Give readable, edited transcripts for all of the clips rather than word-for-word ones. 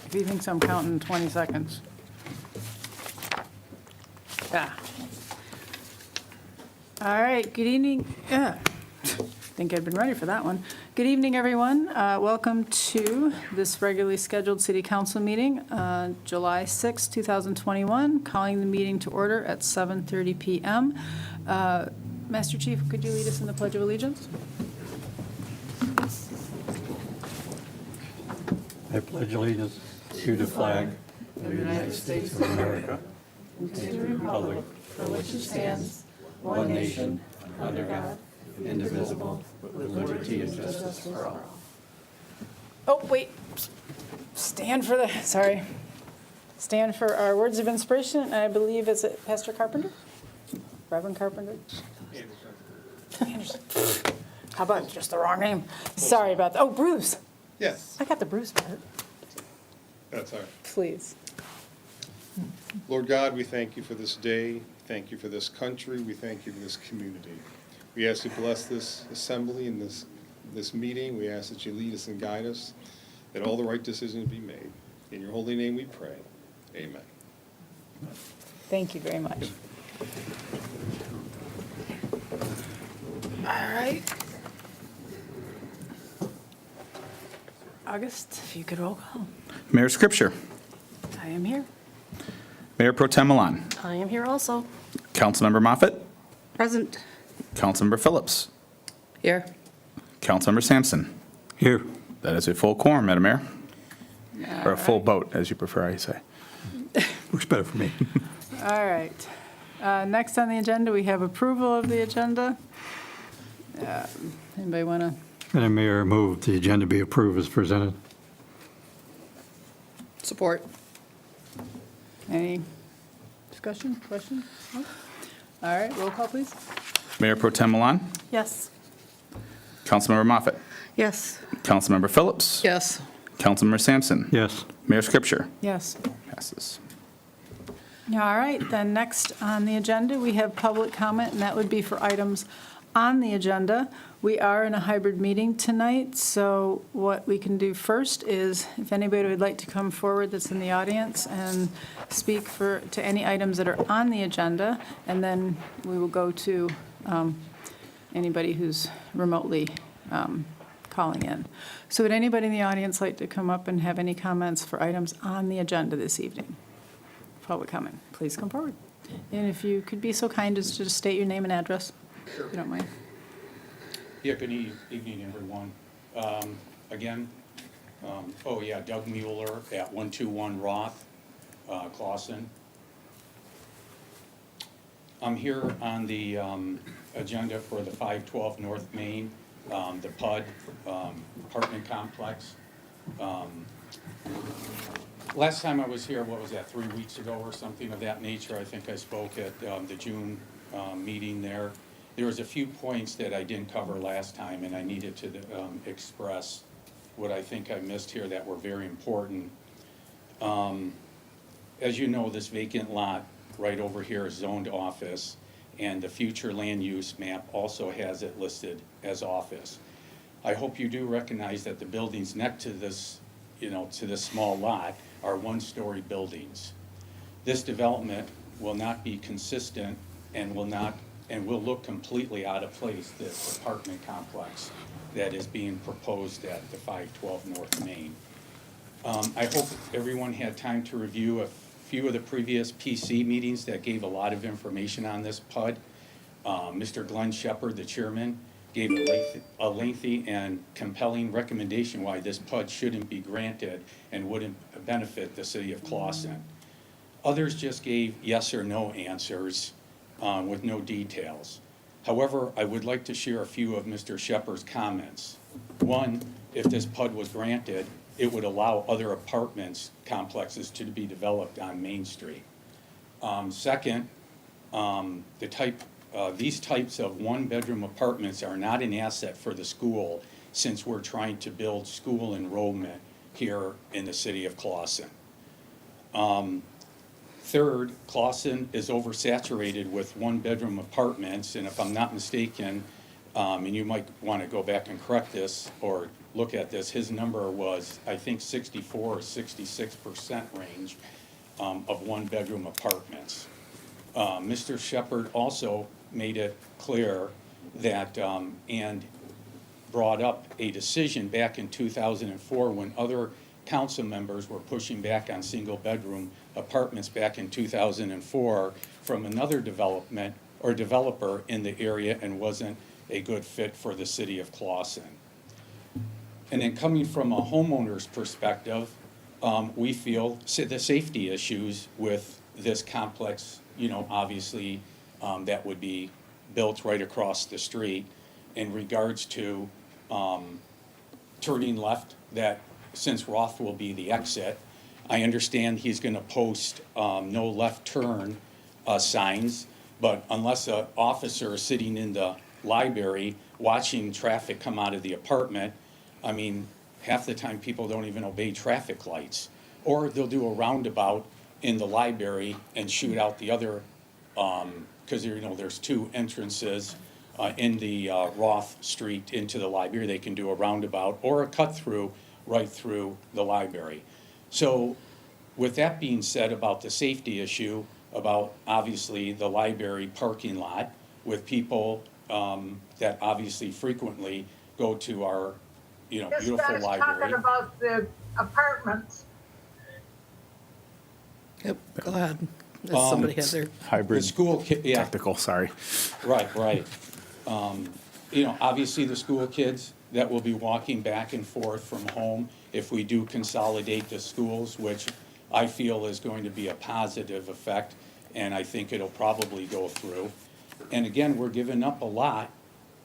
If he thinks I'm counting 20 seconds. Yeah. All right, good evening. Yeah. Think I'd been ready for that one. Good evening, everyone. Welcome to this regularly scheduled city council meeting, July 6, 2021, calling the meeting to order at 7:30 PM. Master Chief, could you lead us in the Pledge of Allegiance? I pledge allegiance to the flag of the United States of America and to the republic for which it stands, one nation, under God, indivisible, with liberty and justice for all. Oh, wait. Stand for our words of inspiration, and I believe, is it Pastor Carpenter? Reverend Carpenter? Anderson. How about just the wrong name? Sorry about that. Oh, Bruce. Yes, I got the Bruce part. that's all right. Please. Lord God, we thank you for this day. Thank you for this country. We thank you for this community. We ask you to bless this assembly and this meeting. We ask that you lead us and guide us, that all the right decisions be made. In your holy name we pray. Amen. Thank you very much. All right. August, if you could roll call. Mayor Scripture. I am here. Mayor Pro Tem Milan. I am here also. Councilmember Moffett. Present. Councilmember Phillips. Here. Councilmember Sampson. Here. That is a full quorum, Madam Mayor. Or a full boat, as you prefer, I say. Works better for me. All right. Next on the agenda, we have approval of the agenda. Anybody want to? Madam Mayor, move the agenda be approved as presented. Support. Any discussion, question? No? All right, roll call, please. Mayor Pro Tem Milan. Yes. Councilmember Moffett. Yes. Councilmember Phillips. Yes. Councilmember Sampson. Yes. Mayor Scripture. Yes. Passes. All right, then next on the agenda, we have public comment, and that would be for items on the agenda. We are in a hybrid meeting tonight, so what we can do first is, if anybody would like to come forward that's in the audience and speak to any items that are on the agenda, and then we will go to anybody who's remotely calling in. So would anybody in the audience like to come up and have any comments for items on the agenda this evening? Public comment, please come forward. And if you could be so kind as to just state your name and address, if you don't mind. Yeah, good evening, everyone. Again, Doug Mueller at 121 Roth, Clausen. I'm here on the agenda for the 512 North Main, the PUD apartment complex. Last time I was here, what was that, 3 weeks ago or something of that nature? I think I spoke at the June meeting there. There was a few points that I didn't cover last time, and I needed to express what I think I missed here that were very important. As you know, this vacant lot right over here is zoned office, and the future land use map also has it listed as office. I hope you do recognize that the buildings next to this, to this small lot are one-story buildings. This development will not be consistent and will look completely out of place, this apartment complex that is being proposed at the 512 North Main. I hope everyone had time to review a few of the previous PC meetings that gave a lot of information on this PUD. Mr. Glenn Shepard, the chairman, gave a lengthy and compelling recommendation why this PUD shouldn't be granted and wouldn't benefit the city of Clausen. Others just gave yes or no answers with no details. However, I would like to share a few of Mr. Shepard's comments. One, if this PUD was granted, it would allow other apartments complexes to be developed on Main Street. Second, these types of one-bedroom apartments are not an asset for the school since we're trying to build school enrollment here in the city of Clausen. Third, Clausen is oversaturated with one-bedroom apartments, and if I'm not mistaken, and you might want to go back and correct this or look at this, his number was, I think, 64 or 66% range of one-bedroom apartments. Mr. Shepherd also made it clear that, and brought up a decision back in 2004 when other council members were pushing back on single-bedroom apartments back in 2004 from another development or developer in the area and wasn't a good fit for the city of Clawson. And then coming from a homeowner's perspective, we feel the safety issues with this complex, you know, obviously, that would be built right across the street in regards to turning left, that since Roth will be the exit, I understand he's gonna post no left turn signs, but unless an officer is sitting in the library watching traffic come out of the apartment, I mean, half the time people don't even obey traffic lights. Or they'll do a roundabout in the library and shoot out the other, because you know, there's two entrances in the Roth Street into the library. They can do a roundabout or a cut-through right through the library. So with that being said about the safety issue, about obviously the library parking lot with people that obviously frequently go to our, you know, This beautiful guy's library. talking about the apartments. Yep, go ahead. If somebody had their, The Hybrid school, yeah, technical, sorry. right. You know, obviously the school kids that will be walking back and forth from home, if we do consolidate the schools, which I feel is going to be a positive effect, and I think it'll probably go through. And again, we're giving up a lot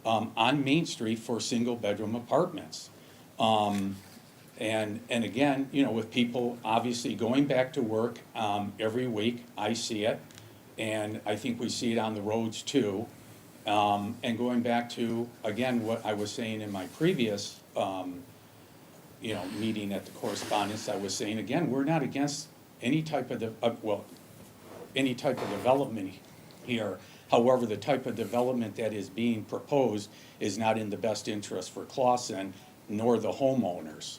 on Main Street for single-bedroom apartments. And again, you know, with people obviously going back to work every week, I see it, and I think we see it on the roads too. And going back to, again, what I was saying in my previous, you know, meeting at the correspondence, I was saying, again, we're not against any type of, any type of development here. However, the type of development that is being proposed is not in the best interest for Clawson nor the homeowners.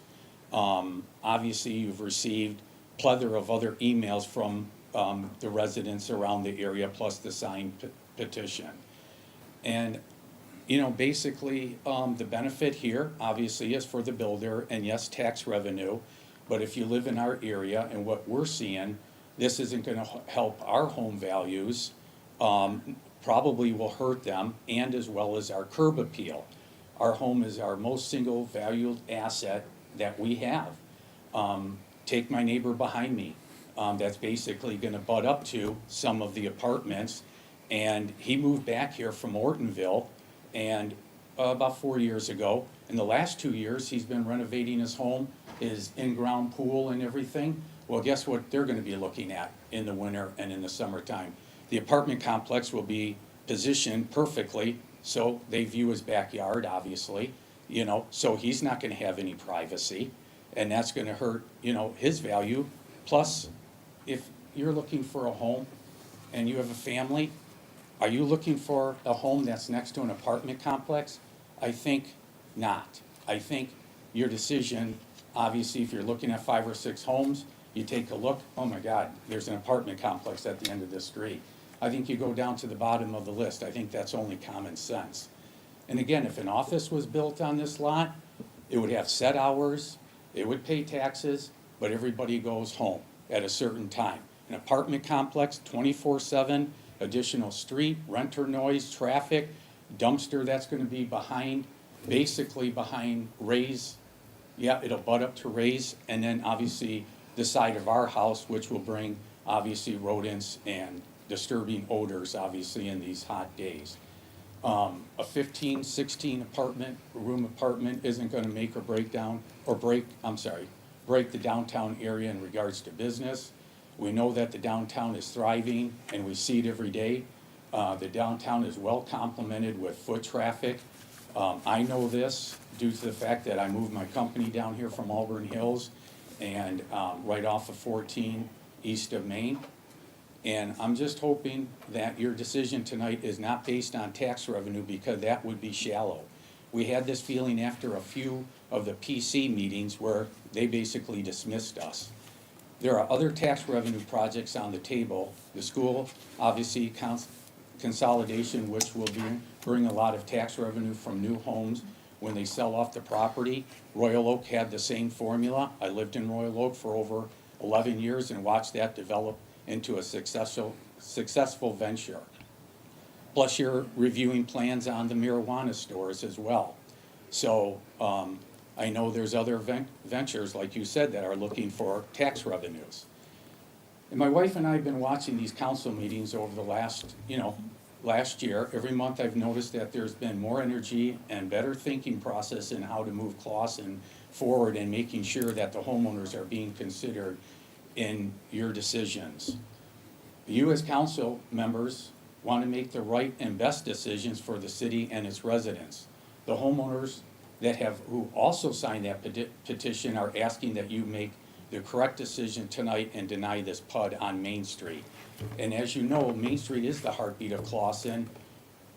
Obviously, you've received plethora of other emails from the residents around the area, plus the signed petition. And, you know, basically, the benefit here, obviously, is for the builder, and yes, tax revenue. But if you live in our area and what we're seeing, this isn't gonna help our home values, probably will hurt them, and as well as our curb appeal. Our home is our most single valued asset that we have. Take my neighbor behind me, that's basically gonna butt up to some of the apartments. And he moved back here from Ortonville, and about 4 years ago. In the last 2 years, he's been renovating his home, his in-ground pool and everything. Well, guess what they're gonna be looking at in the winter and in the summertime? The apartment complex will be positioned perfectly, so they view his backyard, obviously, you know, so he's not gonna have any privacy, and that's gonna hurt, you know, his value. Plus, if you're looking for a home and you have a family, are you looking for a home that's next to an apartment complex? I think not. I think your decision, obviously, if you're looking at 5 or 6 homes, you take a look, oh my God, there's an apartment complex at the end of this street. I think you go down to the bottom of the list. I think that's only common sense. And again, if an office was built on this lot, it would have set hours, it would pay taxes, but everybody goes home at a certain time. An apartment complex, 24/7, additional street, renter noise, traffic, dumpster that's gonna be behind, basically behind Ray's. Yeah, it'll butt up to Ray's, and then obviously the side of our house, which will bring obviously rodents and disturbing odors, obviously, in these hot days. A 15, 16 room apartment isn't gonna make or break the downtown area in regards to business. We know that the downtown is thriving, and we see it every day. The downtown is well complemented with foot traffic. I know this due to the fact that I moved my company down here from Auburn Hills and right off of 14 east of Main. And I'm just hoping that your decision tonight is not based on tax revenue, because that would be shallow. We had this feeling after a few of the PC meetings where they basically dismissed us. There are other tax revenue projects on the table. The school, obviously, consolidation, which will bring a lot of tax revenue from new homes when they sell off the property. Royal Oak had the same formula. I lived in Royal Oak for over 11 years and watched that develop into a successful venture. Plus, you're reviewing plans on the marijuana stores as well. So I know there's other ventures, like you said, that are looking for tax revenues. And my wife and I have been watching these council meetings over the last year. Every month I've noticed that there's been more energy and better thinking process in how to move Clawson forward and making sure that the homeowners are being considered in your decisions. You as council members want to make the right and best decisions for the city and its residents. The homeowners who also signed that petition are asking that you make the correct decision tonight and deny this PUD on Main Street. And as you know, Main Street is the heartbeat of Clawson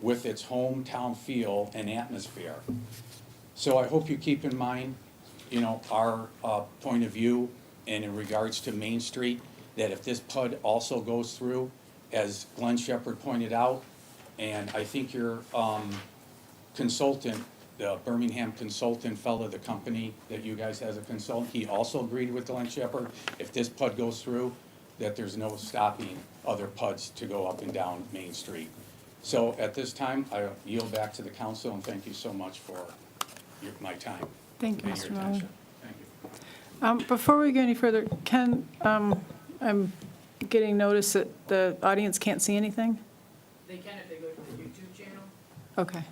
with its hometown feel and atmosphere. So I hope you keep in mind, our point of view and in regards to Main Street, that if this PUD also goes through, as Glenn Shepard pointed out, and I think your consultant, the Birmingham consultant fellow, the company that you guys as a consultant, he also agreed with Glenn Shepard, if this PUD goes through, that there's no stopping other PUDs to go up and down Main Street. So at this time, I yield back to the council, and thank you so much for my time. Thank you, and your Mr. Mullin. attention. Thank you. Before we go any further, Ken, I'm getting notice that the audience can't see anything? They can if they go to the YouTube channel. Okay.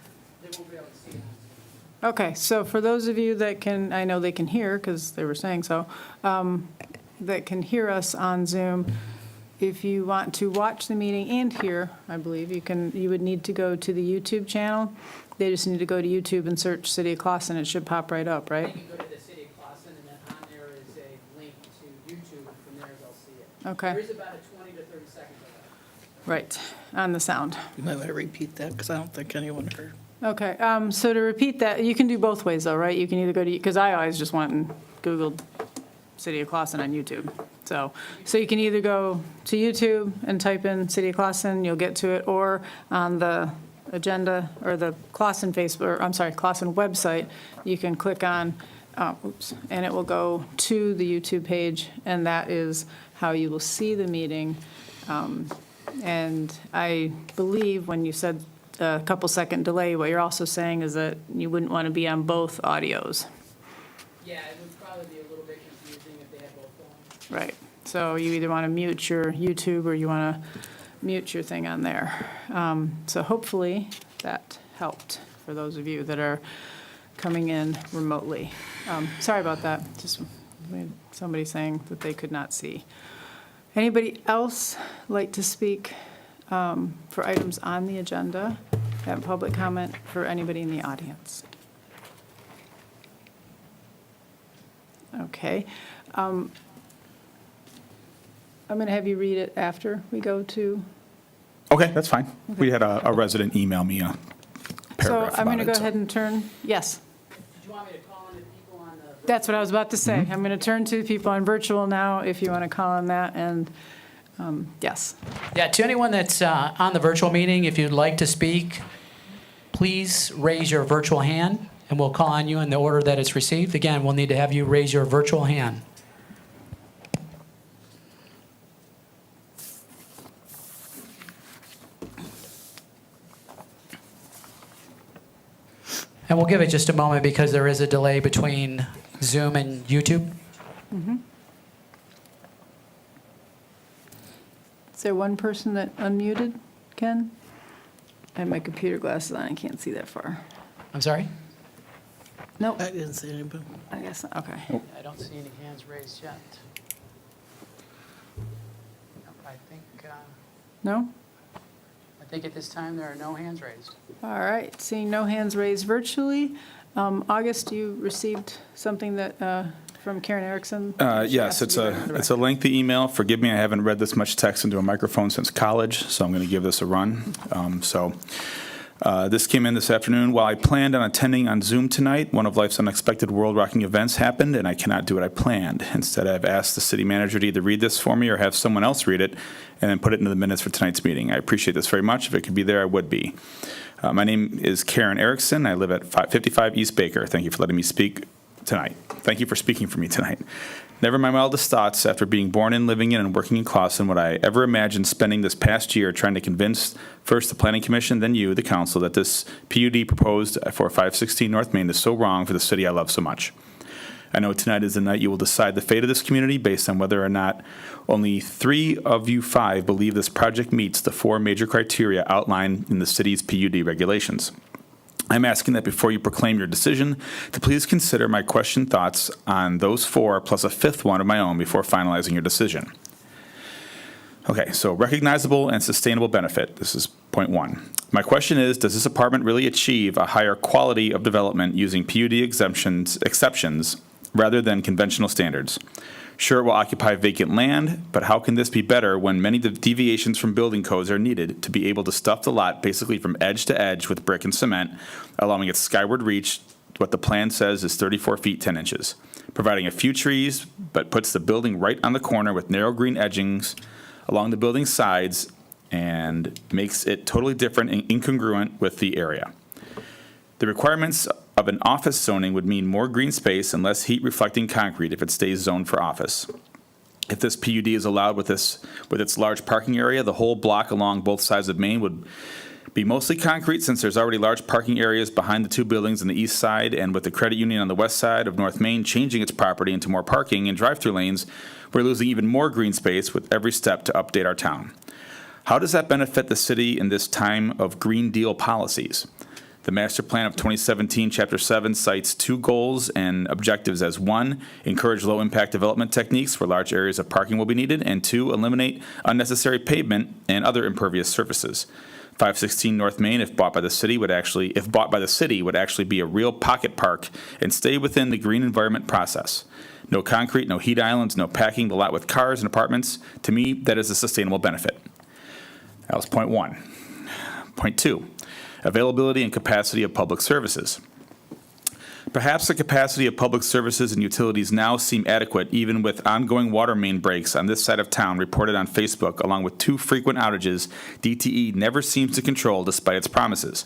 They won't be able to see it. Okay, so for those of you that can, I know they can hear because they were saying so, that can hear us on Zoom, if you want to watch the meeting and hear, I believe, you would need to go to the YouTube channel. They just need to go to YouTube and search City of Clawson. It should pop right up, right? They can go to the City of Clawson, and then on there is a link to YouTube, and from there they'll see it. Okay. There is about a 20 to 30 seconds of that. Right, on the sound. You might want to repeat that, because I don't think anyone heard. Okay, so to repeat that, you can do both ways though, right? You can either go to, because I always just went and Googled City of Clawson on YouTube. So you can either go to YouTube and type in City of Clawson, you'll get to it, or on the agenda or the Clawson Clawson website, you can click on, and it will go to the YouTube page, and that is how you will see the meeting. And I believe when you said a couple second delay, what you're also saying is that you wouldn't want to be on both audios. Yeah, it would probably be a little bit confusing if they had both going. Right. So you either want to mute your YouTube or you want to mute your thing on there. So hopefully that helped for those of you that are coming in remotely. Sorry about that. Just somebody saying that they could not see. Anybody else like to speak for items on the agenda? Have public comment for anybody in the audience? Okay. I'm going to have you read it after we go to. Okay, that's fine. We had a resident email me a paragraph So I'm going to about go it, ahead and turn, yes. Did you want me to call in the people on the? That's what I was about to say. I'm going to turn to the people on virtual now, if you want to call on that, and yes. Yeah, to anyone that's on the virtual meeting, if you'd like to speak, please raise your virtual hand, and we'll call on you in the order that it's received. Again, we'll need to have you raise your virtual hand. And we'll give it just a moment because there is a delay between Zoom and YouTube. Is there one person that unmuted, Ken? I have my computer glasses on, I can't see that far. I'm sorry? Nope, I didn't see anybody. I guess, okay. I don't see any hands raised yet. No? I think at this time there are no hands raised. All right, seeing no hands raised virtually. August, you received something that, from Karen Erickson? Yes, it's a lengthy email. Forgive me, I haven't read this much text into a microphone since college, so I'm going to give this a run. So This came in this afternoon. While I planned on attending on Zoom tonight, one of life's unexpected world-rocking events happened, and I cannot do what I planned. Instead, I've asked the city manager to either read this for me or have someone else read it and then put it into the minutes for tonight's meeting. I appreciate this very much. If it could be there, I would be. My name is Karen Erickson. I live at 55 East Baker. Thank you for letting me speak tonight. Thank you for speaking for me tonight. Never in my wildest thoughts, after being born in, living in, and working in Clawson, would I ever imagine spending this past year trying to convince first the Planning Commission, then you, the council, that this PUD proposed for 516 North Main is so wrong for the city I love so much. I know tonight is the night you will decide the fate of this community based on whether or not only 3 of you 5 believe this project meets the 4 major criteria outlined in the city's PUD regulations. I'm asking that before you proclaim your decision, to please consider my questioned thoughts on those 4 plus a 5th one of my own before finalizing your decision. Okay, so recognizable and sustainable benefit. This is point 1. My question is, does this apartment really achieve a higher quality of development using PUD exceptions rather than conventional standards? Sure, it will occupy vacant land, but how can this be better when many deviations from building codes are needed to be able to stuff the lot basically from edge to edge with brick and cement, allowing its skyward reach, what the plan says is 34 feet 10 inches, providing a few trees, but puts the building right on the corner with narrow green edgings along the building sides and makes it totally different and incongruent with the area. The requirements of an office zoning would mean more green space and less heat-reflecting concrete if it stays zoned for office. If this PUD is allowed with its large parking area, the whole block along both sides of Main would be mostly concrete since there's already large parking areas behind the 2 buildings on the east side, and with the credit union on the west side of North Main changing its property into more parking and drive-through lanes, we're losing even more green space with every step to update our town. How does that benefit the city in this time of Green Deal policies? The Master Plan of 2017, Chapter 7, cites 2 goals and objectives as 1, encourage low-impact development techniques where large areas of parking will be needed, and 2, eliminate unnecessary pavement and other impervious surfaces. 516 North Main, if bought by the city, would actually be a real pocket park and stay within the green environment process. No concrete, no heat islands, no packing the lot with cars and apartments. To me, that is a sustainable benefit. That was point 1. Point 2. Availability and capacity of public services. Perhaps the capacity of public services and utilities now seem adequate even with ongoing water main breaks on this side of town reported on Facebook, along with 2 frequent outages DTE never seems to control despite its promises.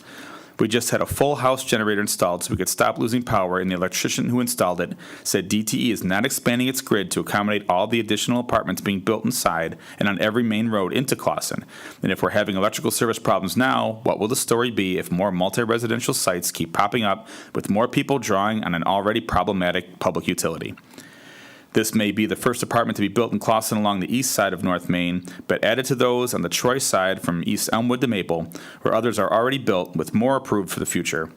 We just had a full house generator installed so we could stop losing power, and the electrician who installed it said DTE is not expanding its grid to accommodate all the additional apartments being built inside and on every main road into Clawson. And if we're having electrical service problems now, what will the story be if more multi-residential sites keep popping up with more people drawing on an already problematic public utility? This may be the first apartment to be built in Clawson along the east side of North Main, but added to those on the Troy side from East Elmwood to Maple, where others are already built with more approved for the future.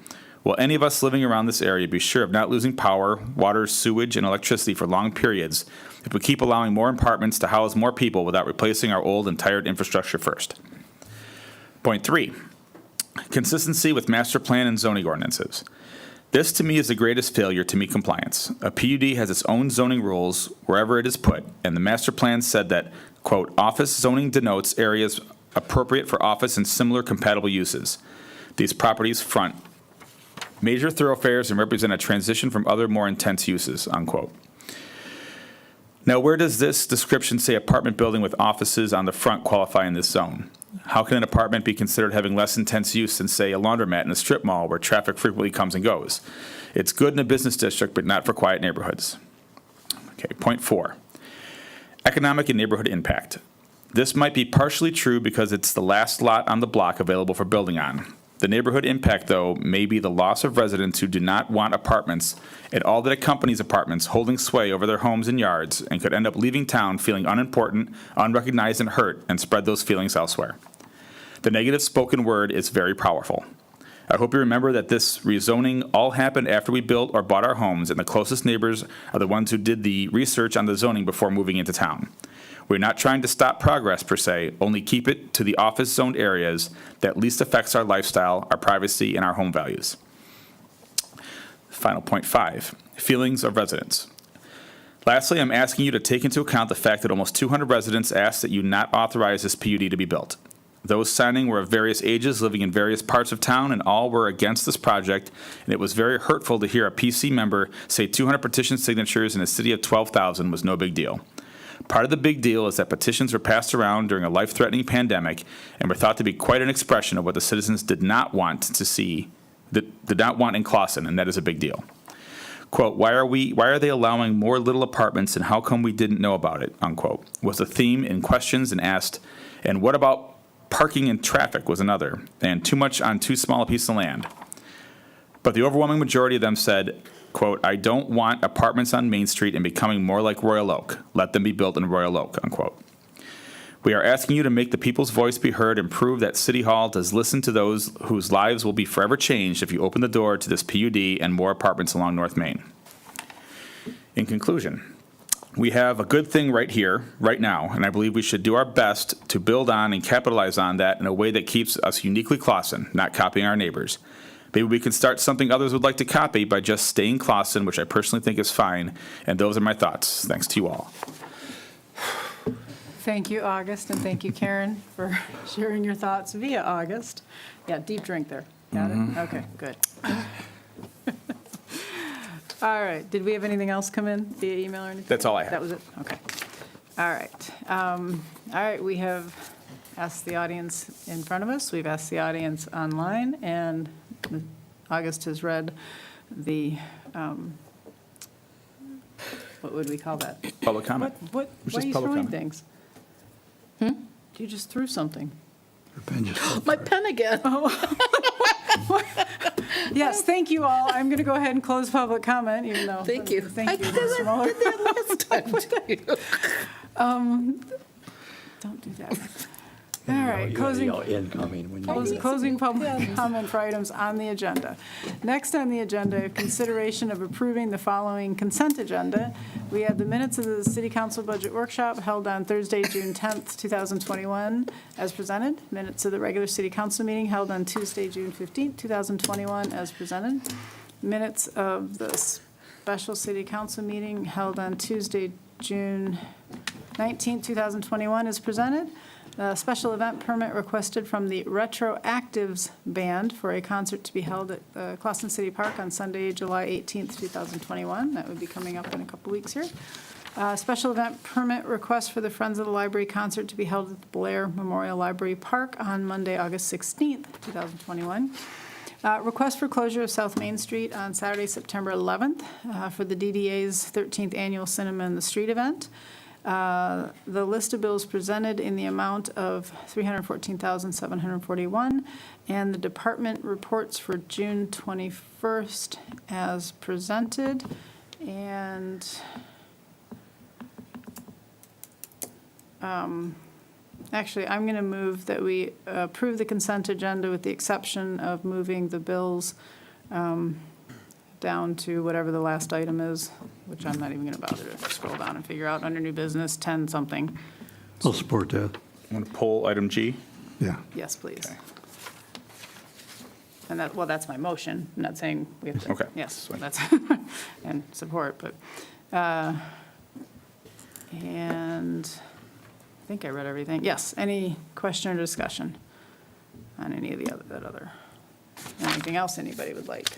Will any of us living around this area be sure of not losing power, water, sewage, and electricity for long periods if we keep allowing more apartments to house more people without replacing our old and tired infrastructure first? Point 3, consistency with master plan and zoning ordinances. This, to me, is the greatest failure to meet compliance. A PUD has its own zoning rules wherever it is put, and the master plan said that, quote, office zoning denotes areas appropriate for office and similar compatible uses. These properties front major thoroughfares and represent a transition from other more intense uses, unquote. Now, where does this description say apartment building with offices on the front qualify in this zone? How can an apartment be considered having less intense use than, say, a laundromat in a strip mall where traffic frequently comes and goes? It's good in a business district, but not for quiet neighborhoods. Okay, point 4, economic and neighborhood impact. This might be partially true because it's the last lot on the block available for building on. The neighborhood impact, though, may be the loss of residents who do not want apartments and all that accompanies apartments holding sway over their homes and yards and could end up leaving town feeling unimportant, unrecognized, and hurt, and spread those feelings elsewhere. The negative spoken word is very powerful. I hope you remember that this rezoning all happened after we built or bought our homes, and the closest neighbors are the ones who did the research on the zoning before moving into town. We're not trying to stop progress, per se, only keep it to the office-zoned areas that least affects our lifestyle, our privacy, and our home values. Final point 5, feelings of residents. Lastly, I'm asking you to take into account the fact that almost 200 residents asked that you not authorize this PUD to be built. Those signing were of various ages, living in various parts of town, and all were against this project, and it was very hurtful to hear a PC member say 200 petition signatures in a city of 12,000 was no big deal. Part of the big deal is that petitions were passed around during a life-threatening pandemic and were thought to be quite an expression of what the citizens did not want to see, did not want in Clawson, and that is a big deal. Quote, why are they allowing more little apartments and how come we didn't know about it, unquote, was the theme in questions and asked, and what about parking and traffic was another, and too much on too small a piece of land. But the overwhelming majority of them said, quote, I don't want apartments on Main Street and becoming more like Royal Oak. Let them be built in Royal Oak, unquote. We are asking you to make the people's voice be heard and prove that City Hall does listen to those whose lives will be forever changed if you open the door to this PUD and more apartments along North Main. In conclusion, we have a good thing right here, right now, and I believe we should do our best to build on and capitalize on that in a way that keeps us uniquely Clawson, not copying our neighbors. Maybe we can start something others would like to copy by just staying Clawson, which I personally think is fine, and those are my thoughts. Thanks to you all. Thank you, August, and thank you, Karen, for sharing your thoughts via August. Yeah, deep drink there. Got it? Okay, good. All right, did we have anything else come in via email or anything? That's all I have. That was it? Okay. All right, we have asked the audience in front of us, we've asked the audience online, and August has read the, what would we call that? Public comment. Why It's are just you public throwing comment. things? You just threw something. My pen again. Yes, thank you all. I'm going to go ahead and close public comment, even though. Thank you. Thank I you, did Mr. Mueller. that last time, too. Don't do that. All right, closing public comment for items on the agenda. Next on the agenda, consideration of approving the following consent agenda. We have the minutes of the City Council Budget Workshop held on Thursday, June 10th, 2021, as presented. Minutes of the regular City Council meeting held on Tuesday, June 15th, 2021, as presented. Minutes of the special City Council meeting held on Tuesday, June 19th, 2021, as presented. A special event permit requested from the Retroactives Band for a concert to be held at Clawson City Park on Sunday, July 18th, 2021. That would be coming up in a couple weeks here. Special event permit request for the Friends of the Library concert to be held at the Blair Memorial Library Park on Monday, August 16th, 2021. Request for closure of South Main Street on Saturday, September 11th for the DDA's 13th Annual Cinema in the Street event. The list of bills presented in the amount of $314,741, and the department reports for June 21st as presented. And actually, I'm going to move that we approve the consent agenda with the exception of moving the bills down to whatever the last item is, which I'm not even going to bother to scroll down and figure out, under new business, 10 something. I'll support that. I'm going to pull item G. Yeah. Yes, please. And that, well, that's my motion. I'm not saying we have to. Okay. Yes, that's, and support, but, and I think I read everything. Yes, any question or discussion on any of the other, anything else anybody would like?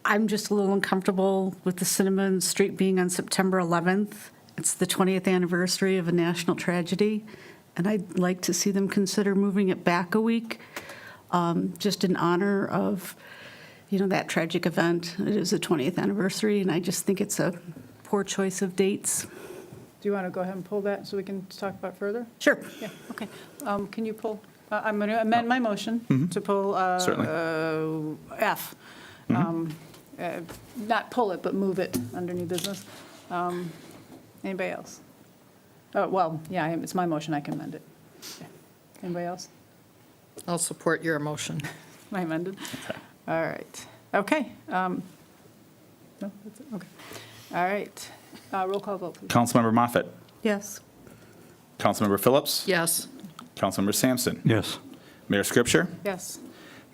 I'm just a little uncomfortable with the Cinnamon Street being on September 11th. It's the 20th anniversary of a national tragedy, and I'd like to see them consider moving it back a week, just in honor of, that tragic event. It is the 20th anniversary, and I just think it's a poor choice of dates. Do you want to go ahead and pull that so we can talk about it further? Sure. Yeah, okay. Can you pull, I'm going to amend my motion to pull Certainly. F. Not pull it, but move it under new business. Anybody else? Oh, well, yeah, it's my motion, I can amend it. Yeah. Anybody else? I'll support your motion. I amended? All right. Okay. No, that's it, okay. All right. Roll call vote, please. Councilmember Moffett. Yes. Councilmember Phillips. Yes. Councilmember Sampson. Yes. Mayor Scripture. Yes.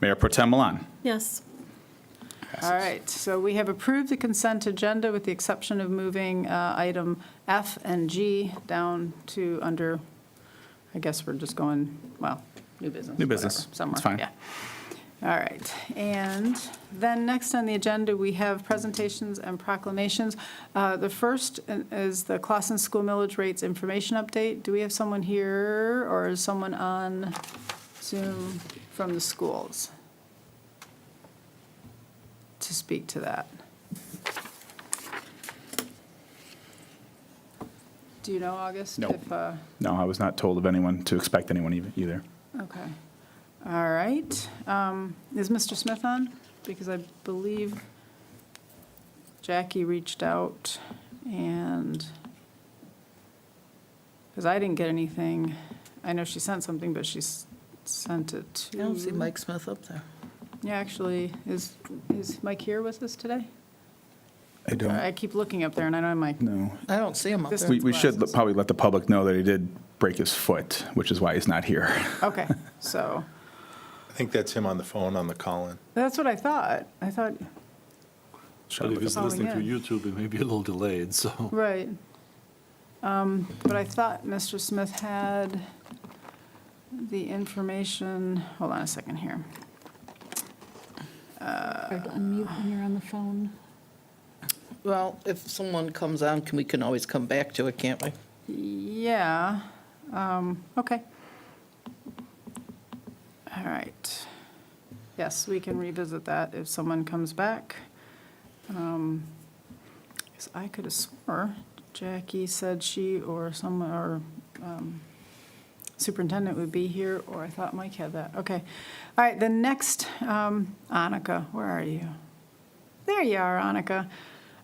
Mayor Pro Tem Milan. Yes. All right, so we have approved the consent agenda with the exception of moving item F and G down to under, I guess we're just going, well, new business. New business. whatever, Somewhere, It's fine. yeah. All right, and then next on the agenda, we have presentations and proclamations. The first is the Clausen School Millage Rates Information Update. Do we have someone here, or is someone on Zoom from the schools to speak to that? Do you know, August? No. If, No, I was not told of anyone to expect anyone either. okay. All right. Is Mr. Smith on? Because I believe Jackie reached out and, because I didn't get anything. I know she sent something, but she sent it to. I don't see Mike Smith up there. Yeah, actually, is Mike here with us today? I don't I keep looking up there and I know I'm like, know. I don't see him up This- there. We should Glasses. probably let the public know that he did break his foot, which is why he's not here. okay, so, I think that's him on the phone on the call-in. that's what I thought. I thought, But if he's Oh, listening to yeah. YouTube, it may be a little delayed, so. right. But I thought Mr. Smith had the information, hold on a second here. Try to unmute when you're on the phone. Well, if someone comes on, we can always come back to it, can't we? Yeah, okay. All right. Yes, we can revisit that if someone comes back. 'Cause I could have swore Jackie said she or someone, or superintendent would be here, or I thought Mike had that. Okay. All right, the next, Annika, where are you? There you are, Annika.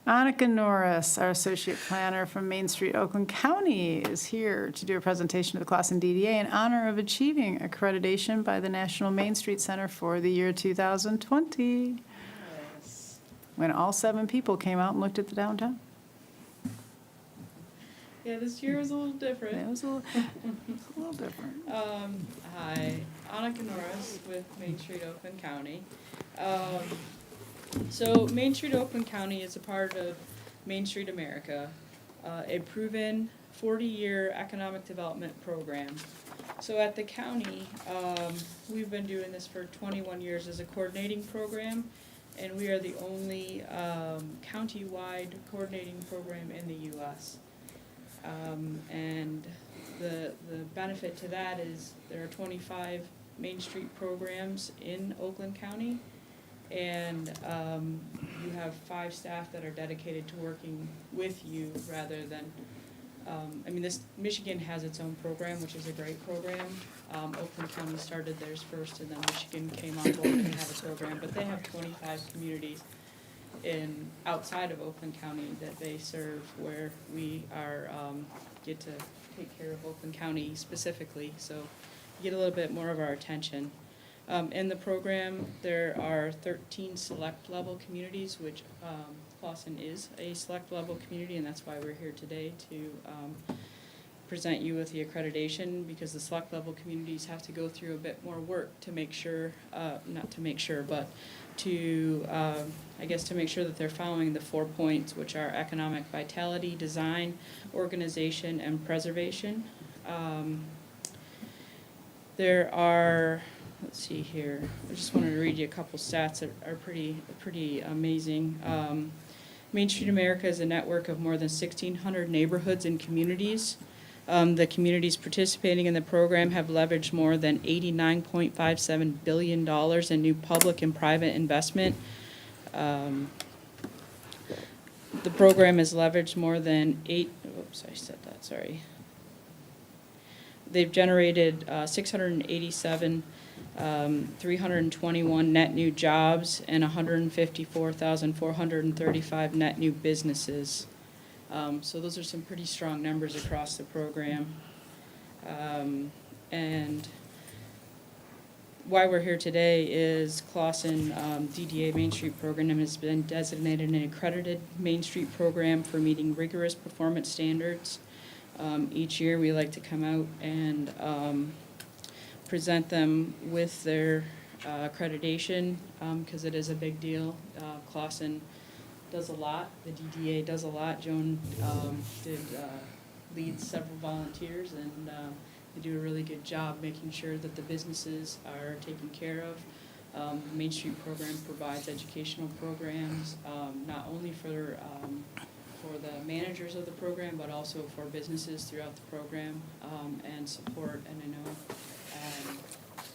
Annika Norris, our associate planner from Main Street, Oakland County, is here to do a presentation to the Clausen DDA in honor of achieving accreditation by the National Main Street Center for the year 2020. When all 7 people came out and looked at the downtown. Yeah, this year was a little different. It was a little different. Hi, Annika Norris with Main Street Oakland County. So Main Street Oakland County is a part of Main Street America, a proven 40-year economic development program. So at the county, we've been doing this for 21 years as a coordinating program, and we are the only county-wide coordinating program in the U.S. And the benefit to that is there are 25 Main Street programs in Oakland County, and you have 5 staff that are dedicated to working with you rather than, Michigan has its own program, which is a great program. Oakland County started theirs first, and then Michigan came on board and had a program, but they have 25 communities outside of Oakland County that they serve, where we are, get to take care of Oakland County specifically, so you get a little bit more of our attention. In the program, there are 13 select level communities, which Clausen is a select level community, and that's why we're here today to present you with the accreditation, because the select level communities have to go through a bit more work to make sure, not to make sure, but to, to make sure that they're following the 4 points, which are economic vitality, design, organization, and preservation. There are, let's see here, I just wanted to read you a couple stats that are pretty amazing. Main Street America is a network of more than 1,600 neighborhoods and communities. The communities participating in the program have leveraged more than $89.57 billion in new public and private investment. The program has leveraged more than They've generated 687, 321 net new jobs and 154,435 net new businesses. So those are some pretty strong numbers across the program. And why we're here today is Clausen DDA Main Street program has been designated an accredited Main Street program for meeting rigorous performance standards. Each year we like to come out and present them with their accreditation, because it is a big deal. Clausen does a lot, the DDA does a lot. Joan leads several volunteers, and They do a really good job making sure that the businesses are taken care of. The Main Street program provides educational programs, not only for the managers of the program, but also for businesses throughout the program, and support. And I know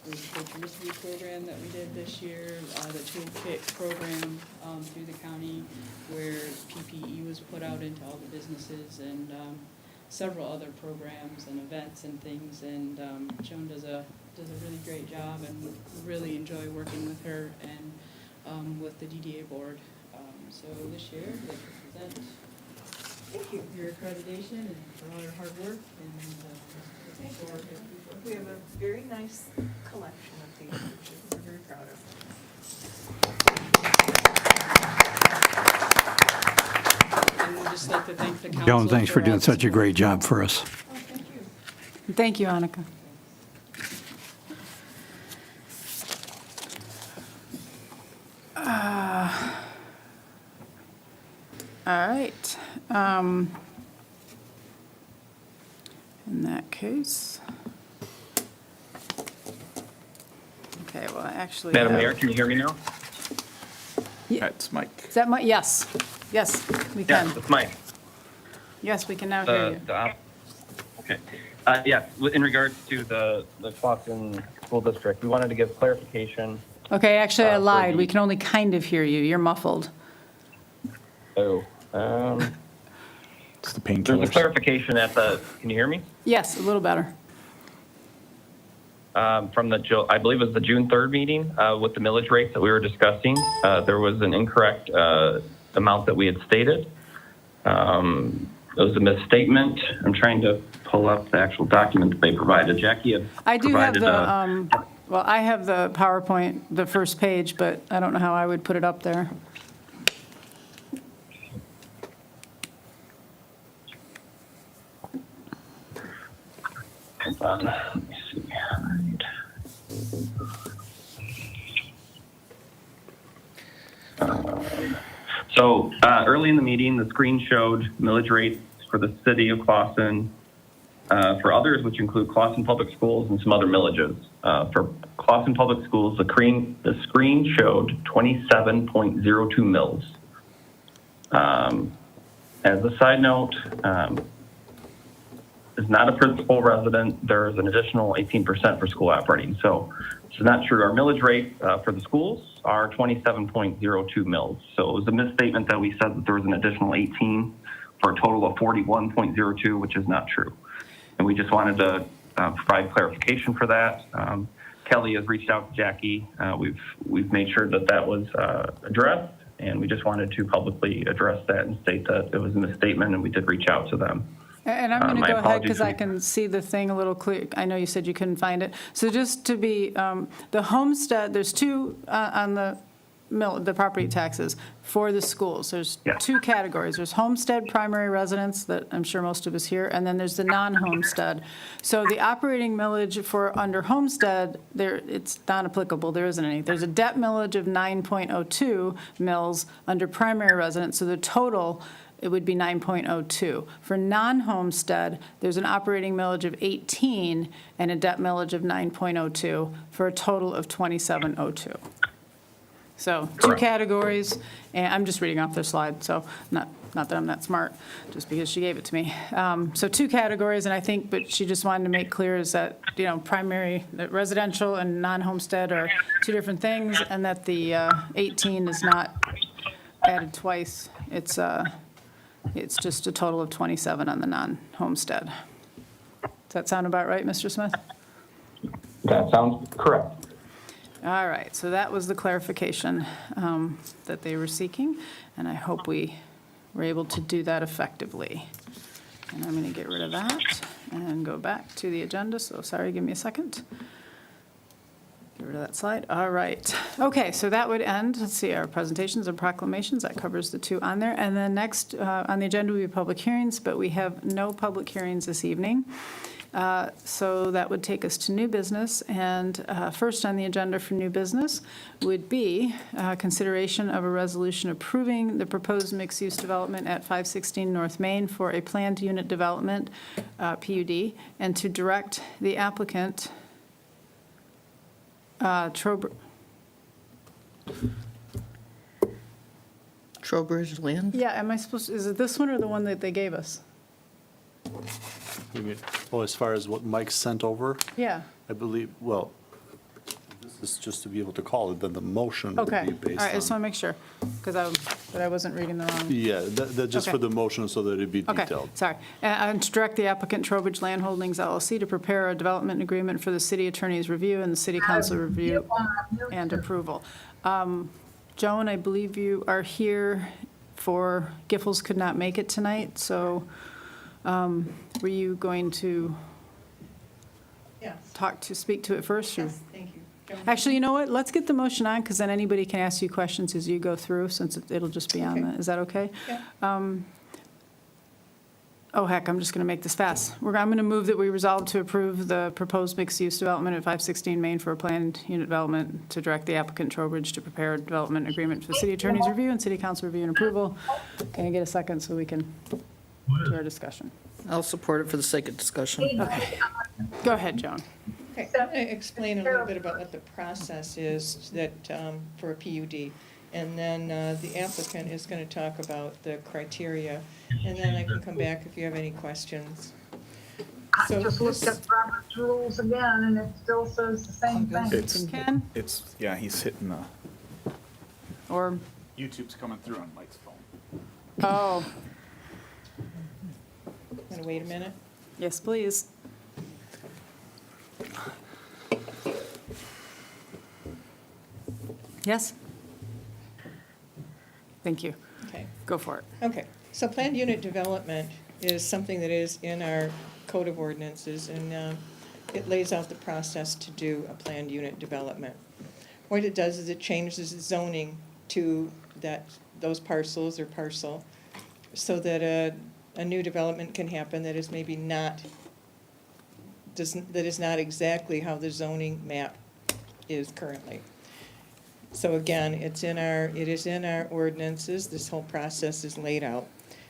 there's a culture history program that we did this year, the toolkit program through the county, where PPE was put out into all the businesses, and several other programs and events and things. And Joan does a really great job, and really enjoy working with her and with the DDA board. So this year, they present your accreditation and for all your hard work, and We have a very nice collection of these, which we're very proud of. And we'd just like to thank the council. Joan, thanks for all doing the such a support. great job for us. Oh, thank you. Thank you, Annika. All right. In that case. Okay, well, actually. Madam Mayor, can you hear me now? That's Mike. Is that Mike? Yes. Yes, we can. Yes, it's Mike. Yes, we can now hear you. Okay. Yes, in regards to the Clawson School District, we wanted to give clarification. Okay, actually, I for lied. the- We can only kind of hear you. You're muffled. Oh, It's the there's a painkillers. clarification can you hear me? Yes, a little better. From I believe it was the June 3rd meeting with the millage rates that we were discussing. There was an incorrect amount that we had stated. It was a misstatement. I'm trying to pull up the actual document that they provided. Jackie had I do have provided the, well, I have the PowerPoint, the first page, but I don't know how I would put it up there. hold on, let me see. So early in the meeting, the screen showed millage rates for the city of Clawson, for others, which include Clawson Public Schools and some other millages. For Clawson Public Schools, the screen showed 27.02 mils. As a side note, is not a principal resident, there is an additional 18% for school operating. So this is not true. Our millage rate for the schools are 27.02 mils. So it was a misstatement that we said that there was an additional 18 for a total of 41.02, which is not true. And we just wanted to provide clarification for that. Kelly has reached out to Jackie. We've made sure that that was addressed, and we just wanted to publicly address that and state that it was a misstatement, and we did reach out to them. And I'm going to My go ahead because I apologies. can see the thing a little clear. I know you said you couldn't find it. So just to be, the homestead, there's two on the property taxes for the schools. There's Yeah. two categories. There's homestead primary residence that I'm sure most of us here, and then there's the non-homestead. So the operating millage for under homestead, it's not applicable. There isn't any. There's a debt millage of 9.02 mils under primary residence. So the total, it would be 9.02. For non-homestead, there's an operating millage of 18 and a debt millage of 9.02 for a total of 27.02. So two Correct. categories, and I'm just reading off their slide, so not that I'm that smart, just because she gave it to me. So two categories, and I think, but she just wanted to make clear is that, primary, that residential and non-homestead are two different things, and that the 18 is not added twice. It's just a total of 27 on the non-homestead. Does that sound about right, Mr. Smith? That sounds correct. All right, so that was the clarification that they were seeking, and I hope we were able to do that effectively. And I'm going to get rid of that and go back to the agenda, so sorry, give me a second. Get rid of that slide. All right. Okay, so that would end, let's see, our presentations and proclamations. That covers the two on there. And then next on the agenda will be public hearings, but we have no public hearings this evening. So that would take us to new business, and first on the agenda for new business would be consideration of a resolution approving the proposed mixed-use development at 516 North Main for a planned unit development, PUD, and to direct the applicant, Trowbridge Land? Yeah, am I supposed, is it this one or the one that they gave us? Well, as far as what Mike sent over, Yeah, I believe, well, this is just to be able to call it, then the motion would okay. be All based right, I just want on. to make sure, because I wasn't reading the wrong. Yeah, that just for Okay. the motion so that it'd be Okay, detailed. sorry. And to direct the applicant Trowbridge Land Holdings LLC to prepare a development agreement for the city attorney's review and the city council review and approval. Joan, I believe you are here for, Giffords could not make it tonight, so were you going to Yes, speak to it first? or- yes, thank you. Joan? Actually, you know what? Let's get the motion on, because then anybody can ask you questions as you go through, since it'll just be on Okay. the, is that okay? Yeah. Oh, heck, I'm just going to make this fast. I'm going to move that we resolve to approve the proposed mixed-use development at 516 Main for a planned unit development, to direct the applicant Trowbridge to prepare a development agreement for the city attorney's review and city council review and approval. Can I get a second so we can do our discussion? I'll support it for the sake of discussion. Okay. Go ahead, Joan. Okay, I'm going to explain a little bit about what the process is that, for a PUD. And then the applicant is going to talk about the criteria. And then I can come back if you have any questions. So Just looked this- at Robert's rules again, and it still says the same thing. Ken, Yeah, he's hitting the, or, YouTube's coming through on Mike's phone. oh, Want to wait a minute? yes, please. Yes? Thank you. Okay. Go for it. Okay, so planned unit development is something that is in our code of ordinances, and it lays out the process to do a planned unit development. What it does is it changes the zoning to those parcels or parcel, so that a new development can happen that is maybe not, that is not exactly how the zoning map is currently. So again, it is in our ordinances, this whole process is laid out.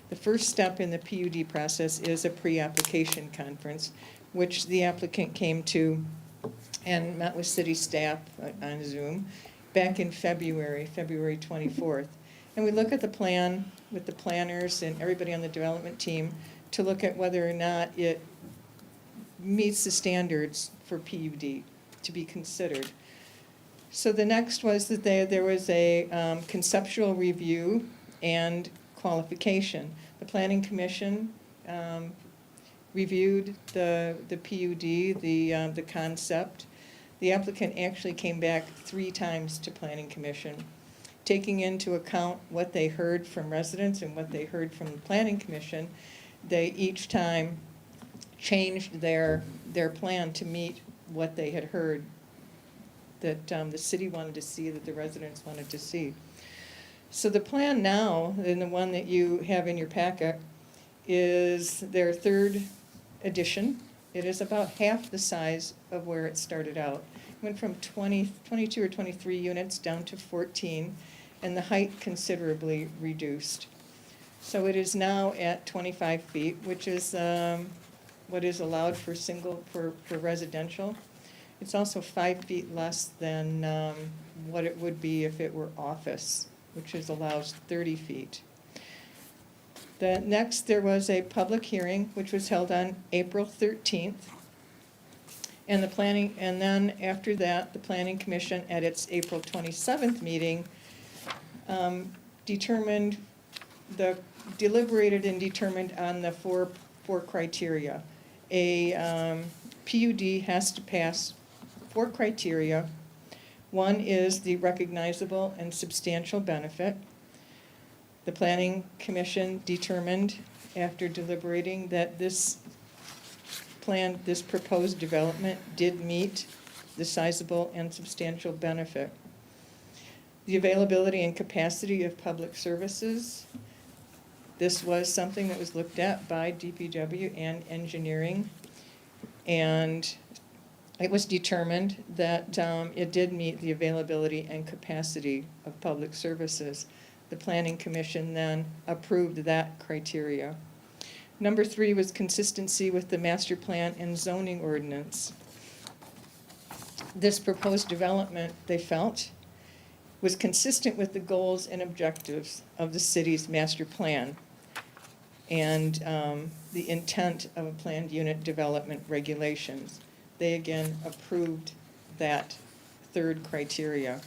The first step in the PUD process is a pre-application conference, which the applicant came to and met with city staff on Zoom back in February 24th. And we look at the plan with the planners and everybody on the development team to look at whether or not it meets the standards for PUD to be considered. So the next was that there was a conceptual review and qualification. The Planning Commission reviewed the PUD, the concept. The applicant actually came back 3 times to Planning Commission, taking into account what they heard from residents and what they heard from the Planning Commission. They each time changed their plan to meet what they had heard that the city wanted to see, that the residents wanted to see. So the plan now, and the one that you have in your packet, is their 3rd edition. It is about half the size of where it started out. It went from 22 or 23 units down to 14, and the height considerably reduced. So it is now at 25 feet, which is what is allowed for residential. It's also 5 feet less than what it would be if it were office, which allows 30 feet. Next, there was a public hearing, which was held on April 13th. And then after that, the Planning Commission at its April 27th meeting deliberated and determined on the four criteria. A PUD has to pass 4 criteria. One is the recognizable and substantial benefit. The Planning Commission determined, after deliberating, that this proposed development did meet the sizable and substantial benefit. The availability and capacity of public services. This was something that was looked at by DPW and engineering. And it was determined that it did meet the availability and capacity of public services. The Planning Commission then approved that criteria. Number 3 was consistency with the master plan and zoning ordinance. This proposed development, they felt, was consistent with the goals and objectives of the city's master plan and the intent of a planned unit development regulations. They again approved that 3rd criteria.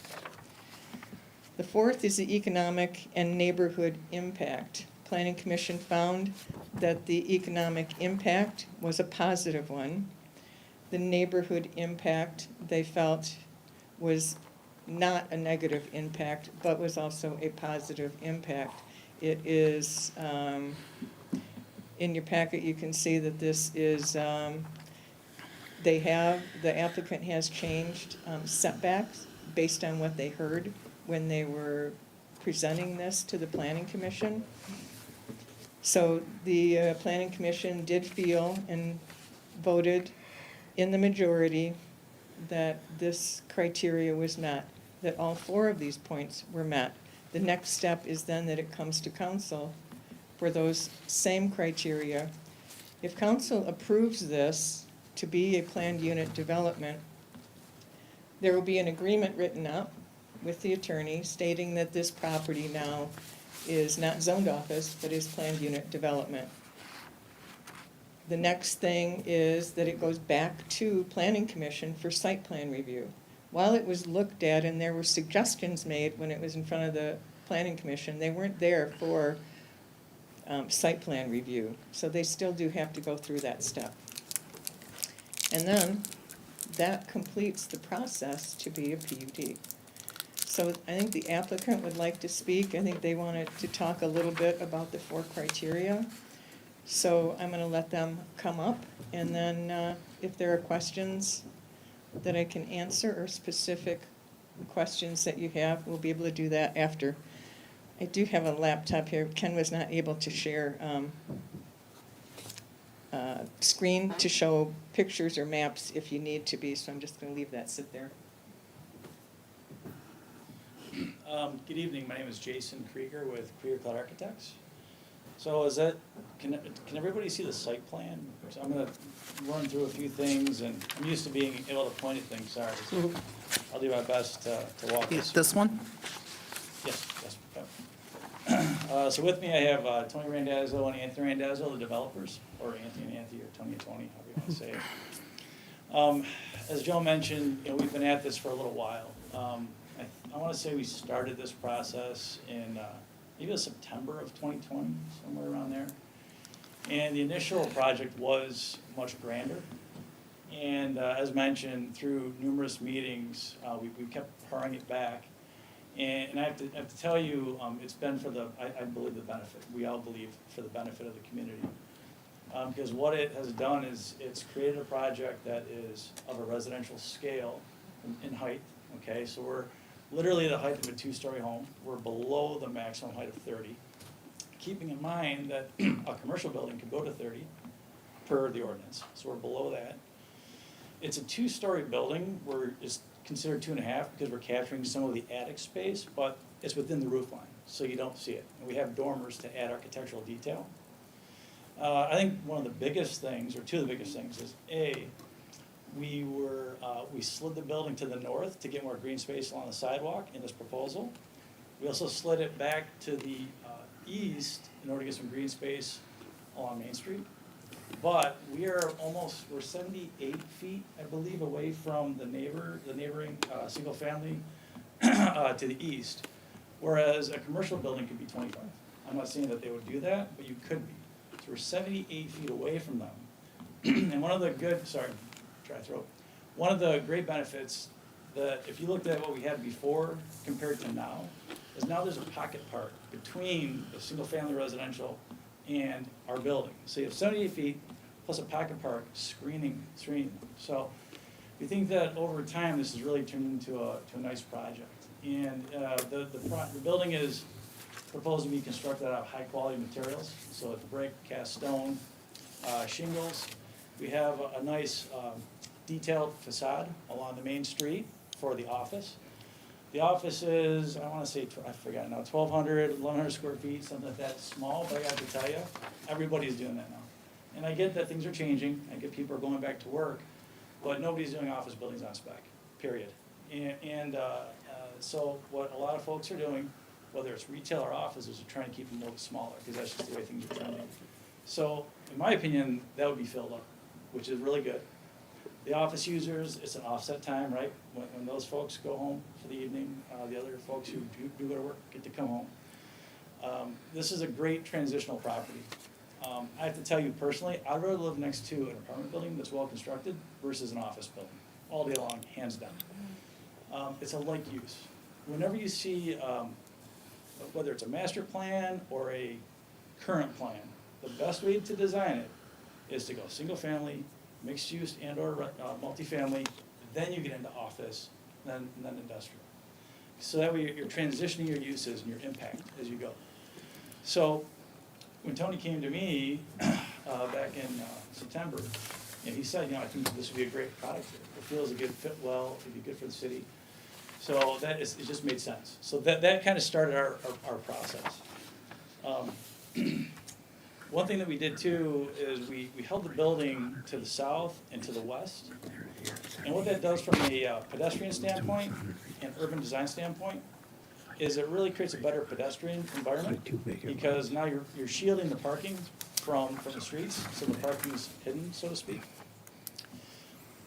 The 4th is the economic and neighborhood impact. Planning Commission found that the economic impact was a positive one. The neighborhood impact, they felt, was not a negative impact, but was also a positive impact. It is, in your packet, you can see that this is, the applicant has changed setbacks based on what they heard when they were presenting this to the Planning Commission. So the Planning Commission did feel and voted in the majority that this criteria was met, that all 4 of these points were met. The next step is then that it comes to council for those same criteria. If council approves this to be a planned unit development, there will be an agreement written up with the attorney stating that this property now is not zoned office, but is planned unit development. The next thing is that it goes back to Planning Commission for site plan review. While it was looked at and there were suggestions made when it was in front of the Planning Commission, they weren't there for site plan review. So they still do have to go through that step. And then that completes the process to be a PUD. So I think the applicant would like to speak. I think they wanted to talk a little bit about the 4 criteria. So I'm going to let them come up, and then if there are questions that I can answer or specific questions that you have, we'll be able to do that after. I do have a laptop here. Ken was not able to share screen to show pictures or maps if you need to be, so I'm just going to leave that sit there. Good evening, my name is Jason Krieger with Krieger Cloud Architects. So is that, can everybody see the site plan? So I'm gonna run through a few things, and I'm used to being able to point at things, sorry. So I'll do my best to walk this. This one? Yes, yes. So with me I have Tony Randazzo and Anthony Randazzo, the developers, or Anthony and Anthony, or Tony and Tony, however you want to say it. As Joe mentioned, we've been at this for a little while. I want to say we started this process in maybe it was September of 2020, somewhere around there. And the initial project was much grander. And as mentioned, through numerous meetings, we kept paring it back. And I have to tell you, it's been for I believe the benefit. We all believe for the benefit of the community. Because what it has done is it's created a project that is of a residential scale in height. Okay, so we're literally the height of a 2-story home. We're below the maximum height of 30. Keeping in mind that a commercial building can go to 30 per the ordinance. So we're below that. It's a 2-story building. It's considered 2.5 because we're capturing some of the attic space, but it's within the roof line, so you don't see it. And we have dormers to add architectural detail. I think one of the biggest things, or two of the biggest things, is we slid the building to the north to get more green space along the sidewalk in this proposal. We also slid it back to the east in order to get some green space along Main Street. But we're 78 feet, I believe, away from the neighboring single family to the east, whereas a commercial building could be 25. I'm not saying that they would do that, but you could be. So we're 78 feet away from them. And one of the one of the great benefits that if you looked at what we had before compared to now, is now there's a pocket park between the single family residential and our building. So you have 78 feet plus a pocket park screening. So we think that over time this has really turned into a nice project. And the building is proposed to be constructed out of high quality materials. So it's brick, cast stone, shingles. We have a nice detailed facade along the main street for the office. The office is, I want to say, I forgot now, 1,200, 1,100 square feet, something like that, small, but I got to tell you, everybody's doing that now. And I get that things are changing, I get people are going back to work, but nobody's doing office buildings on spec, period. So what a lot of folks are doing, whether it's retail or offices, are trying to keep them a little bit smaller, because that's just the way things are trending. So, in my opinion, that would be filled up, which is really good. The office users, it's an offset time, right? When those folks go home for the evening, the other folks who do go to work get to come home. This is a great transitional property. I have to tell you personally, I'd rather live next to an apartment building that's well-constructed versus an office building, all day long, hands down. It's a like use. Whenever you see, whether it's a master plan or a current plan, the best way to design it is to go single-family, mixed-use and/or multifamily, then you get into office, then industrial. So that way you're transitioning your uses and your impact as you go. So when Tony came to me back in September, he said, I think this would be a great product here. It feels a good fit well, it'd be good for the city. So it just made sense. So that kind of started our process. One thing that we did too is we held the building to the south and to the west. And what that does from a pedestrian standpoint and urban design standpoint is it really creates a better pedestrian environment, because now you're shielding the parking from the streets, so the parking's hidden, so to speak.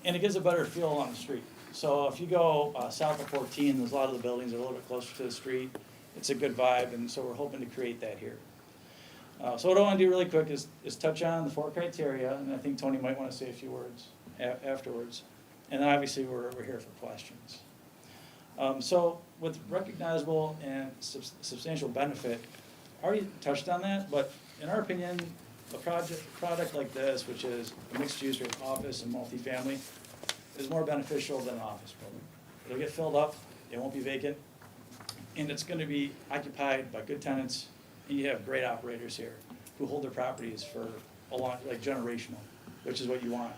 And it gives a better feel on the street. So if you go south of 14, there's a lot of the buildings are a little bit closer to the street. It's a good vibe, and so we're hoping to create that here. So what I want to do really quick is touch on the 4 criteria, and I think Tony might want to say a few words afterwards. And then obviously we're here for questions. So with recognizable and substantial benefit, I already touched on that, but in our opinion, a product like this, which is a mixed use with office and multifamily, is more beneficial than an office building. It'll get filled up, it won't be vacant, and it's going to be occupied by good tenants. And you have great operators here who hold their properties for a long, like generational, which is what you want.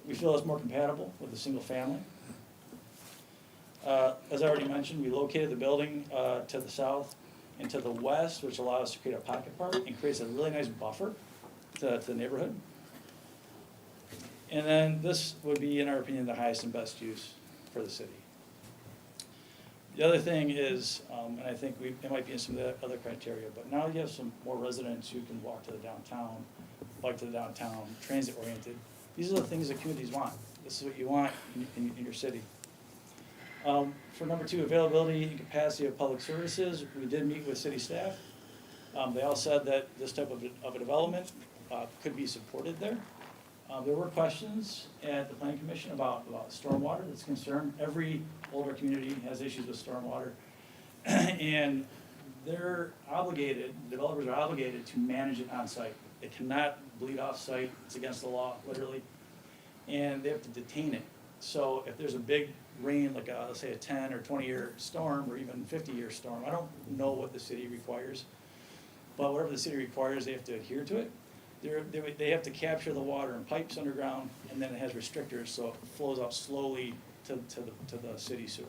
We feel it's more compatible with a single family. As I already mentioned, we located the building to the south and to the west, which allows us to create a pocket park and creates a really nice buffer to the neighborhood. And then this would be, in our opinion, the highest and best use for the city. The other thing is, and I think it might be in some of the other criteria, but now you have some more residents who can walk to the downtown, bike to the downtown, transit-oriented. These are the things that communities want. This is what you want in your city. For number 2, availability and capacity of public services, we did meet with city staff. They all said that this type of a development could be supported there. There were questions at the planning commission about stormwater that's concerned. Every older community has issues with stormwater. And they're obligated, developers are obligated to manage it on site. It cannot bleed off site, it's against the law, literally. And they have to detain it. So if there's a big rain, like let's say a 10 or 20-year storm, or even 50-year storm, I don't know what the city requires, but whatever the city requires, they have to adhere to it. They have to capture the water in pipes underground, and then it has restrictors, so it flows out slowly to the city sewer.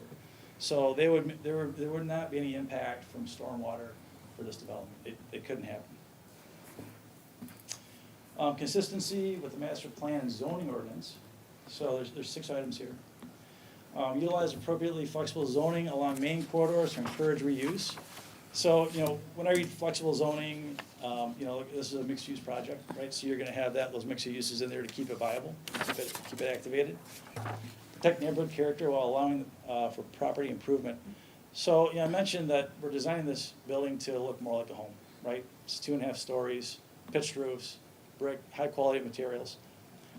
So there would not be any impact from stormwater for this development. It couldn't happen. Consistency with the master plan and zoning ordinance. So there's 6 items here. Utilize appropriately flexible zoning along main corridors to encourage reuse. So, when I read flexible zoning, this is a mixed-use project, right? So you're gonna have those mixed uses in there to keep it viable, keep it activated. Protect neighborhood character while allowing for property improvement. So, I mentioned that we're designing this building to look more like a home, right? It's 2.5 stories, pitched roofs, brick, high-quality materials.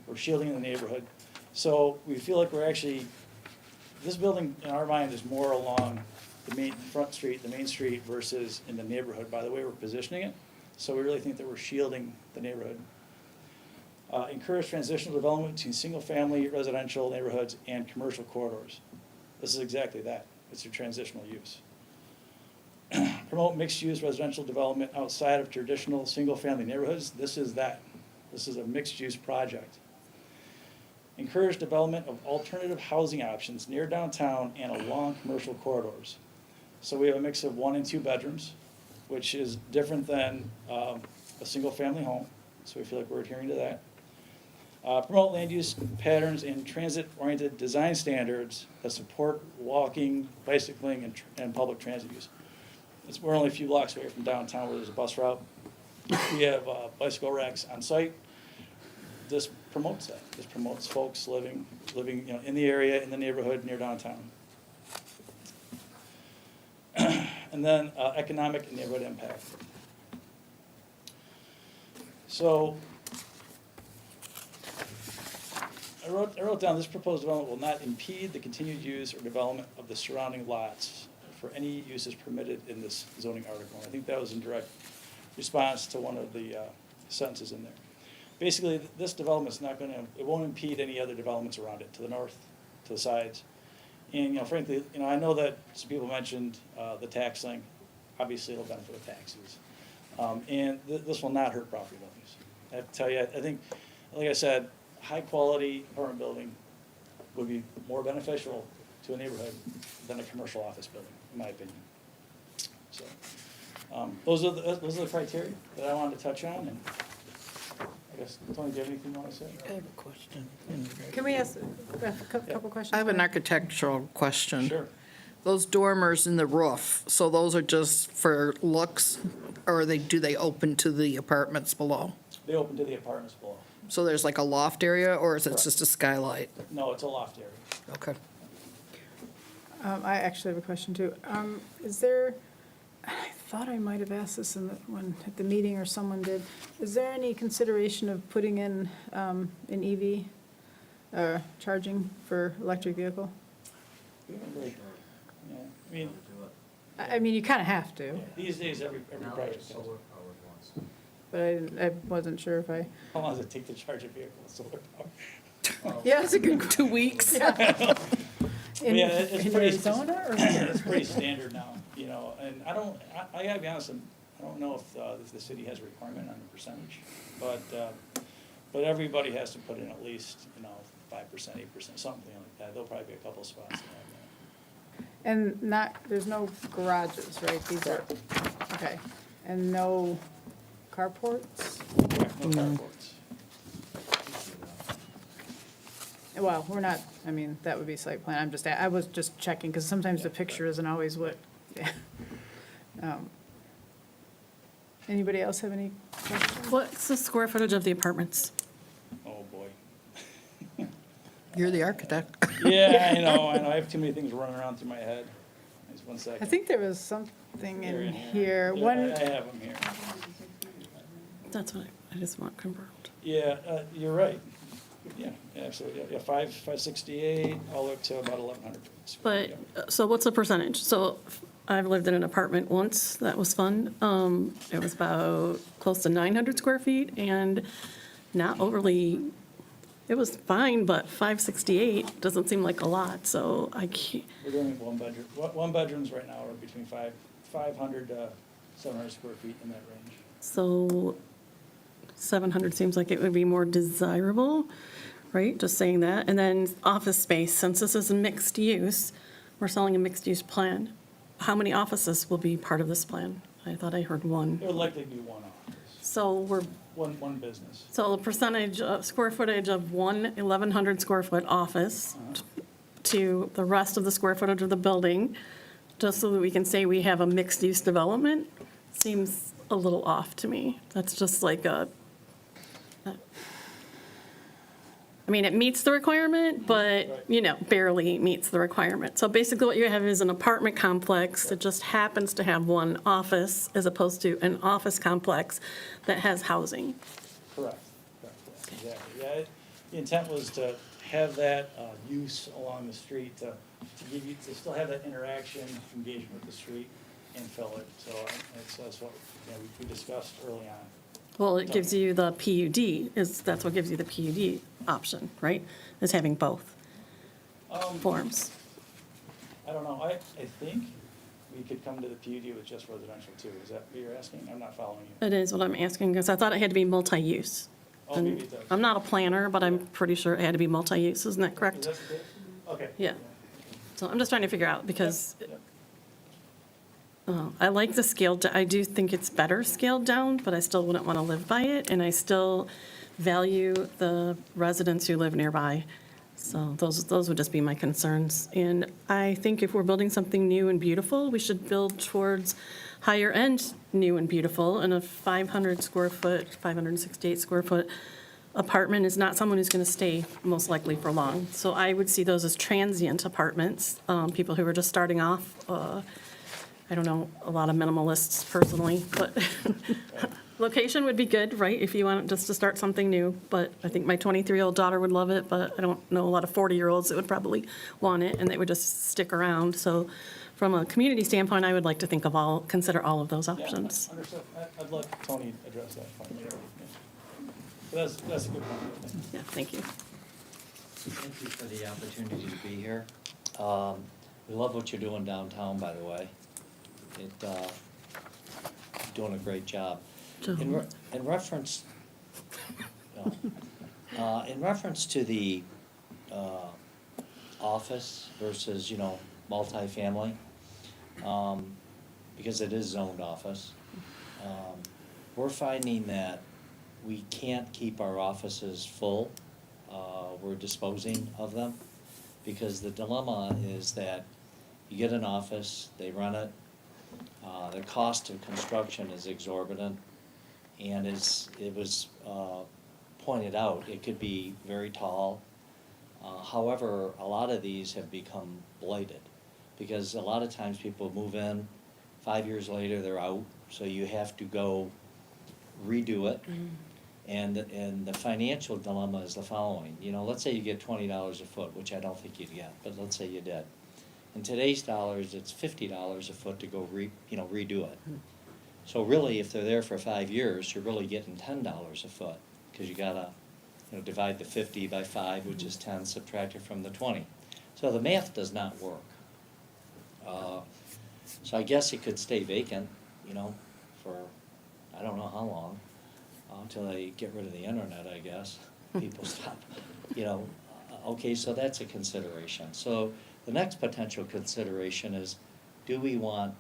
We're shielding the neighborhood. So we feel like this building, in our mind, is more along the main street versus in the neighborhood by the way we're positioning it. So we really think that we're shielding the neighborhood. Encourage transitional development between single-family residential neighborhoods and commercial corridors. This is exactly that. It's a transitional use. Promote mixed-use residential development outside of traditional single-family neighborhoods. This is that. This is a mixed-use project. Encourage development of alternative housing options near downtown and along commercial corridors. So we have a mix of 1 and 2 bedrooms, which is different than a single-family home, so we feel like we're adhering to that. Promote land use patterns and transit-oriented design standards that support walking, bicycling, and public transit use. We're only a few blocks away from downtown where there's a bus route. We have bicycle racks on site. This promotes that. This promotes folks living in the area, in the neighborhood, near downtown. And then economic and neighborhood impact. So I wrote down, this proposed development will not impede the continued use or development of the surrounding lots for any uses permitted in this zoning article. I think that was in direct response to one of the sentences in there. Basically, this development's not gonna, it won't impede any other developments around it, to the north, to the sides. And, frankly, I know that some people mentioned the tax thing. Obviously, it'll benefit the taxes. And this will not hurt property values. I have to tell you, I think, like I said, high-quality apartment building would be more beneficial to a neighborhood than a commercial office building, in my opinion. So, those are the criteria that I wanted to touch on, and I guess, Tony, do you have anything you want to say? I have a question. Can we ask a couple questions? I have an architectural question. Sure. Those dormers in the roof, so those are just for looks, or do they open to the apartments below? They open to the apartments below. So there's like a loft area, or is it Correct. just a skylight? No, it's a loft area. Okay. I actually have a question too. Is there, I thought I might have asked this at the meeting or someone did. Is there any consideration of putting in an EV charging for electric vehicle? We haven't really- yeah, I mean, I mean, you kind of have to, these days, every project does. but I wasn't sure if I. How long does it take to charge a vehicle with solar power? Yeah, it's a good. 2 weeks? In Yeah, it's in pretty, Arizona or? it's pretty standard now, and I gotta be honest, I don't know if the city has a requirement on the percentage, but everybody has to put in at least, 5%, 8%, something like that. There'll probably be a couple spots that have that. And there's no garages, right? These are, okay. And no carports? Yeah, no carports. Well, we're not, I mean, that would be site plan. I was just checking, because sometimes the picture isn't always what, yeah. Anybody else have any questions? What's the square footage of the apartments? Oh, boy. You're the architect. Yeah, I know, I have too many things running around through my head. Just 1 second. I think there was something They're in here. here. Yeah, One, I have them here. That's what I just want confirmed. Yeah, you're right. Yeah, absolutely. Yeah, 568, all the way up to about 1,100. But, so what's the percentage? So I've lived in an apartment once, that was fun. It was about close to 900 square feet and not overly, it was fine, but 568 doesn't seem like a lot, so I can't. We're doing one bedroom. One bedrooms right now are between 500 to 700 square feet in that range. So 700 seems like it would be more desirable, right? Just saying that. And then office space, since this is a mixed use, we're selling a mixed use plan. How many offices will be part of this plan? I thought I heard one. It would likely be one office, So we're, one business. so the percentage of square footage of one 1,100 square foot office to the rest of the square footage of the building, just so that we can say we have a mixed use development, seems a little off to me. That's just like I mean, it meets the requirement, but, barely meets the requirement. So basically what you have is an apartment complex that just happens to have one office as opposed to an office complex that has housing. Correct, exactly. Yeah, the intent was to have that use along the street to give you, to still have that interaction, engagement with the street and fill it. So that's what we discussed early on. Well, it gives you the PUD, that's what gives you the PUD option, right? Is having both forms. I don't know, I think we could come to the PUD with just residential too. Is that what you're asking? I'm not following you. It is what I'm asking, because I thought it had to be multi-use. Oh, maybe And it does. I'm not a planner, but I'm pretty sure it had to be multi-use, isn't that Is correct? that the case? Okay. Yeah. So I'm just trying to figure out, because Yep. I like the scaled, I do think it's better scaled down, but I still wouldn't want to live by it, and I still value the residents who live nearby. So those would just be my concerns. And I think if we're building something new and beautiful, we should build towards higher end new and beautiful, and a 500 square foot, 568 square foot apartment is not someone who's going to stay most likely for long. So I would see those as transient apartments, people who are just starting off. I don't know a lot of minimalists personally, but location would be good, right, if you want just to start something new. But I think my 23-year-old daughter would love it, but I don't know a lot of 40-year-olds that would probably want it, and they would just stick around. So from a community standpoint, I would like to think of consider all of those Yeah, options. understood. I'd let Tony address that point. Yeah. But that's a good point. Yeah, thank you. Thank you for the opportunity to be here. We love what you're doing downtown, by the way. You're doing a great job. In reference to the office versus, multifamily, because it is zoned office, we're finding that we can't keep our offices full. We're disposing of them, because the dilemma is that you get an office, they run it, the cost of construction is exorbitant, and as it was pointed out, it could be very tall. However, a lot of these have become blighted, because a lot of times people move in, 5 years later they're out, so you have to go redo it. And the financial dilemma is the following. Let's say you get $20 a foot, which I don't think you'd get, but let's say you did. In today's dollars, it's $50 a foot to go redo it. So really, if they're there for 5 years, you're really getting $10 a foot, because you gotta, divide the 50 by 5, which is 10, subtract it from the 20. So the math does not work. So I guess it could stay vacant, for I don't know how long, until they get rid of the internet, I guess. People stop, okay, so that's a consideration. So the next potential consideration is, do we want,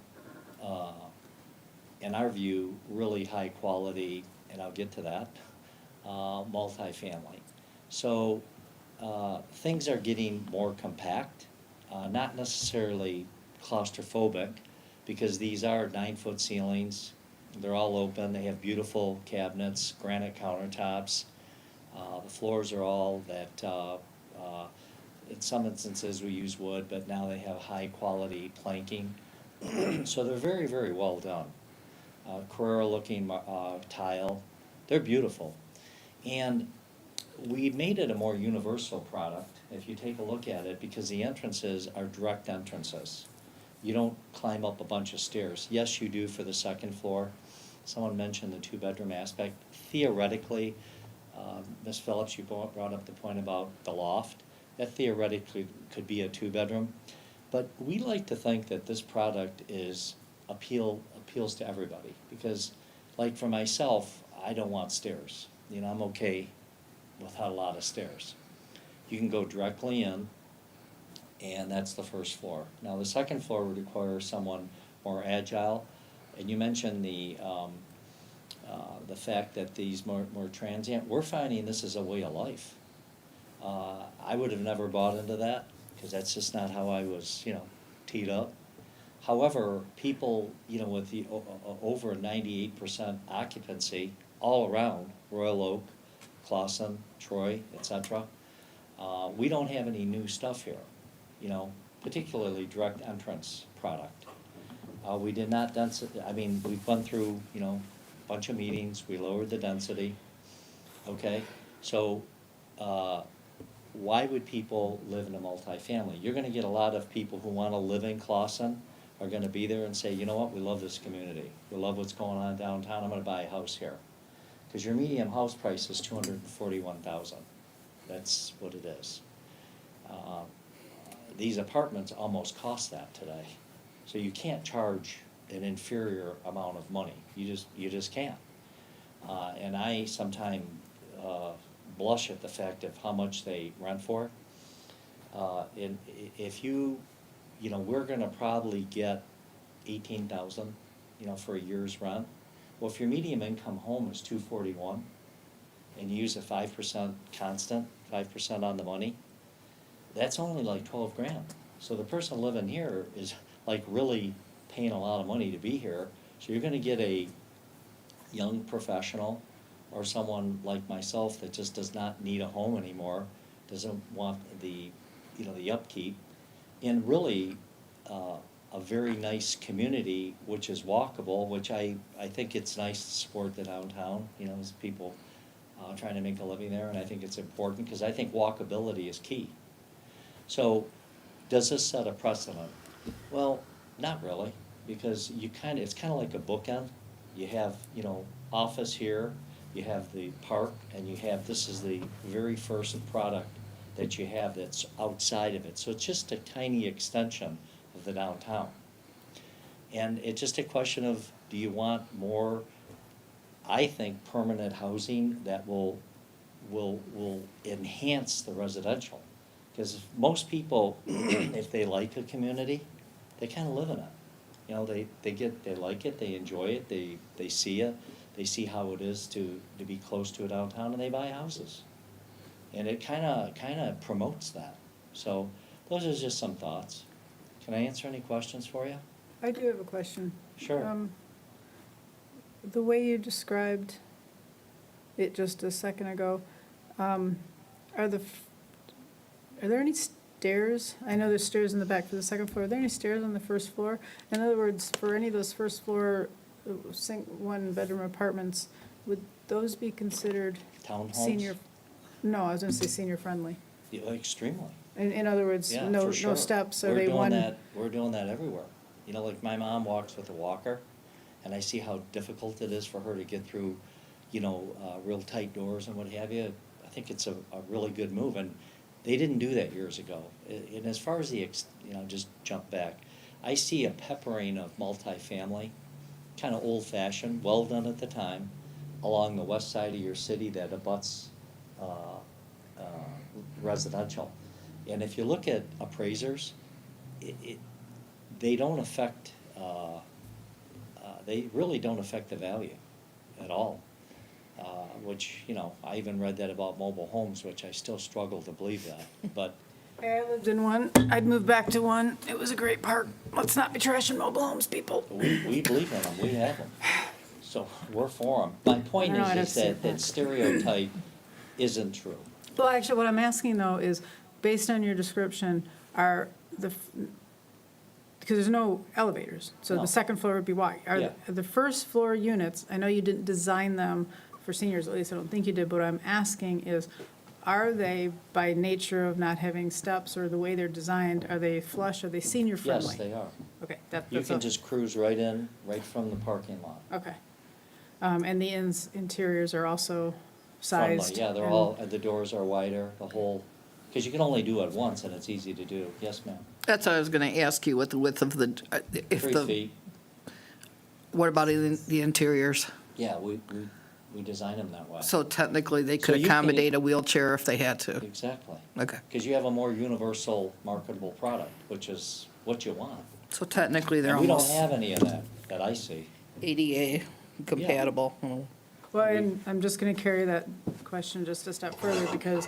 in our view, really high quality, and I'll get to that, multifamily. So things are getting more compact, not necessarily claustrophobic, because these are 9-foot ceilings. They're all open. They have beautiful cabinets, granite countertops. The floors are all that, in some instances we use wood, but now they have high quality planking. So they're very, very well done. Carrera looking tile. They're beautiful. And we made it a more universal product, if you take a look at it, because the entrances are direct entrances. You don't climb up a bunch of stairs. Yes, you do for the second floor. Someone mentioned the 2-bedroom aspect. Theoretically, Ms. Phillips, you brought up the point about the loft. That theoretically could be a 2-bedroom. But we like to think that this product appeals to everybody. Because, like for myself, I don't want stairs. I'm okay without a lot of stairs. You can go directly in, and that's the first floor. Now, the second floor would require someone more agile. And you mentioned the fact that these more transient. We're finding this is a way of life. I would have never bought into that, because that's just not how I was, teed up. However, people, with the over 98% occupancy all around, Royal Oak, Clausen, Troy, etc., we don't have any new stuff here, particularly direct entrance product. We did not we've gone through, a bunch of meetings, we lowered the density, okay? So, why would people live in a multifamily? You're gonna get a lot of people who wanna live in Clausen are gonna be there and say, you know what, we love this community. We love what's going on downtown, I'm gonna buy a house here. Because your median house price is $241,000. That's what it is. These apartments almost cost that today. So you can't charge an inferior amount of money. You just can't. And I sometimes blush at the fact of how much they rent for. And if you know, we're gonna probably get 18,000, you know, for a year's rent. Well, if your medium income home is 241, and you use a 5% constant, 5% on the money, that's only like 12 grand. So the person living here is like really paying a lot of money to be here. So you're gonna get a young professional or someone like myself that just does not need a home anymore, doesn't want the, you know, the upkeep, and really a very nice community, which is walkable, which I think it's nice to support the downtown, you know, as people trying to make a living there, and I think it's important, because I think walkability is key. So, does this set a precedent? Well, not really, because it's kind of like a bookend. You have, you know, office here, you have the park, and this is the very first product that you have that's outside of it. So it's just a tiny extension of the downtown. And it's just a question of, do you want more, I think, permanent housing that will enhance the residential? Because most people, if they like a community, they kind of live in it. You know, they like it, they enjoy it, they see it, they see how it is to be close to a downtown, and they buy houses. And it kind of promotes that. So those are just some thoughts. Can I answer any questions for you? I do have a question. Sure. The way you described it just a second ago, are there any stairs? I know there's stairs in the back for the second floor. Are there any stairs on the first floor? In other words, for any of those first floor one-bedroom apartments, would those be considered Townhomes? senior? No, I was going to say senior-friendly. Yeah, extremely. In other words, Yeah, no for sure. steps. Are We're they doing one? that. We're doing that everywhere. You know, like my mom walks with a walker, and I see how difficult it is for her to get through, you know, real tight doors and what have you. I think it's a really good move, and they didn't do that years ago. And as far as just jump back, I see a peppering of multifamily, kind of old-fashioned, well done at the time, along the west side of your city that abuts residential. And if you look at appraisers, they don't affect, they really don't affect the value at all. Which, you know, I even read that about mobile homes, which I still struggle to believe that, but. I lived in one. I'd moved back to one. It was a great park. Let's not be trashing mobile homes, people. We believe in them, we have them. So we're for them. My point I don't is see that stereotype isn't true. Well, actually, what I'm asking, though, is, based on your description, because there's no elevators, so No. the second floor would be wide. Are Yeah. the first floor units, I know you didn't design them for seniors, at least I don't think you did, but what I'm asking is, are they, by nature of not having steps or the way they're designed, are they flush, are they senior-friendly? Yes, they are. Okay, You that's can all. just cruise right in, right from the parking lot. Okay. And the interiors are also sized? Friendly, yeah, they're and- all, the doors are wider, the whole, because you can only do it once and it's easy to do. Yes, ma'am. That's what I was gonna ask you, with the width of the, if 3 the, feet. what about the interiors? Yeah, we design them that way. So technically, they So could you can- accommodate a wheelchair if they had to. Exactly. Okay. Because you have a more universal marketable product, which is what you want. So technically, they're And we don't almost have any of that I see. ADA compatible. Well, and I'm just going to carry that question just a step further, because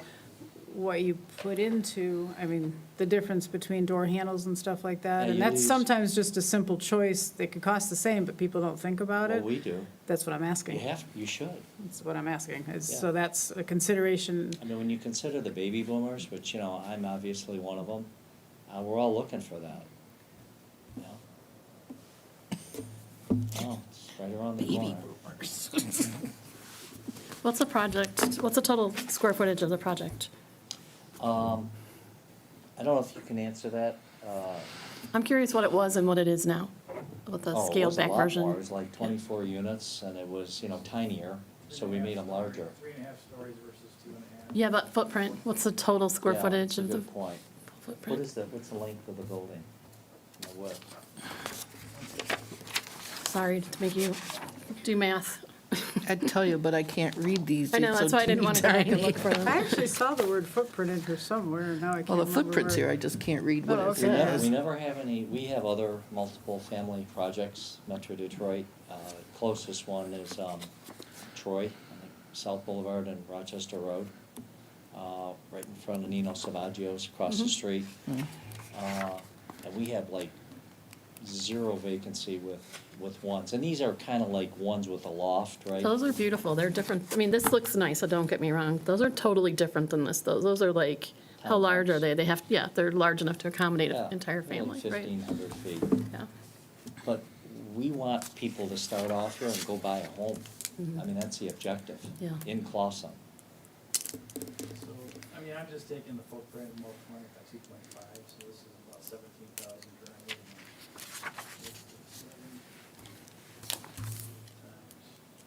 what you put into, I mean, the difference between door handles and stuff like that, Yeah, and you that's use- sometimes just a simple choice. They could cost the same, but people don't think about Well, it. we do. That's what I'm asking. You should. That's what I'm asking. Is- Yeah. So that's a consideration. I mean, when you consider the baby boomers, which, you know, I'm obviously one of them, we're all looking for that. You know? Oh, it's right around the corner. What's the project, what's the total square footage of the project? I don't know if you can answer that. I'm curious what it was and what it is now, with the Oh, it scaled was a back lot version. more. It was like 24 units, and it was, you know, tinier, so we made them larger. 3.5 stories versus 2.5. Yeah, but footprint, what's the total square Yeah, footage that's a of the good point. What footprint? is what's the length of the building? The width? Sorry to make you do math. I'd tell you, but I can't read these. I know, It's that's so why I didn't want to go back and teeny look for them. I actually saw the word footprint in here somewhere, now I can't Well, the remember footprint's where. here, I just can't read what Oh, it okay. says. We never have any, we have other multiple family projects, Metro Detroit. Closest one is Troy, I think, South Boulevard and Rochester Road, right in front of Nino Savaggio's, across the street. And we have like 0 vacancy with ones. And these are kind of like ones with a loft, right? Those are beautiful. They're different. I mean, this looks nice, so don't get me wrong. Those are totally different than this, though. Those are like, how large are they? They have, yeah, they're large enough to accommodate Yeah, an entire family, like right? 1,500 feet. Yeah. But we want people to start off here and go buy a home. I mean, that's the objective. Yeah. In Clawson. So, I mean, I'm just taking the footprint and multiplying it by 2.5, so this is about 17,000 currently.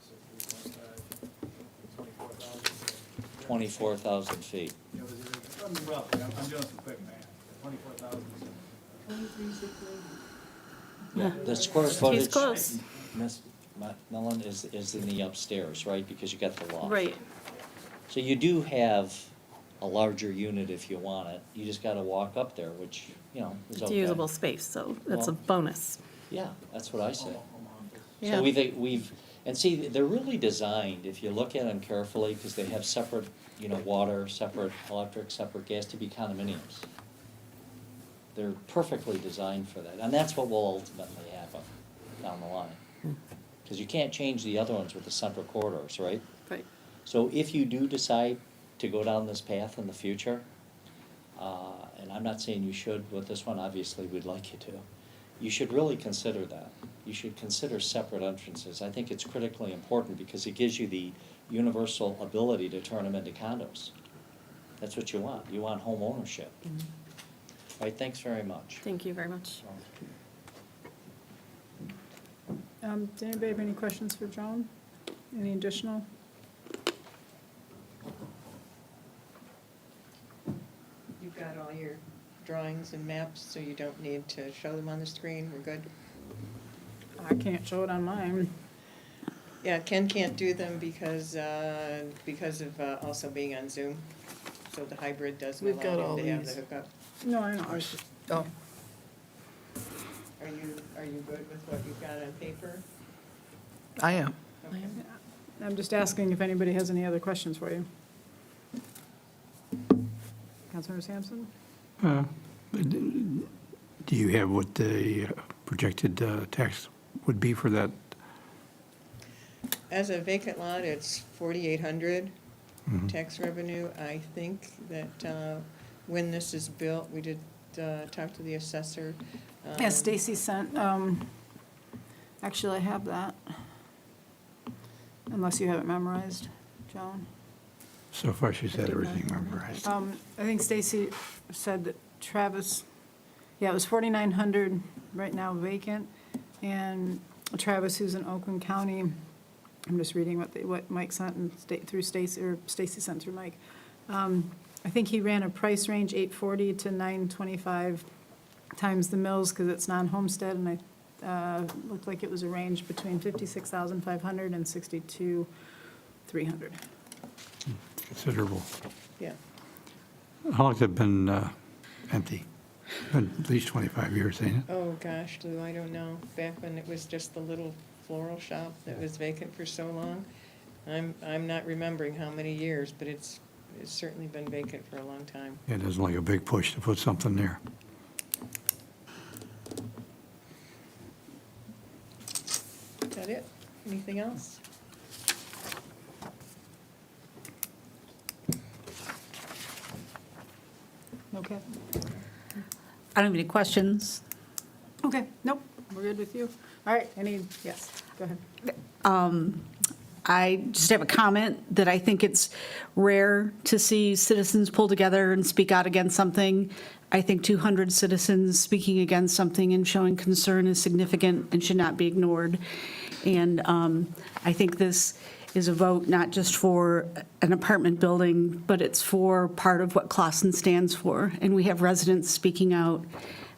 So 3.5, 24,000 feet. You know, roughly, I'm doing some quick math, 24,000. Yeah, the square footage. He's close. Miss Mellon is in the upstairs, right, because you got the loft. Right. So you do have a larger unit if you want it, you just gotta walk up there, which, you know, is It's okay. usable space, so that's a Well- bonus. Yeah, that's what I say. Yeah. So we've, and see, they're really designed, if you look at them carefully, because they have separate, you know, water, separate electric, separate gas, to be condominiums. They're perfectly designed for that, and that's what will ultimately happen down the line. Because you can't change the other ones with the central corridors, right? Right. So if you do decide to go down this path in the future, and I'm not saying you should with this one, obviously we'd like you to, you should really consider that. You should consider separate entrances. I think it's critically important because it gives you the universal ability to turn them into condos. That's what you want. You want home ownership. All right, thanks very much. Thank you very much. Does anybody have any questions for Joan? Any additional? You've got all your drawings and maps, so you don't need to show them on the screen, we're good? I can't show it on mine. Yeah, Ken can't do them because of also being on Zoom, so the hybrid doesn't We've got allow all him to have the these. hookup. No, I know, I was just, Oh, Are you good with what you've got on paper? I am. Okay. I'm just asking if anybody has any other questions for you. Councilmember Sampson? Do you have what the projected tax would be for that? As a vacant lot, it's 4,800 tax revenue. I think that when this is built, we did talk to the assessor. Yeah, Stacy sent, actually, I have that. Unless you have it memorized, Joan. So far, she's had everything memorized. I think Stacy said that Travis, yeah, it was 4,900 right now vacant. And Travis, who's in Oakland County, I'm just reading what Mike sent and through Stacy, or Stacy sent through Mike. I think he ran a price range, 840 to 925 times the mills, because it's non-homestead, and I looked like it was a range between 56,500 and 62,300. Considerable. Yeah. How long has it been empty? Been at least 25 years, ain't it? Oh, gosh, Lou, I don't know. Back when it was just the little floral shop that was vacant for so long. I'm not remembering how many years, but it's certainly been vacant for a long time. Yeah, it doesn't like a big push to put something there. Is that it? Anything else? Okay. I don't have any questions. Okay, nope, we're good with you. All right, yes, go ahead. I just have a comment that I think it's rare to see citizens pull together and speak out against something. I think 200 citizens speaking against something and showing concern is significant and should not be ignored. And I think this is a vote not just for an apartment building, but it's for part of what Clawson stands for. And we have residents speaking out,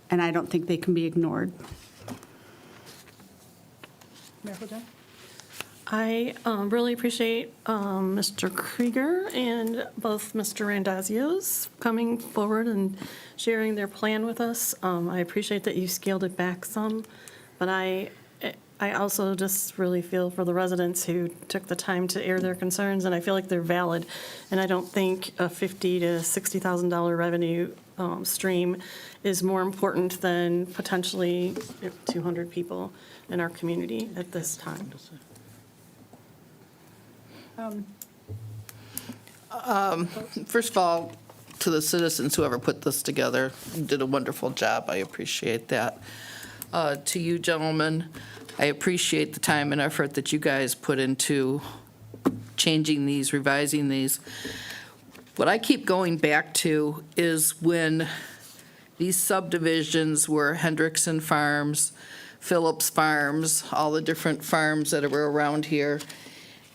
and I don't think they can be ignored. Mayor Pro Tem? I really appreciate Mr. Krieger and both Mr. Randazzo's coming forward and sharing their plan with us. I appreciate that you scaled it back some, but I also just really feel for the residents who took the time to air their concerns, and I feel like they're valid. And I don't think a $50,000 to $60,000 revenue stream is more important than potentially 200 people in our community at this time. First of all, to the citizens, whoever put this together, you did a wonderful job. I appreciate that. To you gentlemen, I appreciate the time and effort that you guys put into changing these, revising these. What I keep going back to is when these subdivisions were Hendrickson Farms, Phillips Farms, all the different farms that were around here,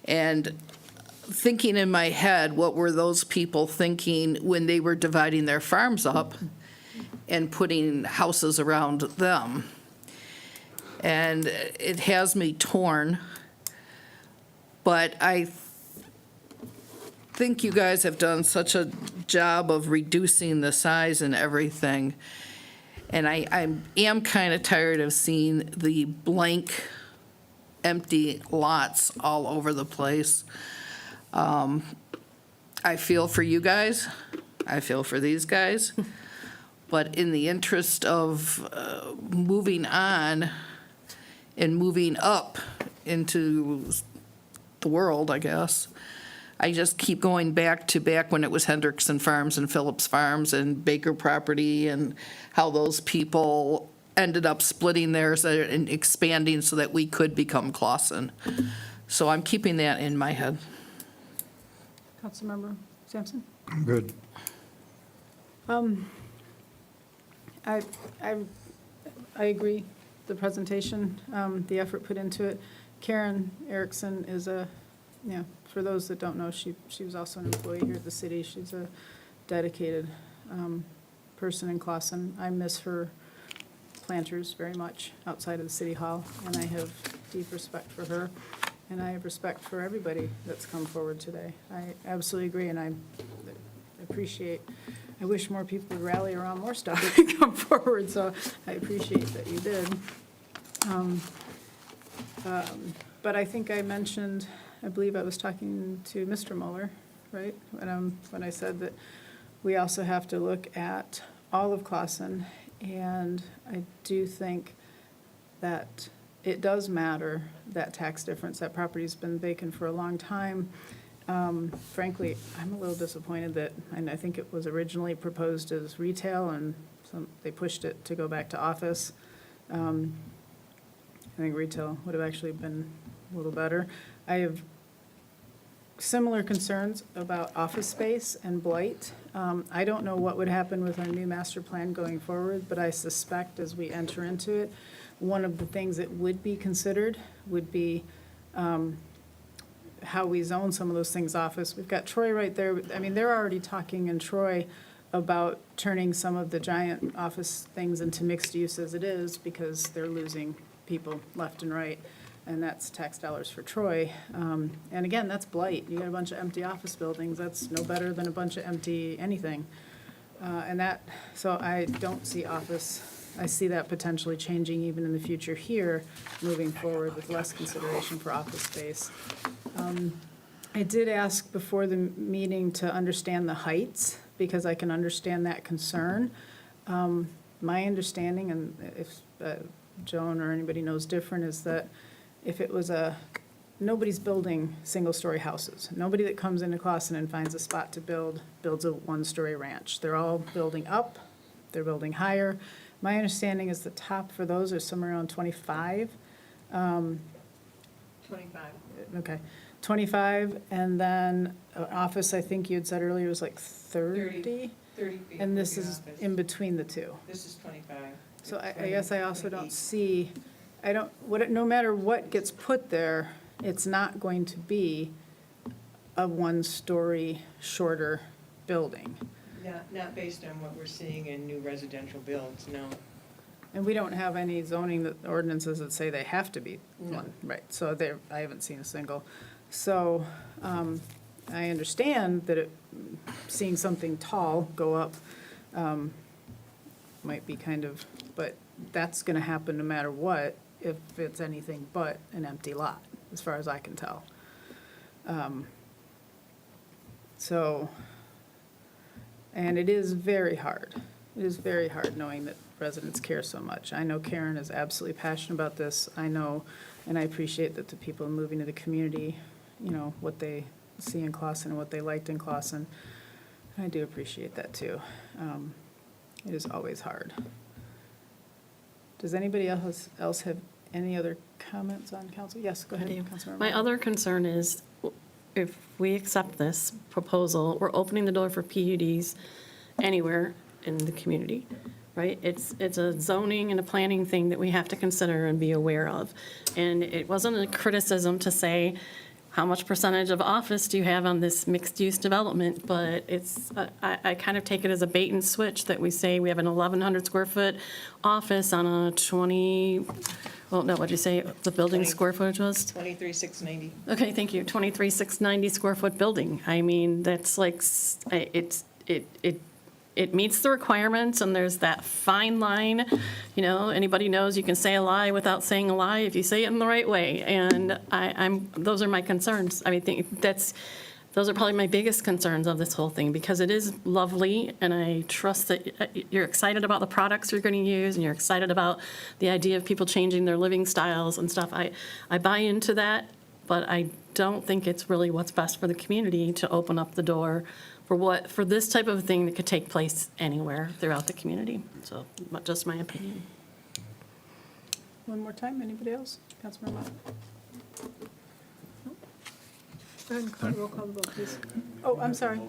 and thinking in my head, what were those people thinking when they were dividing their farms up and putting houses around them? And it has me torn, but I think you guys have done such a job of reducing the size and everything. And I am kind of tired of seeing the blank, empty lots all over the place. I feel for you guys. I feel for these guys. But in the interest of moving on and moving up into the world, I guess, I just keep going back when it was Hendrickson Farms and Phillips Farms and Baker Property and how those people ended up splitting theirs and expanding so that we could become Clausen. So I'm keeping that in my head. Councilmember Sampson? Good. I agree, the presentation, the effort put into it. Karen Erickson is for those that don't know, she was also an employee here at the city. She's a dedicated person in Clausen. I miss her planters very much outside of the city hall, and I have deep respect for her, and I have respect for everybody that's come forward today. I absolutely agree, and I wish more people would rally around more stuff and come forward, so I appreciate that you did. But I think I mentioned, I believe I was talking to Mr. Mueller, right? When I said that we also have to look at all of Clausen, and I do think that it does matter, that tax difference. That property's been vacant for a long time. Frankly, I'm a little disappointed that, and I think it was originally proposed as retail, and they pushed it to go back to office. I think retail would have actually been a little better. I have similar concerns about office space and blight. I don't know what would happen with our new master plan going forward, but I suspect as we enter into it, one of the things that would be considered would be how we zone some of those things office. We've got Troy right there. I mean, they're already talking in Troy about turning some of the giant office things into mixed use as it is because they're losing people left and right. And that's tax dollars for Troy. And again, that's blight. You got a bunch of empty office buildings. That's no better than a bunch of empty anything. So I don't see office. I see that potentially changing even in the future here, moving forward with less consideration for office space. I did ask before the meeting to understand the heights because I can understand that concern. My understanding, and if Joan or anybody knows different, is that if it was nobody's building single-story houses. Nobody that comes into Clausen and finds a spot to builds a one-story ranch. They're all building up, they're building higher. My understanding is the top for those are somewhere around 25. 25. Okay, 25, and then office, I think you had said earlier, was like 30? 30 feet. And this for the is office. in between the two. This is 25. So I guess I also don't see, no matter what gets put there, it's not going to be a one-story shorter building. Not based on what we're seeing in new residential builds, no. And we don't have any zoning ordinances that say they have to be one, right? So there, I haven't seen a single. So I understand that seeing something tall go up might be kind of, but that's going to happen no matter what if it's anything but an empty lot, as far as I can tell. So, and it is very hard. It is very hard knowing that residents care so much. I know Karen is absolutely passionate about this. I know, and I appreciate that the people moving to the community, you know, what they see in Clawson and what they liked in Clawson. I do appreciate that too. It is always hard. Does anybody else have any other comments on council? Yes, go ahead, Councilmember. My other concern is if we accept this proposal, we're opening the door for PUDs anywhere in the community, right? It's a zoning and a planning thing that we have to consider and be aware of. And it wasn't a criticism to say, how much percentage of office do you have on this mixed-use development? But it's, I kind of take it as a bait and switch that we say we have an 1,100 square foot office on a 20, well, no, what'd you say the building square footage was? 23,690. Okay, thank you, 23,690 square foot building. I mean, that's like, it meets the requirements, and there's that fine line, you know, anybody knows you can say a lie without saying a lie if you say it in the right way, and those are my concerns. I mean, those are probably my biggest concerns of this whole thing, because it is lovely, and I trust that you're excited about the products you're going to use, and you're excited about the idea of people changing their living styles and stuff. I buy into that, but I don't think it's really what's best for the community to open up the door for this type of thing that could take place anywhere throughout the community. So, just my opinion. One more time, anybody else? Councilmember Mott? No? Go ahead and call, roll call the vote, please. Oh, I'm sorry.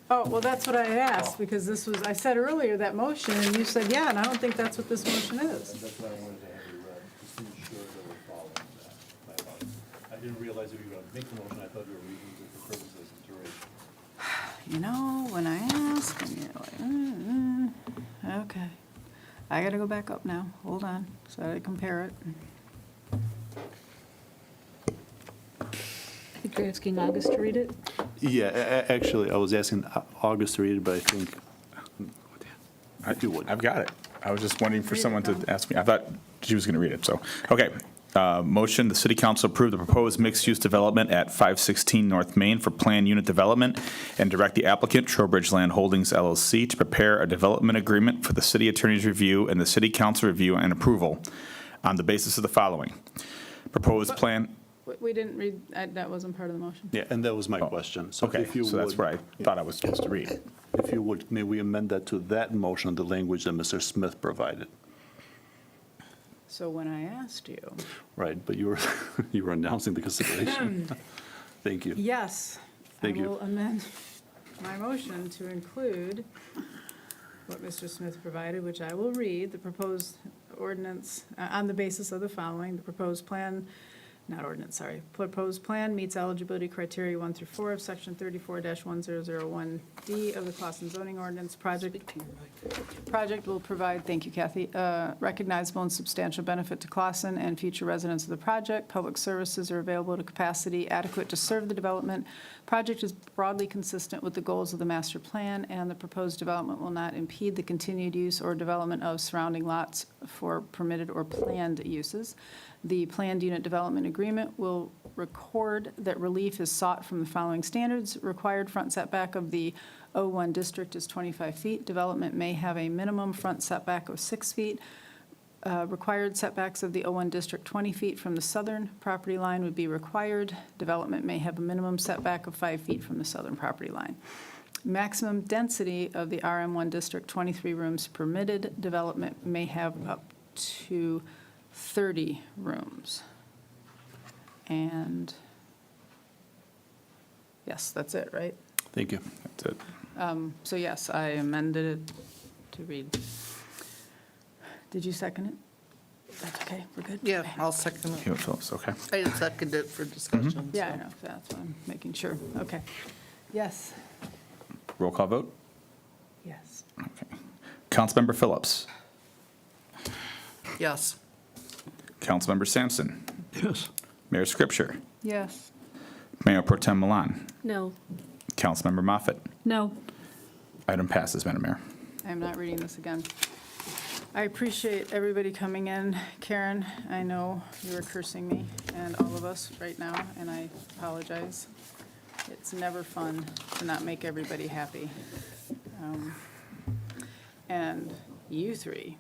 Oh, well, that's what I had asked, because this was, I said earlier that motion, and you said, yeah, and I don't think that's what this motion is. That's why I wanted to have you read, just to ensure that we're following that. My apologies. I didn't realize that you were going to make the motion, I thought you were reading it for purposes of duration. You know, when I ask, and you're like, okay. I gotta go back up now. Hold on, so I compare it. I think you're asking August to read it? Yeah, actually, I was asking August to read it, but I think, if you would. I've got it. I was just waiting for someone to ask me. I thought she was going to read it, so. Okay. Motion, the city council approve the proposed mixed-use development at 516 North Main for planned unit development and direct the applicant, Trowbridge Land Holdings LLC, to prepare a development agreement for the city attorney's review and the city council review and approval on the basis of the following. Proposed plan. We didn't read, that wasn't part of the motion. Yeah, and that was my question. So Okay, if you so that's would- what I thought I was supposed to read. If you would, may we amend that to that motion, the language that Mr. Smith provided? So when I asked you, Right, but you were, you were announcing the consideration. Thank you. yes, Thank I you. will amend my motion to include what Mr. Smith provided, which I will read, the proposed ordinance, on the basis of the following, the proposed plan, not ordinance, sorry, proposed plan meets eligibility criteria 1 through 4 of section 34-1001D of the Clawson zoning ordinance. Project will provide, thank you, Kathy, recognizable and substantial benefit to Clawson and future residents of the project. Public services are available to capacity adequate to serve the development. Project is broadly consistent with the goals of the master plan, and the proposed development will not impede the continued use or development of surrounding lots for permitted or planned uses. The planned unit development agreement will record that relief is sought from the following standards. Required front setback of the O1 district is 25 feet. Development may have a minimum front setback of 6 feet. Required setbacks of the O1 district 20 feet from the southern property line would be required. Development may have a minimum setback of 5 feet from the southern property line. Maximum density of the RM1 district 23 rooms permitted. Development may have up to 30 rooms. And, yes, that's it, right? Thank you. That's it. So yes, I amended it to read. Did you second it? That's okay, we're good? Yeah, I'll second it. Hewitt Phillips, okay. I seconded it for discussion. Yeah, I so. know, that's what I'm making sure. Okay. Yes, Roll call vote? yes. Okay. Councilmember Phillips. Yes. Councilmember Sampson. Yes. Mayor Scripture. Yes. Mayor Pro Tem Milan. No. Councilmember Moffett. No. Item passes, Madam Mayor. I am not reading this again. I appreciate everybody coming in. Karen, I know you were cursing me and all of us right now, and I apologize. It's never fun to not make everybody happy. And you three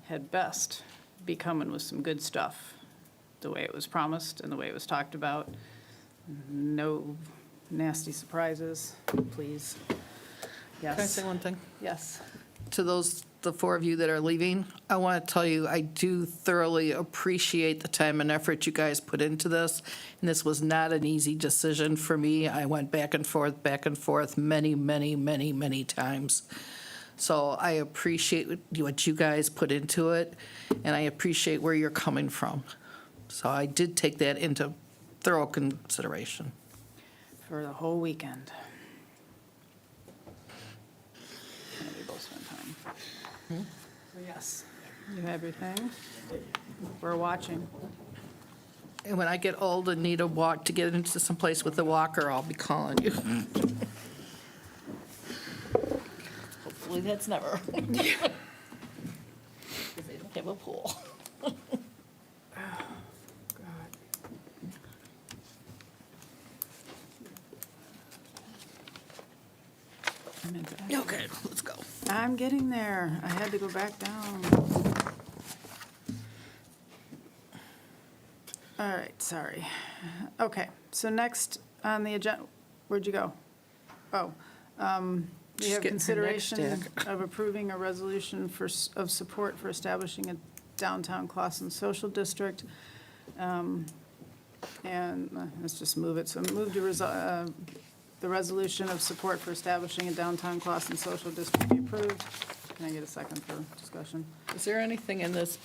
had best be coming with some good stuff, the way it was promised and the way it was talked about. No nasty surprises, please. Yes. Can I say one thing? Yes. To those, the four of you that are leaving, I want to tell you, I do thoroughly appreciate the time and effort you guys put into this. And this was not an easy decision for me. I went back and forth many, many, many, many times. So I appreciate what you guys put into it, and I appreciate where you're coming from. So I did take that into thorough consideration. For the whole weekend. And we both spent time. So yes, you have your thing. We're watching. And when I get old and need a walk to get into some place with a walker, I'll be calling you. Hopefully that's never. Because they don't have a pool. Okay, let's go. I'm getting there. I had to go back down. All right, sorry. Okay, so next on the agenda, where'd you go? Oh, we She's have getting her neck consideration stack. of approving a resolution of support for establishing a downtown Clawson social district. And let's just move it. So move to the resolution of support for establishing a downtown Clawson social district be approved. Can I get a second for discussion? Is there anything in this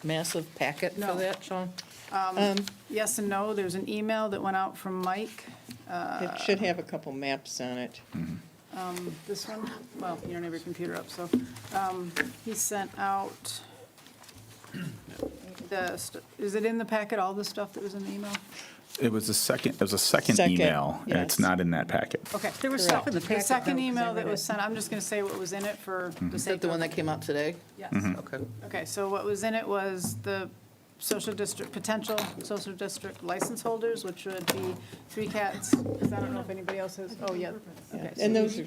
massive packet for No. that, Sean? Yes and no. There's an email that went out from Mike. It should have a couple maps on it. This one, well, you don't have your computer up, so, he sent out is it in the packet, all the stuff that was in the email? It was a second email, and it's yes. not in that packet. Okay. There was stuff in the The packet. second though, 'cause I email that read was it. sent, I'm just gonna say what was in it for the Is sake that the of. one that came out today? Yes. Okay. Okay, so what was in it was the social district, potential social district license holders, which would be Three Cats, 'cause I don't know if anybody else has, oh, yeah. Okay, so And those are,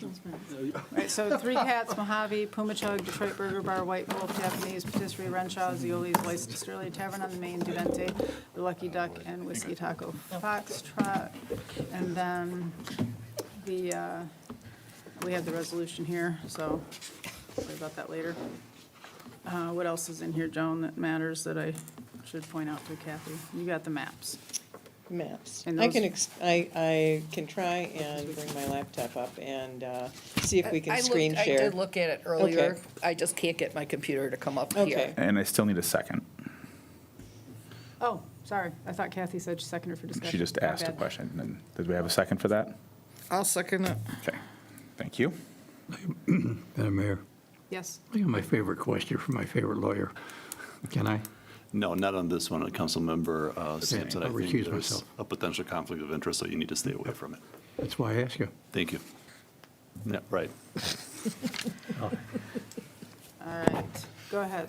right, so Three Cats, Mojave, Pumachug, Detroit Burger Bar, White Wolf, Japanese, Patisserie, Renshaw, Zioli's, Licensed Sterling Tavern on the Main, Duvente, The Lucky Duck, and Whiskey Taco Foxtrot. And then we have the resolution here, so worry about that later. What else is in here, Joan, that matters that I should point out to Kathy? You got the maps. maps. And I those- I can try and bring my laptop up and see if we can screen I share. did look at it earlier. Okay. I just can't get my computer to come up Okay. here. And I still need a second. Oh, sorry, I thought Kathy said she seconded for discussion. She just My asked a bad. question. And did we have a second for that? I'll second it. Okay, thank you. Madam Mayor, Yes. I got my favorite question from my favorite lawyer. Can I? No, not on this one. Councilmember Sampson, I I'll think recuse there's myself. a potential conflict of interest, so you need to stay away from it. That's why I asked you. Thank you. Yeah, right. All right, go ahead.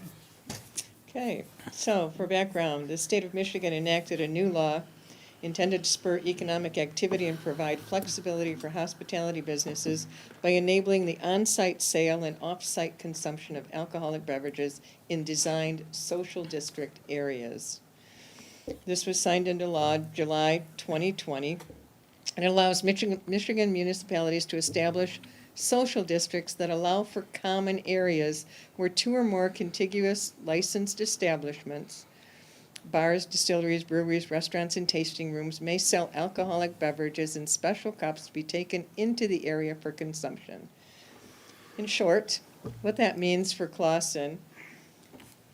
Okay, so for background, the state of Michigan enacted a new law intended to spur economic activity and provide flexibility for hospitality businesses by enabling the on-site sale and off-site consumption of alcoholic beverages in designed social district areas. This was signed into law July 2020, and it allows Michigan municipalities to establish social districts that allow for common areas where two or more contiguous licensed establishments, bars, distilleries, breweries, restaurants, and tasting rooms may sell alcoholic beverages in special cups to be taken into the area for consumption. In short, what that means for Clawson,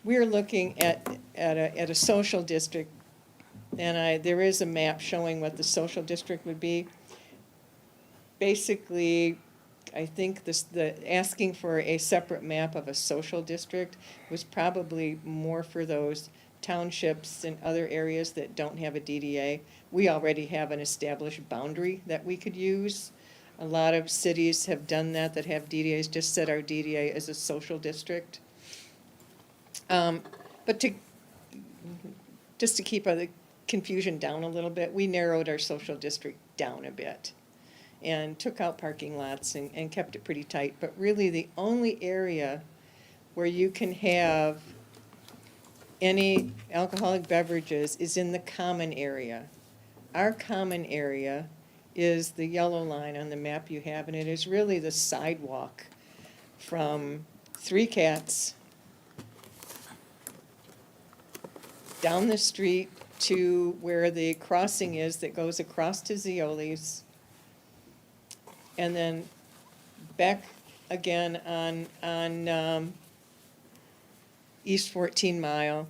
we're looking at a social district, and there is a map showing what the social district would be. Basically, ask. I think the asking for a separate map of a social district was probably more for those townships and other areas that don't have a DDA. We already have an established boundary that we could use. A lot of cities have done that have DDAs, just set our DDA as a social district. But just to keep the confusion down a little bit, we narrowed our social district down a bit and took out parking lots and kept it pretty tight. But really, the only area where you can have any alcoholic beverages is in the common area. Our common area is the yellow line on the map you have, and it is really the sidewalk from Three Cats down the street to where the crossing is that goes across to Zioli's, and then back again on East 14 Mile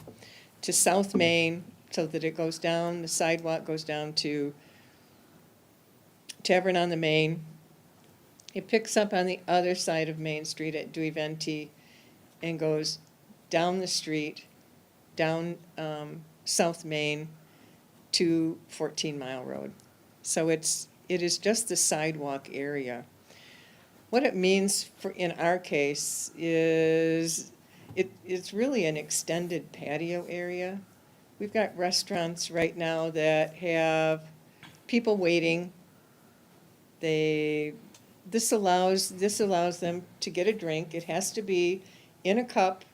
to South Main, so that it goes down, the sidewalk goes down to Tavern on the Main. It picks up on the other side of Main Street at Dewey Venti and goes down the street, down South Main to 14 Mile Road. So it is just the sidewalk area. What it means in our case is it's really an extended patio area. We've got restaurants right now that have people waiting. This allows them to get a drink. It has to be in a cup,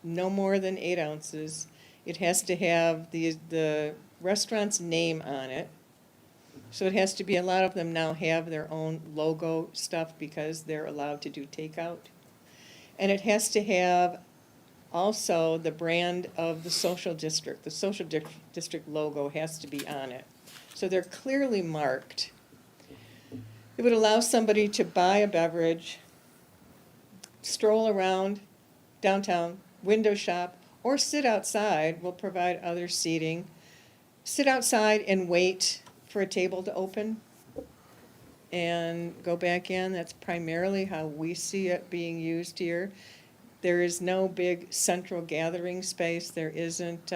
no more than 8 ounces. It has to have the restaurant's name on it. So it has to be, a lot of them now have their own logo stuff because they're allowed to do takeout. And it has to have also the brand of the social district. The social district logo has to be on it. So they're clearly marked. It would allow somebody to buy a beverage, stroll around downtown, window shop, or sit outside. We'll provide other seating. Sit outside and wait for a table to open and go back in. That's primarily how we see it being used here. There is no big central gathering space. There isn't,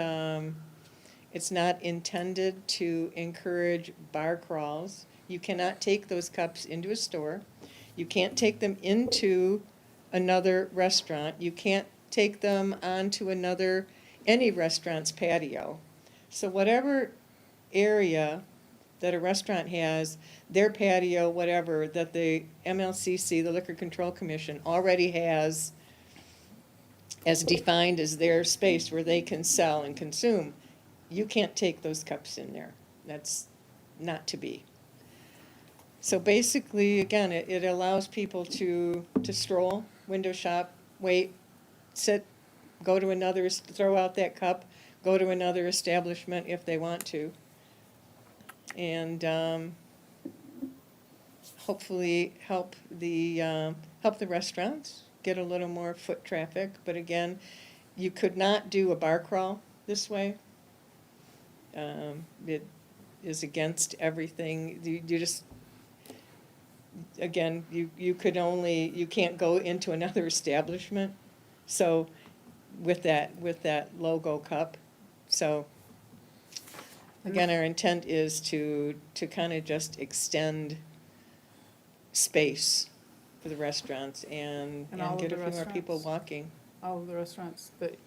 it's not intended to encourage bar crawls. You cannot take those cups into a store. You can't take them into another restaurant. You can't take them onto any restaurant's patio. So whatever area that a restaurant has, their patio, whatever, that the MLCC, the Liquor Control Commission, already has as defined as their space where they can sell and consume, you can't take those cups in there. That's not to be. So basically, again, it allows people to stroll, window shop, wait, sit, go to another, throw out that cup, go to another establishment if they want to. And hopefully help the restaurants get a little more foot traffic. But again, you could not do a bar crawl this way. It is against everything. You just, again, you can't go into another establishment. So with that logo cup. So again, our intent is to kind of just extend space for the restaurants and all get of a the few more people restaurants? walking. All of the restaurants that.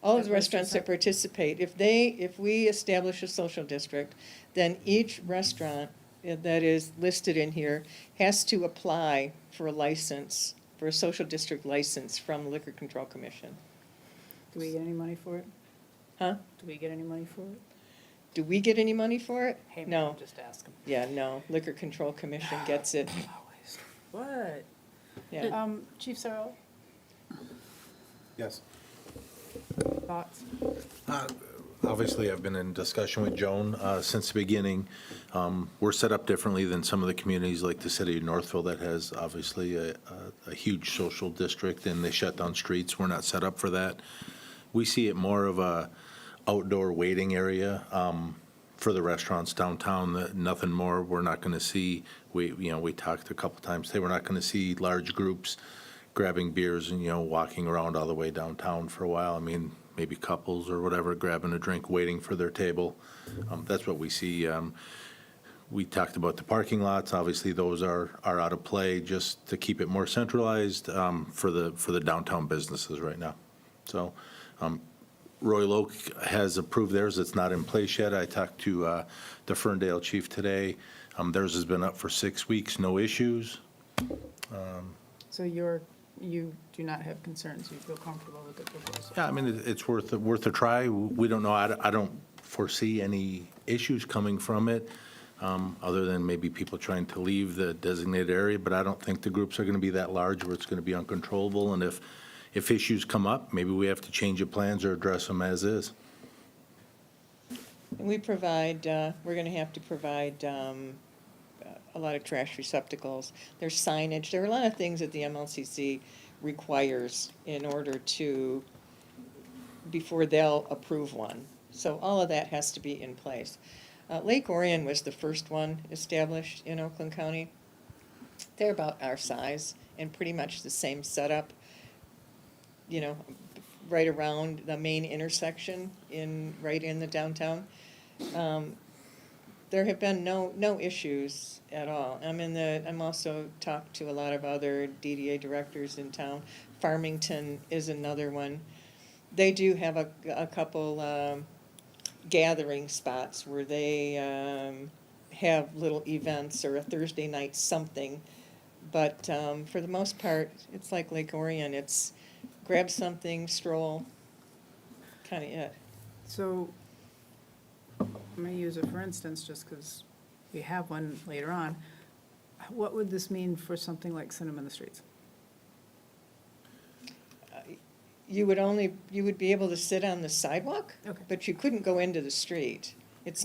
All of that the restaurants that participate, if we establish a social district, then each restaurant that is listed in here has to apply for a license, for a social district license from the Liquor Control Commission. Do we get any money for it? Huh? Do we get any money for it? Do we get any money for it? Hey, No. man, just ask them. Yeah, no, Liquor Control Commission gets it. What? Yeah. Chief Searle, Yes. thoughts? Obviously, I've been in discussion with Joan since the beginning. We're set up differently than some of the communities like the city of Northville that has obviously a huge social district and they shut down streets. We're not set up for that. We see it more of a outdoor waiting area for the restaurants downtown, nothing more. We're not going to see, we talked a couple times today, we're not going to see large groups grabbing beers and, walking around all the way downtown for a while. I mean, maybe couples or whatever, grabbing a drink, waiting for their table. That's what we see. We talked about the parking lots. Obviously, those are out of play just to keep it more centralized for the downtown businesses right now. So Royal Oak has approved theirs. It's not in place yet. I talked to the Ferndale chief today. Theirs has been up for 6 weeks, no issues. So you do not have concerns, you feel comfortable with the proposal? Yeah, I mean, it's worth a try. We don't know. I don't foresee any issues coming from it, other than maybe people trying to leave the designated area, but I don't think the groups are going to be that large where it's going to be uncontrollable. And if issues come up, maybe we have to change the plans or address them as is. And we provide, we're going to have to provide a lot of trash receptacles. There's signage. There are a lot of things that the MLCC requires in order to, before they'll approve one. So all of that has to be in place. Lake Orion was the first one established in Oakland County. They're about our size and pretty much the same setup, right around the main intersection right in the downtown. There have been no issues at all. I'm also talked to a lot of other DDA directors in town. Farmington is another one. They do have a couple gathering spots where they have little events or a Thursday night something. But for the most part, it's like Lake Orion. It's grab something, stroll, kind of it. So I'm going to use it for instance, just because we have one later on. What would this mean for something like Cinema in the Streets? You would be able to sit on the sidewalk, Okay. but you couldn't go into the street. That's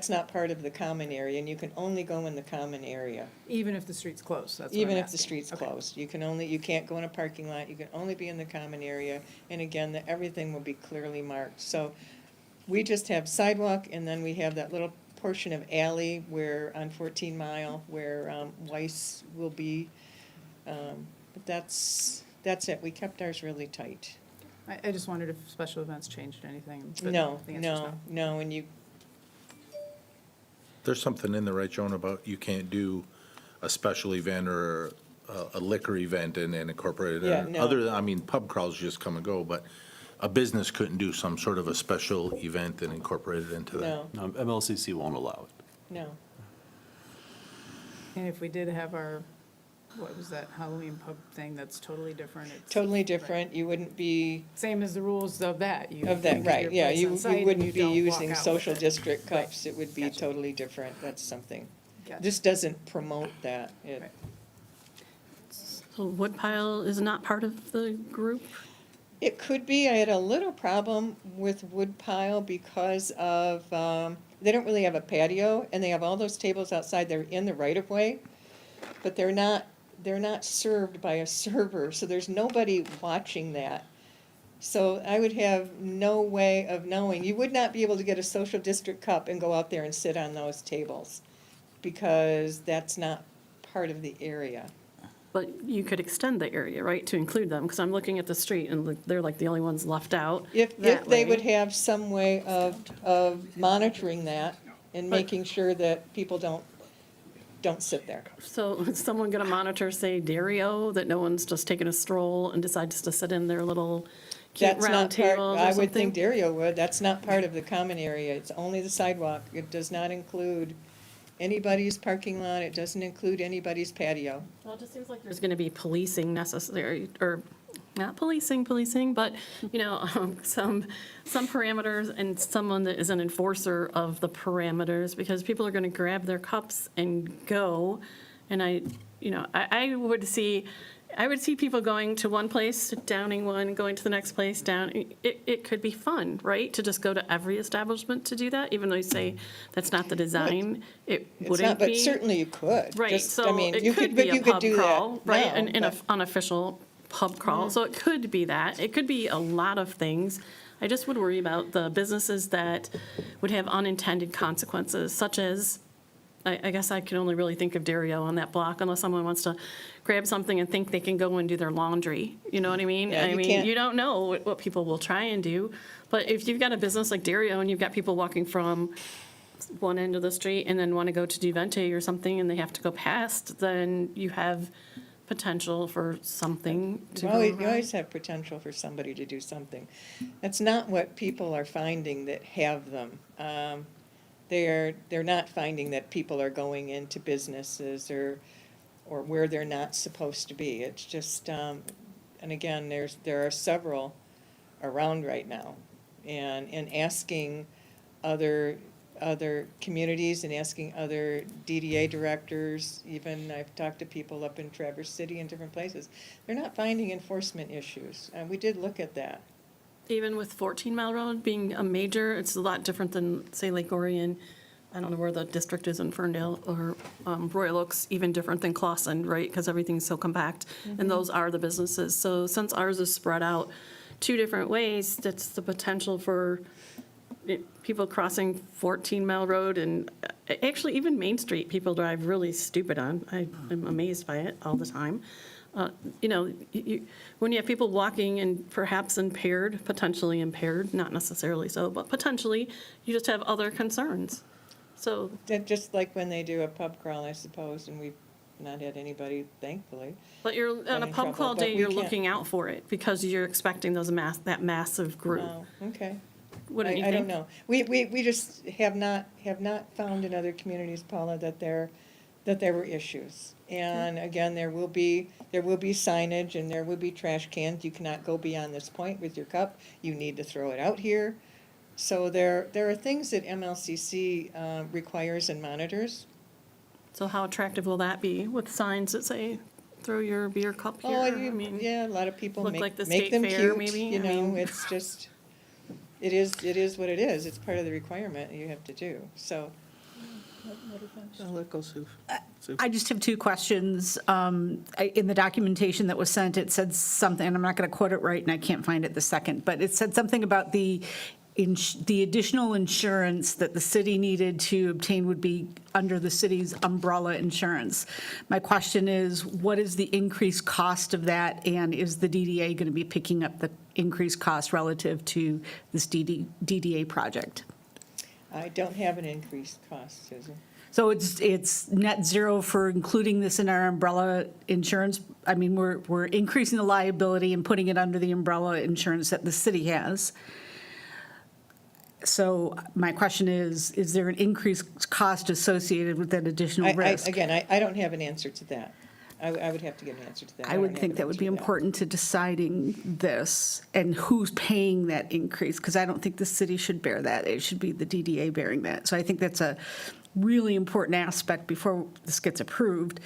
not part of the common area, and you can only go in the common area. Even if the street's closed, that's what Even I'm if the asking. street's Okay. closed. You can't go in a parking lot, you can only be in the common area, and again, everything will be clearly marked. So we just have sidewalk, and then we have that little portion of alley on 14 Mile, where Weiss will be. But that's it. We kept ours really tight. I just wondered if special events changed anything. but No, the answer's no, and you, There's something in there, right, Joan, about you can't do a special event or a liquor event and incorporate it. Yeah, no. Pub crawls just come and go, but a business couldn't do some sort of a special event and incorporate it into that. no, MLCC won't allow it. no. And if we did have our, what was that Halloween pub thing, that's totally different. It's Totally different. You wouldn't be, same as the rules of that. You of that, leave right, your yeah, place you on site and wouldn't you be don't walk using out social with it. district Right. cups. It would be Gotcha. totally different. That's something. Gotcha. This doesn't promote that. Right. So Woodpile is not part of the group? It could be. I had a little problem with Woodpile because of, they don't really have a patio, and they have all those tables outside. They're in the right-of-way, but they're not served by a server, so there's nobody watching that. So I would have no way of knowing. You would not be able to get a social district cup and go out there and sit on those tables, because that's not part of the area. But you could extend the area, right, to include them? Because I'm looking at the street and they're like the only ones left out. If that they way. would have some way of monitoring that and making sure that people don't sit there. So is someone going to monitor, say, Dario, that no one's just taking a stroll and decides to sit in their little cute That's round not part, tables or I something? would think Dario would, that's not part of the common area, it's only the sidewalk. It does not include anybody's parking lot, it doesn't include anybody's patio. Well, it just seems like there's going to be policing necessary, or not policing, but, some parameters and someone that is an enforcer of the parameters, because people are going to grab their cups and go. And I would see people going to one place, downing one, going to the next place, down. It could be fun, right, to just go to every establishment to do that, even though you say that's not the design. It It's wouldn't not, but be. certainly you could. Right, Just, so it you could but be a you could pub do that crawl, right, now, in an but- unofficial pub crawl. So it could be that. It could be a lot of things. I just would worry about the businesses that would have unintended consequences, such as, I guess I can only really think of Dario on that block, unless someone wants to grab something and think they can go and do their laundry. You know what I mean? Yeah, I you mean, can't- you don't know what people will try and do. But if you've got a business like Dario and you've got people walking from one end of the street and then want to go to Duvente or something and they have to go past, then you have potential for something to go You wrong. always have potential for somebody to do something. That's not what people are finding that have them. They're not finding that people are going into businesses or where they're not supposed to be. It's just, and again, there are several around right now. And asking other communities and asking other DDA directors, even I've talked to people up in Traverse City and different places, they're not finding enforcement issues. And we did look at that. Even with 14 Mile Road being a major, it's a lot different than, say, Lake Orion. I don't know where the district is in Ferndale, or Royal Oaks, even different than Clawson, right? Because everything's so compact, and those are the businesses. So since ours is spread out 2 different ways, that's the potential for people crossing 14 Mile Road, and actually even Main Street, people drive really stupid on. I'm amazed by it all the time. You know, when you have people walking and perhaps impaired, potentially impaired, not necessarily so, but potentially, you just have other concerns. So, Just like when they do a pub crawl, I suppose, and we've not had anybody, thankfully. but you're, on a in pub trouble, crawl but day, we you're can't- looking out for it, because you're expecting that massive group. Oh, okay. Wouldn't you I don't think? know. We just have not found in other communities, Paula, that there were issues. And again, there will be signage and there will be trash cans. You cannot go beyond this point with your cup. You need to throw it out here. So there are things that MLCC requires and monitors. So how attractive will that be with signs that say, throw your beer cup here? Oh, I mean, yeah, a lot of people look make like the make state them fair, cute, maybe? you I know, mean- it's just, it is what it is. It's part of the requirement you have to do, so. I'll let go, Sue. I just have 2 questions. In the documentation that was sent, it said something, and I'm not going to quote it right, and I can't find it the second, but it said something about the additional insurance that the city needed to obtain would be under the city's umbrella insurance. My question is, what is the increased cost of that, and is the DDA going to be picking up the increased cost relative to this DDA project? I don't have an increased cost, Susan. So it's net zero for including this in our umbrella insurance? I mean, we're increasing the liability and putting it under the umbrella insurance that the city has. So my question is there an increased cost associated with that additional risk? Again, I don't have an answer to that. I would have to get an answer to that. I don't would have think an that would answer be to important to deciding this and who's paying that increase, because I don't think the city should bear that. It should be the DDA bearing that. So I think that's a really important aspect before this gets approved.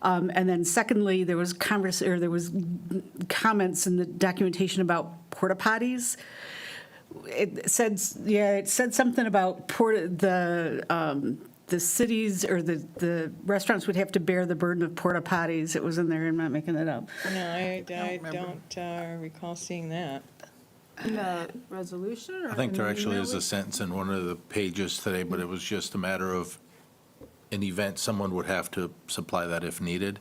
And then secondly, there was comments in the documentation about porta potties. It said something about the cities or the restaurants would have to bear the burden of porta potties. It was in there, I'm not making it up. No, I don't recall seeing that. In the resolution or? I think in there the actually email? is a sentence in one of the pages today, but it was just a matter of, in event, someone would have to supply that if needed.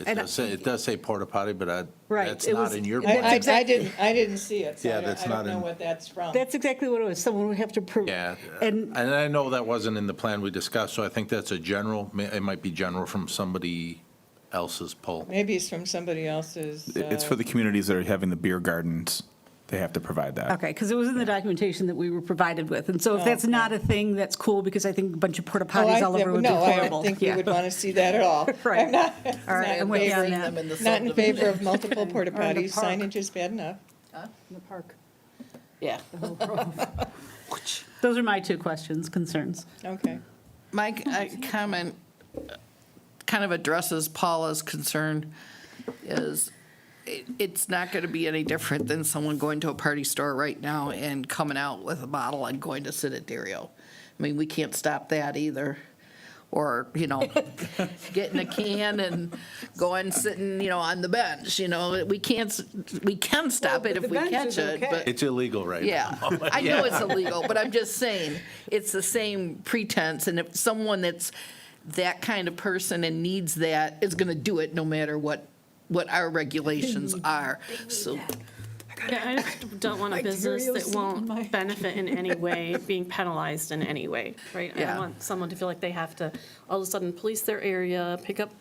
And It does say porta potty, but Right, that's it not was- in your. I didn't see it, so Yeah, I that's don't not know in- what that's from. That's exactly what it was. Someone would have to prove. Yeah, And and I know that wasn't in the plan we discussed, so I think that's a general, it might be general from somebody else's poll. Maybe it's from somebody else's. It's for the communities that are having the beer gardens. They have to provide that. Okay, because it was in the documentation that we were provided with. And so if Oh, that's okay. not a thing, that's cool, because I think a bunch of porta Oh, potties all over would be no, I horrible. don't think we Yeah. would want to see that at all. Right. I'm not, All right, I'm not with in you on favor- that. Them in the not in favor of subdivision. multiple porta Or in the potties. park. Signage is bad enough. In the park. Yeah. Those are my 2 questions, concerns. Okay. My comment kind of addresses Paula's concern, is it's not going to be any different than someone going to a party store right now and coming out with a bottle and going to sit at Dario. I mean, we can't stop that either. or, getting a can and going, sitting, on the bench, we can stop it if we catch it, but. It's illegal right Yeah, now. I know it's illegal, but I'm just saying, it's the same pretense, and if someone that's that kind of person and needs that is gonna do it no matter what our regulations are, so. Yeah, I just don't want a business that won't benefit in any way being penalized in any way, right? I Yeah. don't want someone to feel like they have to all of a sudden police their area, pick up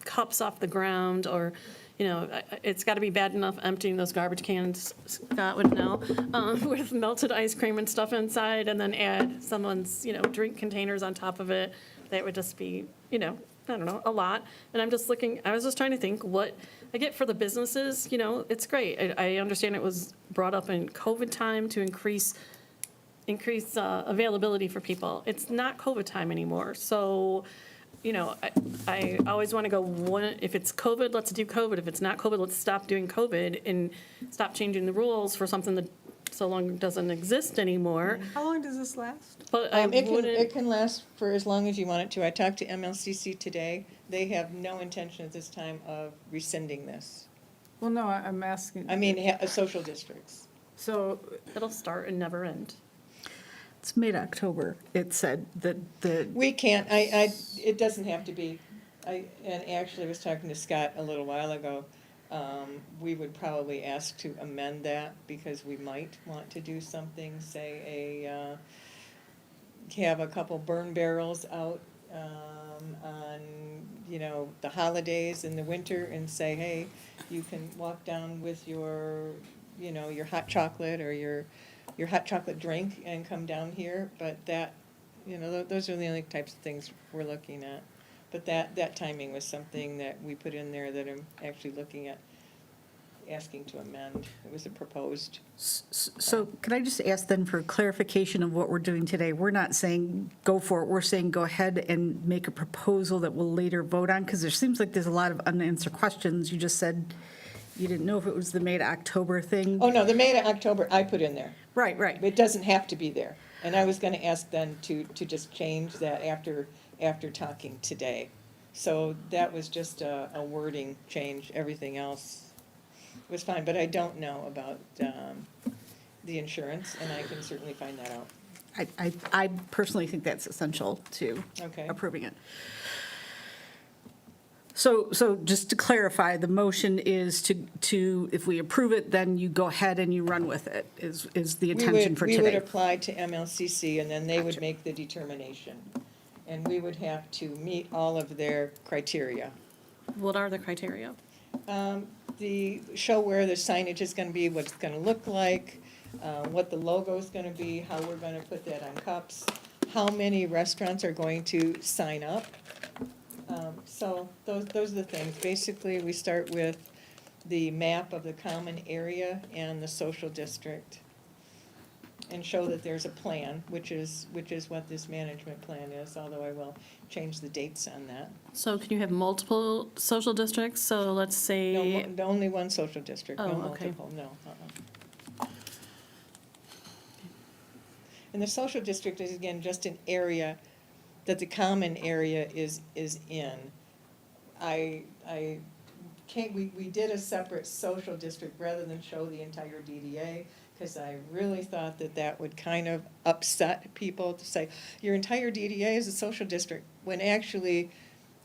cups off the ground, or, it's got to be bad enough emptying those garbage cans, Scott would know, with melted ice cream and stuff inside, and then add someone's, drink containers on top of it. That would just be, I don't know, a lot. And I was just trying to think what I get for the businesses, it's great. I understand it was brought up in COVID time to increase availability for people. It's not COVID time anymore. So, I always want to go, if it's COVID, let's do COVID. If it's not COVID, let's stop doing COVID and stop changing the rules for something that so long doesn't exist anymore. How long does this last? But I It wouldn't. can last for as long as you want it to. I talked to MLCC today. They have no intention at this time of rescinding this. Well, no, I'm asking. I mean, social districts. So, It'll start and never end. It's mid-October, it said, that We can't, it doesn't have to be. And actually, I was talking to Scott a little while ago. We would probably ask to amend that because we might want to do something, say have a couple burn barrels out on, the holidays in the winter and say, hey, you can walk down with your hot chocolate or your hot chocolate drink and come down here, but that, those are the only types of things we're looking at. But that timing was something that we put in there that I'm actually looking at asking to amend. It was a proposed. So could I just ask then for clarification of what we're doing today? We're not saying go for it, we're saying go ahead and make a proposal that we'll later vote on, because there seems like there's a lot of unanswered questions. You just said you didn't know if it was the May to October thing. Oh, no, the May to October, I put in there. Right. It doesn't have to be there. And I was gonna ask them to just change that after talking today. So that was just a wording change. Everything else was fine, but I don't know about the insurance, and I can certainly find that out. I personally think that's essential to Okay. approving it. So just to clarify, the motion is to, if we approve it, then you go ahead and you run with it, is the intention for We would today. apply to MLCC, and then they would make the determination. And we would have to meet all of their criteria. What are the criteria? Show where the signage is gonna be, what it's gonna look like, what the logo's gonna be, how we're gonna put that on cups, how many restaurants are going to sign up. So those are the things. Basically, we start with the map of the common area and the social district, and show that there's a plan, which is what this management plan is, although I will change the dates on that. So can you have multiple social districts? So let's say, No, only one social district, no Oh, okay. multiple, no. And the social district is, again, just an area that the common area is in. I can't, we did a separate social district rather than show the entire DDA, because I really thought that would kind of upset people to say, your entire DDA is a social district, when actually,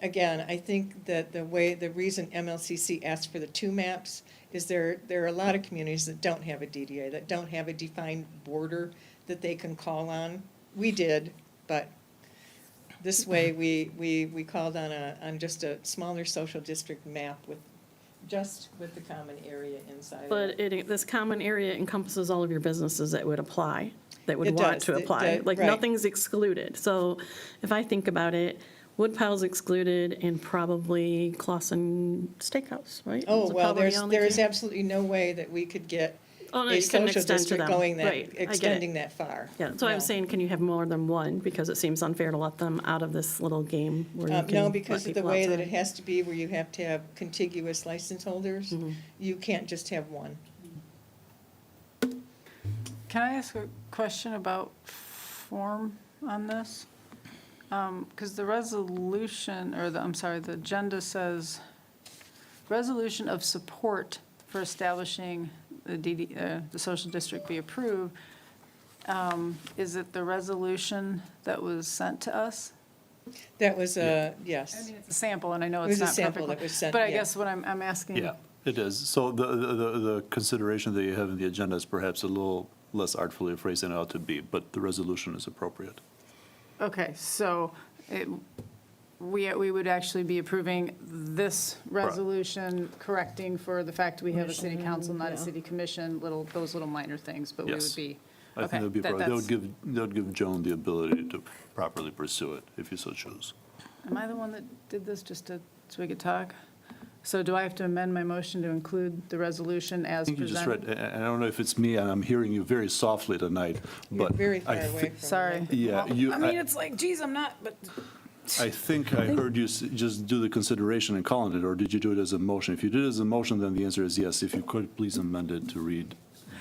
again, I think that the reason MLCC asked for the two maps is there are a lot of communities that don't have a DDA, that don't have a defined border that they can call on. We did, but this way, we called on just a smaller social district map with the common area inside of but it. this common area encompasses all of your businesses that would apply, that would It want does. to It apply. does, Like, right. nothing's excluded. So if I think about it, Woodpile's excluded and probably Clausen Steakhouse, right? Oh, Those are well, probably the only there is two. absolutely no way that we could get Oh, no, a you couldn't social extend to district them. going Right, I get it. extending that far. Yeah, so I No. was saying, can you have more than one? Because it seems unfair to let them out of this little game where you can No, let because of the people way that outside. it has to be, where you have to have contiguous license holders, Mm-hmm. you can't just have one. can I ask a question about form on this? Because the resolution, or the, I'm sorry, the agenda says, resolution of support for establishing the social district be approved. Is it the resolution that was sent to us? That was, I yes. mean, it's a sample, and I know It it's was a not sample perfect. that was sent, But I yeah. guess what I'm asking. Yeah, it is. So the consideration that you have in the agenda is perhaps a little less artfully phrased than it ought to be, but the resolution is appropriate. Okay, so we would actually be approving this resolution, correcting for the fact we have a city council, not a city commission, those little minor things, but we would Yes. be. I think that would be appropriate. That would give Joan the ability to properly pursue it, if you so choose. Am I the one that did this so we could talk? So do I have to amend my motion to include the resolution I as think you just read, presented? and I don't know if it's me, and I'm hearing you very softly tonight, You're but. very far I away thi- from. Sorry. Yeah, Well, you. I mean, it's like, geez, I'm not, but. I think I heard you just do the consideration and call it, or did you do it as a motion? If you did it as a motion, then the answer is yes. If you could, please amend it to read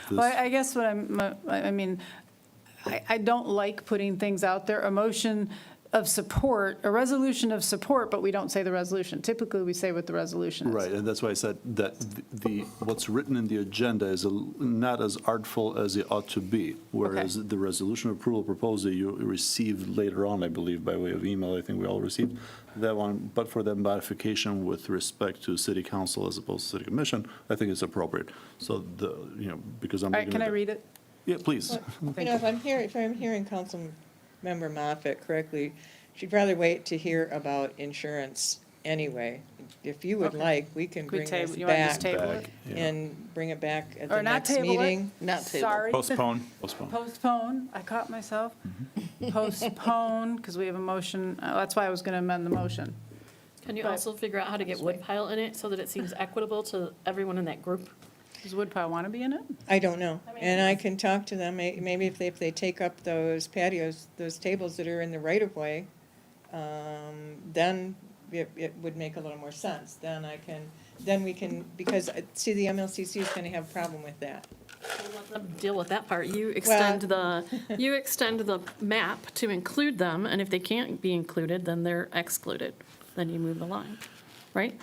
this. Well, I guess what I mean, I don't like putting things out there. A motion of support, a resolution of support, but we don't say the resolution. Typically, we say what the resolution is. Right, and that's why I said that what's written in the agenda is not as artful as it ought to be, whereas the resolution of approval proposed that you received later on, I believe, by way of email, I think we all received that one, but for that modification with respect to city council as opposed to city commission, I think it's appropriate. So because I'm. All right, can I read it? Yeah, please. You know, if I'm hearing Councilmember Moffett correctly, she'd rather wait to hear about insurance anyway. If you would Okay. like, we can Could we bring table- this you want to just back table it? and bring it back at Or the not next table it? meeting. Not table. Sorry. Postpone. Postpone, I caught myself. Postpone, because we have a motion, that's why I was going to amend the motion. Can you But- also figure out how to get Woodpile in it so that it seems equitable to everyone in that group? Does Woodpile want to be in it? I don't know, and I can talk to them, maybe if they take up those patios, those tables that are in the right-of-way, then it would make a little more sense. Then we can, because, see, the MLCC is gonna have a problem with that. Let them deal with that part. You extend the map to include them, and if they can't be included, then they're excluded. Then you move the line, right?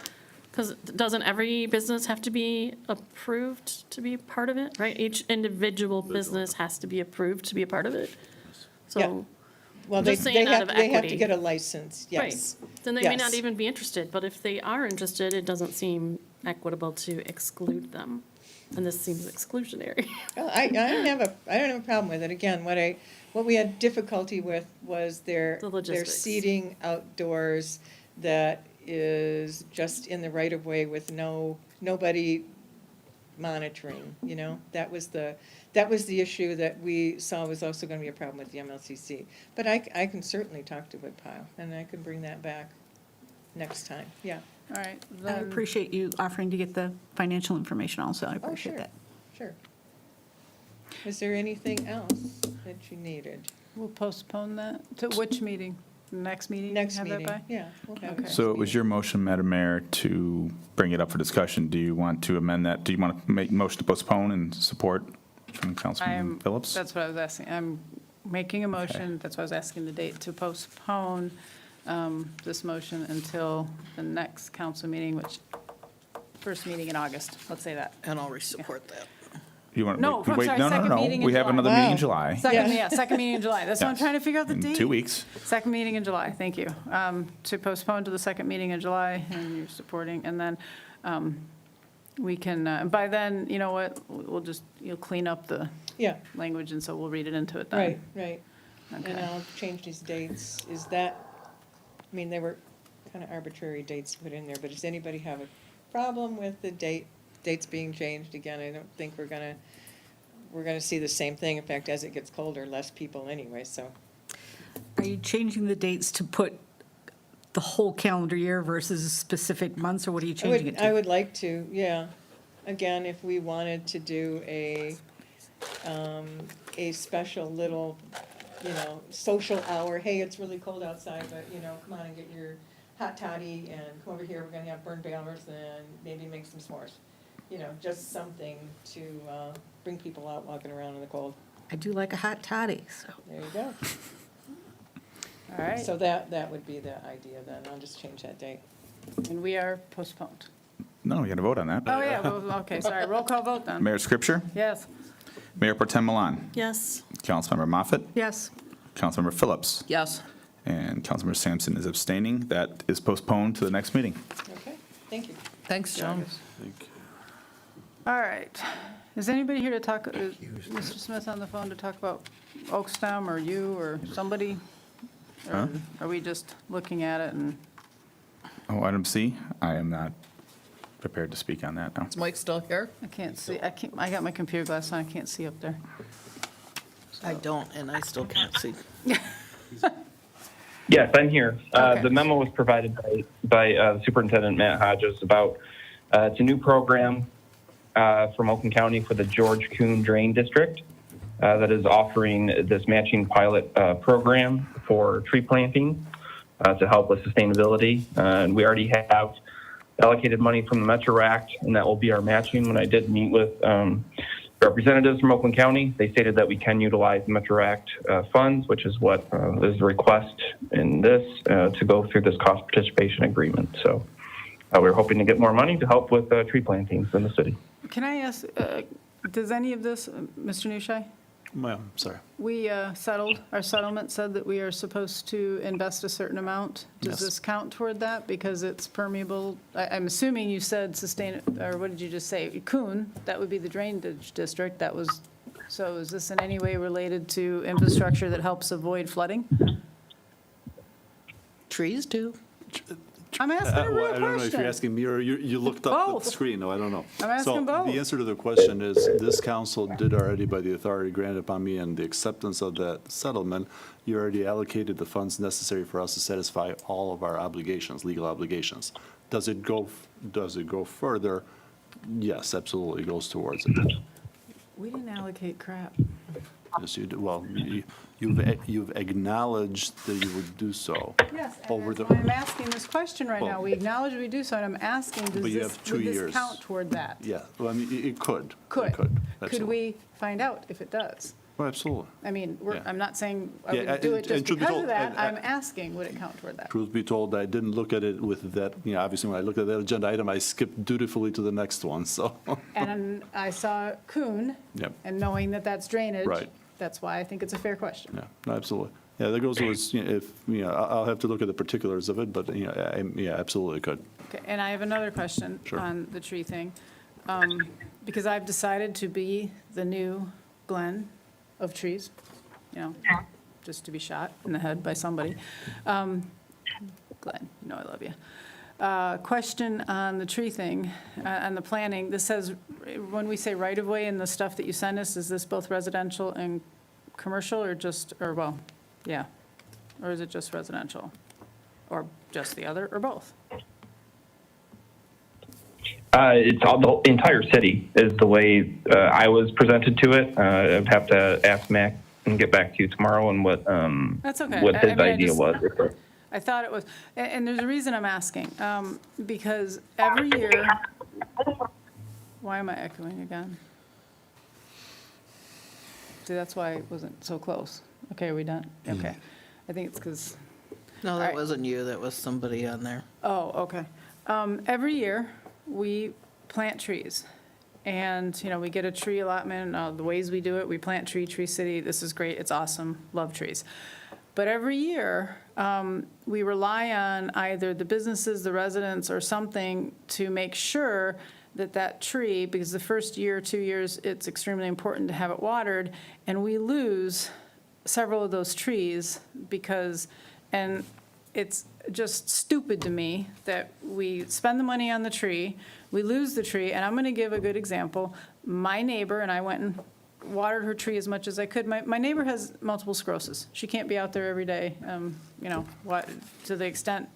Because doesn't every business have to be approved to be part of it, right? Each individual business has to be approved to be a part of it. So, Well, I'm they just saying out have, of they have to equity. get a license, right, yes. then they may not Yes. even be interested, but if they are interested, it doesn't seem equitable to exclude them. And this seems exclusionary. Well, I don't have a problem with it. Again, what we had difficulty with was their logistics. seating outdoors that is just in the right of way with nobody monitoring, you know? That was the issue that we saw was also gonna be a problem with the MLCC. But I can certainly talk to Woodpile, and I can bring that back next time, yeah. All right. I then- appreciate you offering to get the financial information also. I Oh, appreciate sure, that. sure. Is there anything else that you needed? We'll postpone that to which meeting? Next meeting? Next Have that meeting, by? yeah. We'll have it Okay. next So it was meeting. your motion, Madam Mayor, to bring it up for discussion. Do you want to amend that? Do you want to make motion to postpone and support from Councilman Phillips? That's what I was asking. I'm making a motion, that's why I was asking the date, to postpone this motion until the next council meeting, which, first meeting in August, let's say that. And I'll support that. You want No, I'm wait, sorry, no, second meeting in We have July. another meeting in Wow. July. Second meeting in July. That's why I'm Yes. trying to figure out the In date. 2 weeks. Second meeting in July, thank you. To postpone to the second meeting in July, and you're supporting, and then we can, by then, you know what, you'll clean up the Yeah, language, and so we'll read it into it then. right, right. And Okay. I'll change these dates. Is that, I mean, they were kind of arbitrary dates to put in there, but does anybody have a problem with the dates being changed? Again, I don't think we're gonna see the same thing. In fact, as it gets colder, less people anyway, so. Are you changing the dates to put the whole calendar year versus specific months, or what are you changing it to? I would like to, yeah. Again, if we wanted to do a special little, social hour, hey, it's really cold outside, but, come on and get your hot toddy and come over here, we're gonna have burned banners and maybe make some s'mores. Just something to bring people out walking around in the cold. I do like a hot toddy, so. There you go. All right, So that would be the idea then. I'll just change that date. and we are postponed. No, we got to vote on that. Oh, yeah, well, okay, sorry, roll call vote then. Mayor Scripture, Yes. Mayor Pro Tem Milan, Yes. Councilmember Moffett, Yes. Councilmember Phillips, Yes. and Councilmember Sampson is abstaining. That is postponed to the next meeting. Okay, thank you. Thanks, Joan. All right. Is anybody here to talk, is Mr. Smith on the phone to talk about Oakstem or you or somebody? Or Huh? are we just looking at it and, Oh, item C, I am not prepared to speak on that now. Is Mike still here? I can't see, I got my computer glass on, I can't see up there. I don't, and I still can't see. Yes, I'm here. Okay. The memo was provided by Superintendent Matt Hodges about, it's a new program from Oakland County for the George Kuhn Drain District that is offering this matching pilot program for tree planting to help with sustainability. And we already have allocated money from the Metro Act, and that will be our matching. When I did meet with representatives from Oakland County, they stated that we can utilize Metro Act funds, which is what is the request in this to go through this cost participation agreement. So we're hoping to get more money to help with tree plantings in the city. Can I ask, does any of this, Mr. Nushai? Well, sorry. We settled, our settlement said that we are supposed to invest a certain amount. Does Yes. this count toward that because it's permeable? I'm assuming you said sustain, or what did you just say? Kuhn, that would be the drainage district, that was, so is this in any way related to infrastructure that helps avoid flooding? Trees do. I'm asking a real Well, I don't know if you're question. asking me or you looked up at Both. the screen. No, I don't know. I'm asking both. So the answer to the question is, this council did already, by the authority granted upon me and the acceptance of that settlement, you already allocated the funds necessary for us to satisfy all of our obligations, legal obligations. Does it go further? Yes, absolutely, it goes towards it. We didn't allocate crap. Yes, you do. Well, you've acknowledged that you would do so. Yes, Over and the- that's why I'm asking this question right now. Well- We acknowledge we do so, and I'm asking, does But you this, have 2 would this years. count toward that? Yeah, well, I mean, it could. Could. It could, Could absolutely. we find out if it does? Oh, absolutely. I mean, Yeah. I'm not saying I Yeah, would do it and just truth be because of told, that. and I'm asking, would it count toward that? Truth be told, I didn't look at it with that, obviously, when I looked at that agenda item, I skipped dutifully to the next one, so. And I saw Kuhn, Yep, and knowing that that's drainage. Right. That's why I think it's a fair question. yeah, no, absolutely. Yeah, that goes towards, if, I'll have to look at the particulars of it, but, yeah, absolutely could. Okay, and I have another question Sure. on the tree thing. Because I've decided to be the new Glenn of trees, just to be shot in the head by somebody. Glenn, you know I love you. Question on the tree thing, on the planning. This says, when we say right-of-way in the stuff that you send us, is this both residential and commercial, or yeah, or is it just residential? Or just the other, or both? It's all, the entire city is the way I was presented to it. I'd have to ask Mac and get back to you tomorrow on what That's okay. what I his mean, I idea just- was. I thought it was, and there's a reason I'm asking, because every year, why am I echoing again? See, that's why it wasn't so close. Okay, are we done? Okay. I think it's because, No, that right. wasn't you, that was somebody on there. oh, okay. Every year, we plant trees. And, we get a tree allotment, the ways we do it, we plant Tree City, this is great, it's awesome, love trees. But every year, we rely on either the businesses, the residents, or something to make sure that that tree, because the first year, 2 years, it's extremely important to have it watered, and we lose several of those trees because, and it's just stupid to me that we spend the money on the tree, we lose the tree, and I'm going to give a good example. My neighbor, and I went and watered her tree as much as I could. My neighbor has multiple sclerosis. She can't be out there every day, to the extent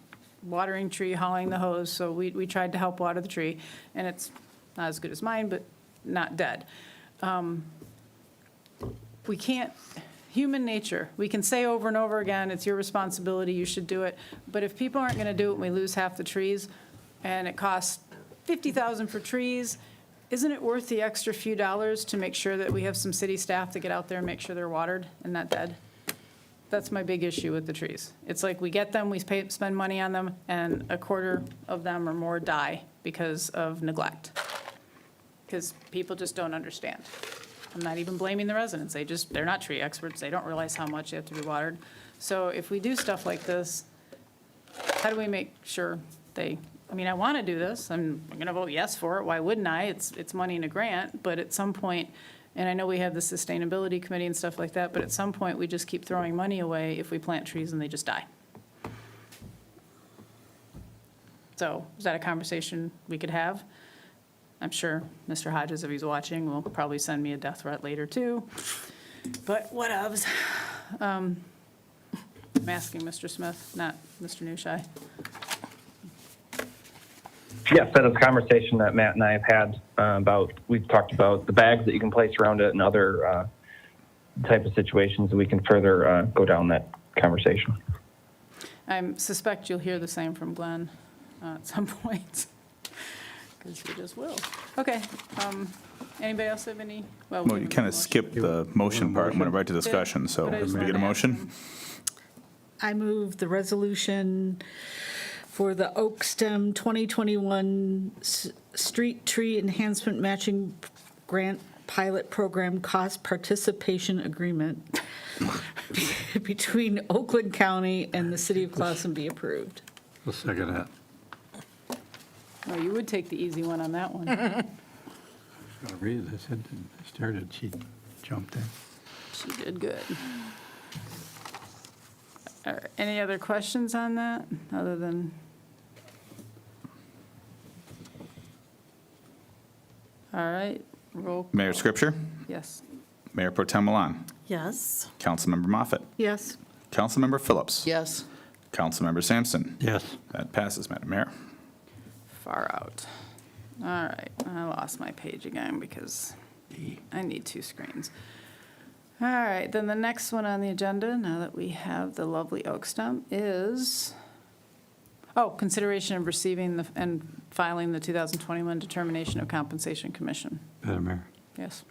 watering tree, hauling the hose. So we tried to help water the tree, and it's not as good as mine, but not dead. We can't, human nature, we can say over and over again, it's your responsibility, you should do it. But if people aren't going to do it and we lose half the trees, and it costs $50,000 for trees, isn't it worth the extra few dollars to make sure that we have some city staff to get out there and make sure they're watered and not dead? That's my big issue with the trees. It's like we get them, we spend money on them, and a quarter of them or more die because of neglect. Because people just don't understand. I'm not even blaming the residents. They're not tree experts. They don't realize how much they have to be watered. So if we do stuff like this, how do we make sure I want to do this. I'm going to vote yes for it. Why wouldn't I? It's money in a grant, but at some point, and I know we have the sustainability committee and stuff like that, but at some point, we just keep throwing money away if we plant trees and they just die. So is that a conversation we could have? I'm sure Mr. Hodges, if he's watching, will probably send me a death threat later too. But whatevs. I'm asking Mr. Smith, not Mr. Newshy. Yes, that is a conversation that Matt and I have had we've talked about the bags that you can place around it and other type of situations. We can further go down that conversation. I suspect you'll hear the same from Glenn at some point, because he just will. Okay, anybody else have any? Well, you kind of skipped the motion part and went right to discussion, so But I just can we get a wanted to ask motion? I move the resolution for the Oak Stem 2021 Street Tree Enhancement Matching Grant Pilot Program Cost Participation Agreement between Oakland County and the City of Clausen be approved. I'll second that. Well, you would take the easy one on that one. Gotta read this. I started, she jumped in. She did good. All right, any other questions on that, other than? All right, roll. Mayor Scripture, Yes. Mayor Pro Tem Milan, Yes. Councilmember Moffett, Yes. Councilmember Phillips, Yes. Councilmember Sampson. Yes. That passes, Madam Mayor. Far out. All right, I lost my page again because I need two screens. All right, then the next one on the agenda, now that we have the lovely oak stump, is, consideration of receiving and filing the 2021 Determination of Compensation Commission. Madam Mayor, Yes.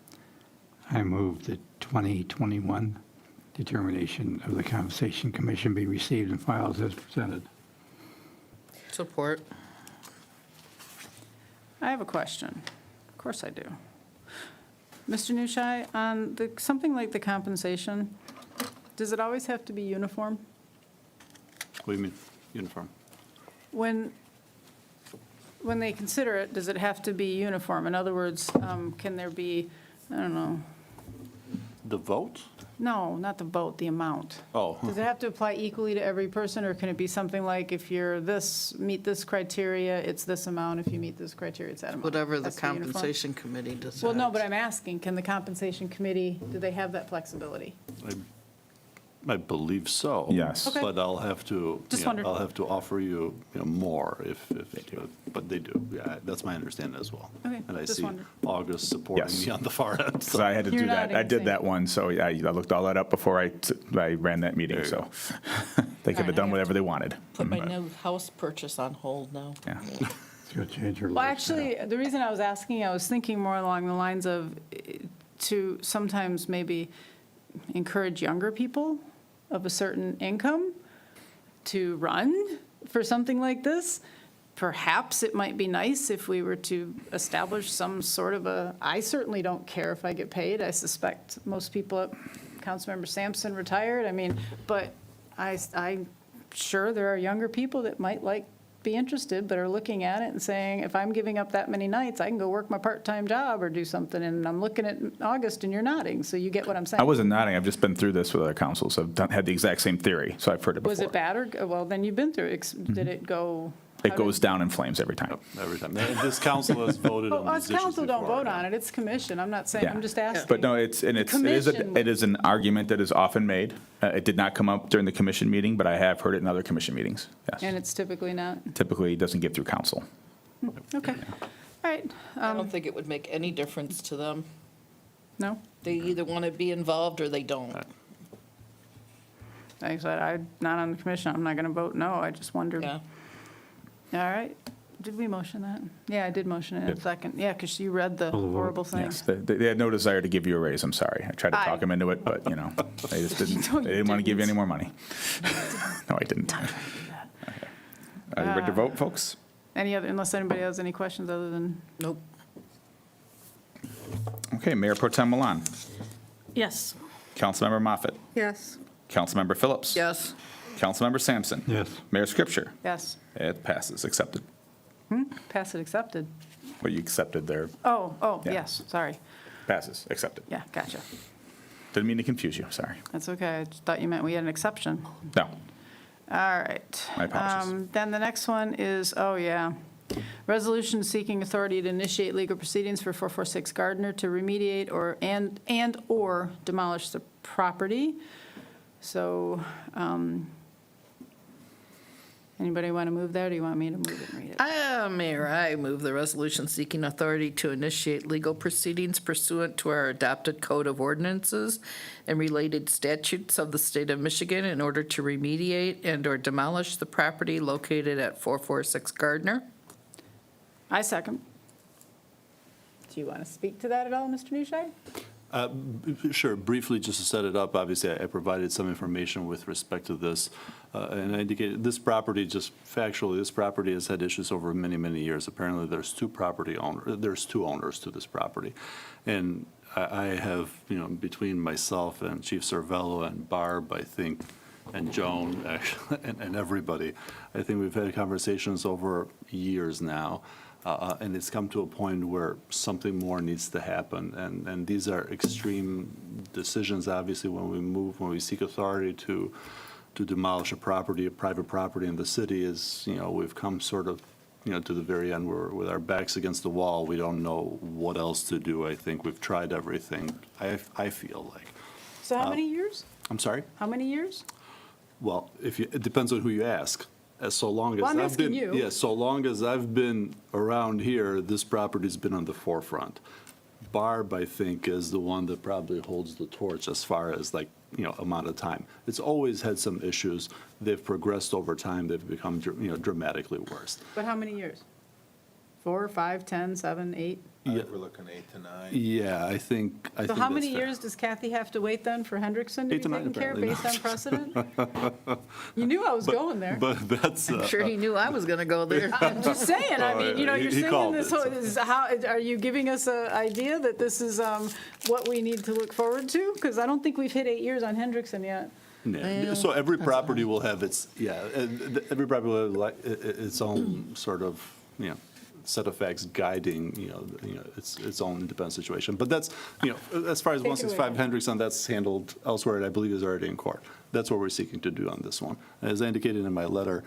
I move the 2021 determination of the Compensation Commission be received and filed as presented. Support. I have a question. Of course I do. Mr. Newshy, on something like the compensation, does it always have to be uniform? What do you mean, uniform? When they consider it, does it have to be uniform? In other words, can there be, I don't know, The vote? no, not the vote, the amount. Oh. Does it have to apply equally to every person, or can it be something like if you're meet this criteria, it's this amount, if you meet this criteria, it's that amount? Whatever the Has to be uniform? compensation committee decides. Well, no, but I'm asking, can the compensation committee, do they have that flexibility? I believe so. Yes. Okay. But I'll have to, Just you know, wondered. I'll have to offer you, more if, but they do. Yeah, that's my understanding as well. Okay, And I just see wondered. August supporting Yes. me on the far end. So I had to You're do that. nodding, I did same. that one, so yeah, I looked all that up before I ran that meeting, so they could have done whatever they wanted. Put my But, new house purchase on hold now. yeah. It's going to change your Well, lifestyle. actually, the reason I was asking, I was thinking more along the lines of to sometimes maybe encourage younger people of a certain income to run for something like this. Perhaps it might be nice if we were to establish some sort of I certainly don't care if I get paid. I suspect most people, Councilmember Sampson retired, but I'm sure there are younger people that might be interested, but are looking at it and saying, if I'm giving up that many nights, I can go work my part-time job or do something, and I'm looking at August and you're nodding, so you get what I'm saying. I wasn't nodding, I've just been through this with other councils, I've had the exact same theory, so I've heard it before. Was it bad or, well, then you've been through it. Did it go? It goes down in flames every time. Every time. This council has voted Well, on us these issues council don't before. vote on it, it's commission, I'm not saying, Yeah. I'm just asking. But no, it commission- is an argument that is often made. It did not come up during the commission meeting, but I have heard it in other commission meetings, yes. And it's typically not? Typically, it doesn't get through council. Okay, all right. I don't think it would make any difference to them. No? They either want to be involved or they don't. Like I said, I'm not on the commission, I'm not going to vote no, I just wondered. Yeah. All right. did we motion that? Yeah, I did motion it in a second. Yeah, because you read the Call the vote. horrible thing. Yes, they had no desire to give you a raise, I'm sorry. I tried to talk I- them into it, but, they just didn't, No, you they didn't want to give you didn't. any more money. No, I didn't. Okay. Are you ready to vote, folks? Any other, unless anybody has any questions other than, Nope. Okay, Mayor Pro Tem Milan, Yes. Councilmember Moffett, Yes. Councilmember Phillips. Yes. Councilmember Sampson. Yes. Mayor Scripture. yes. It passes, accepted. Pass it, accepted. Well, you accepted their, Oh, Yeah. yes, sorry. passes, accepted. Yeah, gotcha. Didn't mean to confuse you, sorry. That's okay. I just thought you meant we had an exception. No, All right. My apologies. Then the next one is, oh, yeah. Resolution seeking authority to initiate legal proceedings for 446 Gardner to remediate and/or demolish the property. So, anybody want to move that, or do you want me to move it and read it? Mayor, I move the resolution seeking authority to initiate legal proceedings pursuant to our adopted code of ordinances and related statutes of the state of Michigan in order to remediate and/or demolish the property located at 446 Gardner. I second. Do you want to speak to that at all, Mr. Newshire? Sure, briefly, just to set it up, obviously, I provided some information with respect to this, and I indicated this property, just factually, this property has had issues over many, many years. Apparently, there's two owners to this property. And I have, between myself and Chief Cervello and Barb, I think, and Joan, actually, and everybody, I think we've had conversations over years now. And it's come to a point where something more needs to happen. And these are extreme decisions, obviously, when we seek authority to demolish a private property in the city is, we've come sort of, to the very end where with our backs against the wall, we don't know what else to do. I think we've tried everything, I feel like. So how many years? I'm sorry? How many years? Well, it depends on who you ask. So long as Well, I'm I've asking been, you. yeah, so long as I've been around here, this property's been on the forefront. Barb, I think, is the one that probably holds the torch as far as amount of time. It's always had some issues. They've progressed over time. They've become, dramatically worse. But how many years? 4, 5, 10, 7, 8? We're looking 8 to 9. Yeah, I think So that's how many fair. years does Kathy have to wait then for Hendrickson to 8 be to 9 taken care of apparently. based on precedent? You knew I was going there. But that's. I'm sure he knew I was going to go there. I'm just saying, I mean, you're He saying called this, it, whole- so. this is how, are you giving us an idea that this is what we need to look forward to? Because I don't think we've hit 8 years on Hendrickson yet. Yeah. So every property will have its, every property will have its own sort of, set of facts guiding, its own independent situation. But that's, as far as Take it 165 away. Hendrickson, that's handled elsewhere, and I believe is already in court. That's what we're seeking to do on this one. As I indicated in my letter,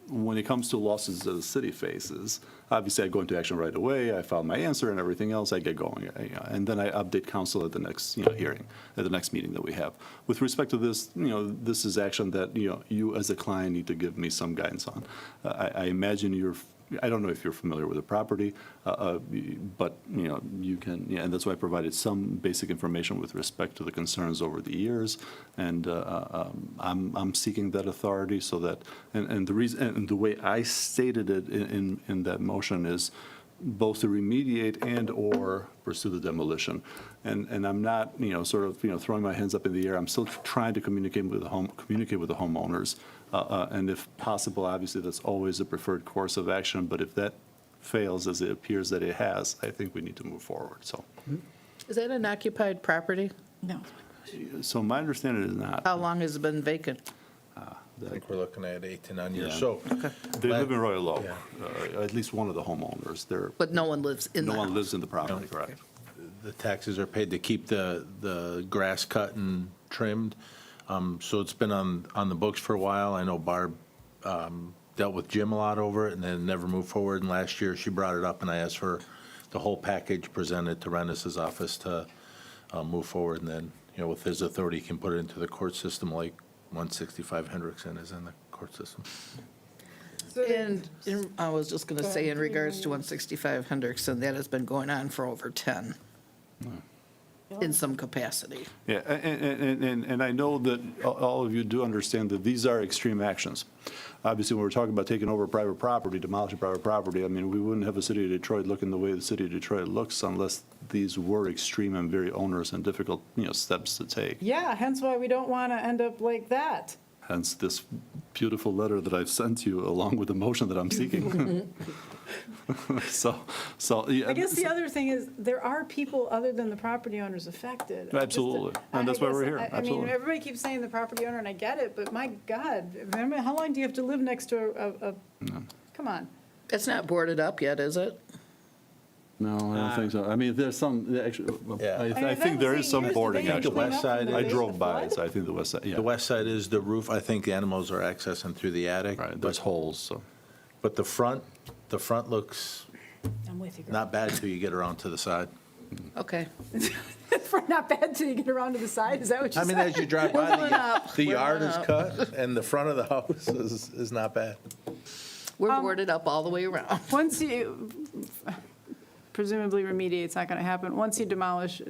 when it comes to losses that the city faces, obviously I go into action right away, I file my answer and everything else, I get going. And then I update council at the next, hearing, at the next meeting that we have. With respect to this, this is action that, you as a client need to give me some guidance on. I imagine I don't know if you're familiar with the property, but, you can, and that's why I provided some basic information with respect to the concerns over the years. And I'm seeking that authority so that, and the reason, and the way I stated it in that motion is both to remediate and/or pursue the demolition. And I'm not, sort of, throwing my hands up in the air. I'm still trying to communicate with the homeowners. And if possible, obviously, that's always the preferred course of action. But if that fails, as it appears that it has, I think we need to move forward. So, Is that an occupied property? No. so my understanding is not. How long has it been vacant? I think we're looking at 8 to 9 years. Yeah. So, They live in Royal Oak, Yeah. at least one of the homeowners. But no one lives in the No one house? lives in the property, correct? the taxes are paid to keep the grass cut and trimmed. So it's been on the books for a while. I know Barb dealt with Jim a lot over it and then never moved forward. And last year, she brought it up, and I asked for the whole package presented to Rennis's office to move forward. And then, with his authority, he can put it into the court system like 165 Hendrickson is in the court system. And I was just going to say, in regards to 165 Hendrickson, that has been going on for over 10. in some capacity. Yeah, and I know that all of you do understand that these are extreme actions. Obviously, when we're talking about taking over private property, demolishing private property, I mean, we wouldn't have a city of Detroit looking the way the city of Detroit looks unless these were extreme and very onerous and difficult, steps to take. Yeah, hence why we don't want to end up like that. Hence this beautiful letter that I've sent you along with the motion that I'm seeking. So, yeah. I guess the other thing is, there are people other than the property owners affected. Absolutely, and that's why we're here, I mean, absolutely. everybody keeps saying the property owner, and I get it, but my God, remember, how long do you have to live next to a, come on. It's not boarded up yet, is it? No, I don't think so. I mean, there's some, actually, Yeah. I think there is some boarding, The actually. west side I is, drove by, so I think the west side, yeah. the west side is the roof. I think the animals are accessing through the attic. Right, there's holes, so. But the front looks I'm with you, girl. not bad till you get around to the side. Okay. Not bad till you get around to the side, is that what you I said? mean, as you drive by, We're going up. the We're yard going is up. cut and the front of the house is not bad. We're boarded up all the way around. Once you, presumably remediate's not going to happen, once you demolish,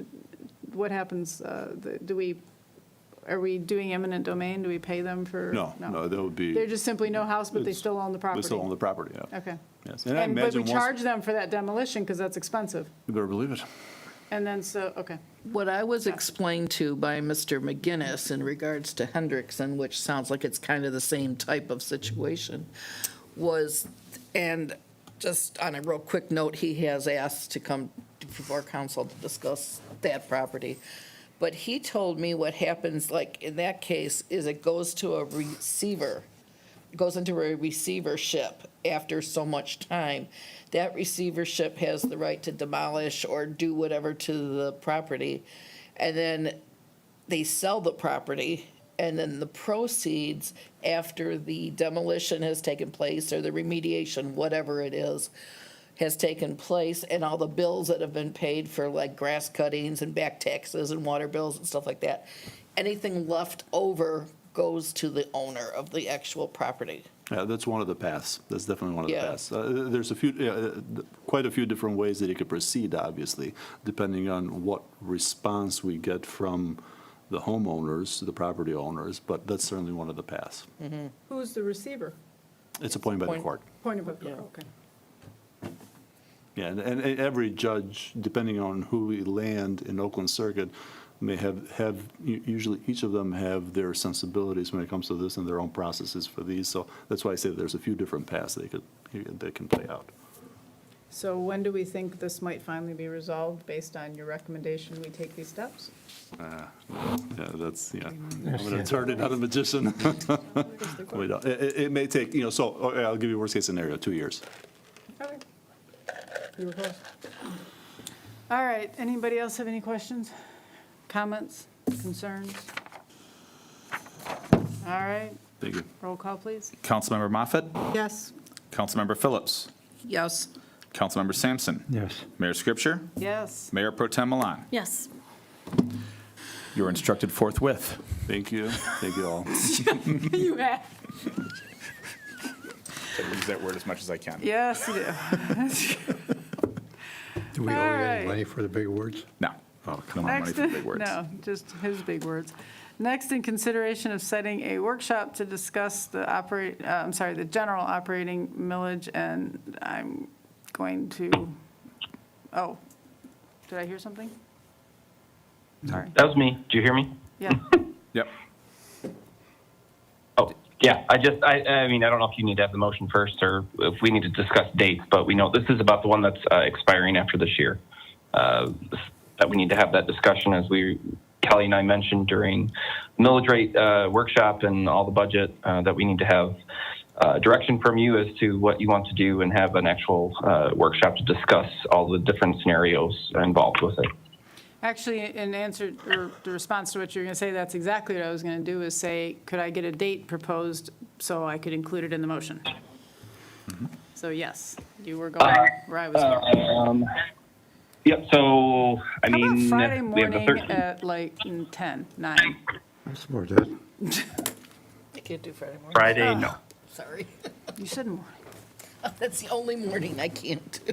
what happens, are we doing eminent domain? Do we pay them for? No, that would be. They're just simply no house, but they It's- still own the property? They still own the property, yeah. Okay. Yes. And I But imagine we once, charge them for that demolition because that's expensive. you better believe it. And then, okay. What I was explained to by Mr. McGinnis in regards to Hendrickson, which sounds like it's kind of the same type of situation, was, and just on a real quick note, he has asked to come before council to discuss that property. But he told me what happens, like in that case, is it goes to a receiver, goes into a receivership after so much time. That receivership has the right to demolish or do whatever to the property. And then they sell the property, and then the proceeds after the demolition has taken place or the remediation, whatever it is, has taken place, and all the bills that have been paid for like grass cuttings and back taxes and water bills and stuff like that, anything left over goes to the owner of the actual property. Yeah, that's one of the paths. That's definitely one of the Yeah. paths. There's quite a few different ways that you could proceed, obviously, depending on what response we get from the homeowners, the property owners, but that's certainly one of the paths. Who's the receiver? It's appointed by the Point- court. Point of, okay. Yeah, and every judge, depending on who we land in Oakland Circuit, may have, usually each of them have their sensibilities when it comes to this and their own processes for these. So that's why I say there's a few different paths that can play out. So when do we think this might finally be resolved based on your recommendation we take these steps? Yeah, I'm an attorney, not a magician. We don't- It may take, so, okay, I'll give you worst case scenario, 2 years. Okay. You were close. All right, anybody else have any questions, comments, concerns? All right, Thank you. roll call, please. Councilmember Moffett? Yes. Councilmember Phillips? Yes. Councilmember Sampson? Yes. Mayor Scripture? Yes. Mayor Pro Tem Milan? Yes. You are instructed forthwith. Thank you. Thank you all. You have. I use that word as much as I can. Yes, you do. Do we owe All you any right. money for the big words? No. No more money for big words. No, just his big words. Next, in consideration of setting a workshop to discuss the the general operating millage, and I'm going to, oh, did I hear something? Sorry. That was me. Do you hear me? Yeah. Yep. Oh, yeah, I mean, I don't know if you need to have the motion first or if we need to discuss dates, but we know this is about the one that's expiring after this year. That we need to have that discussion as Kelly and I mentioned during millage rate workshop and all the budget, that we need to have direction from you as to what you want to do and have an actual workshop to discuss all the different scenarios involved with it. Actually, in answer, or the response to what you're going to say, that's exactly what I was going to do, is say, could I get a date proposed so I could include it in the motion? So yes, you were going where I was going. Yep, so, I How mean, about Friday we have the morning 13th. at like 9? I support that. I can't do Friday morning. Friday, no. Sorry. You said morning. That's the only morning I can't do.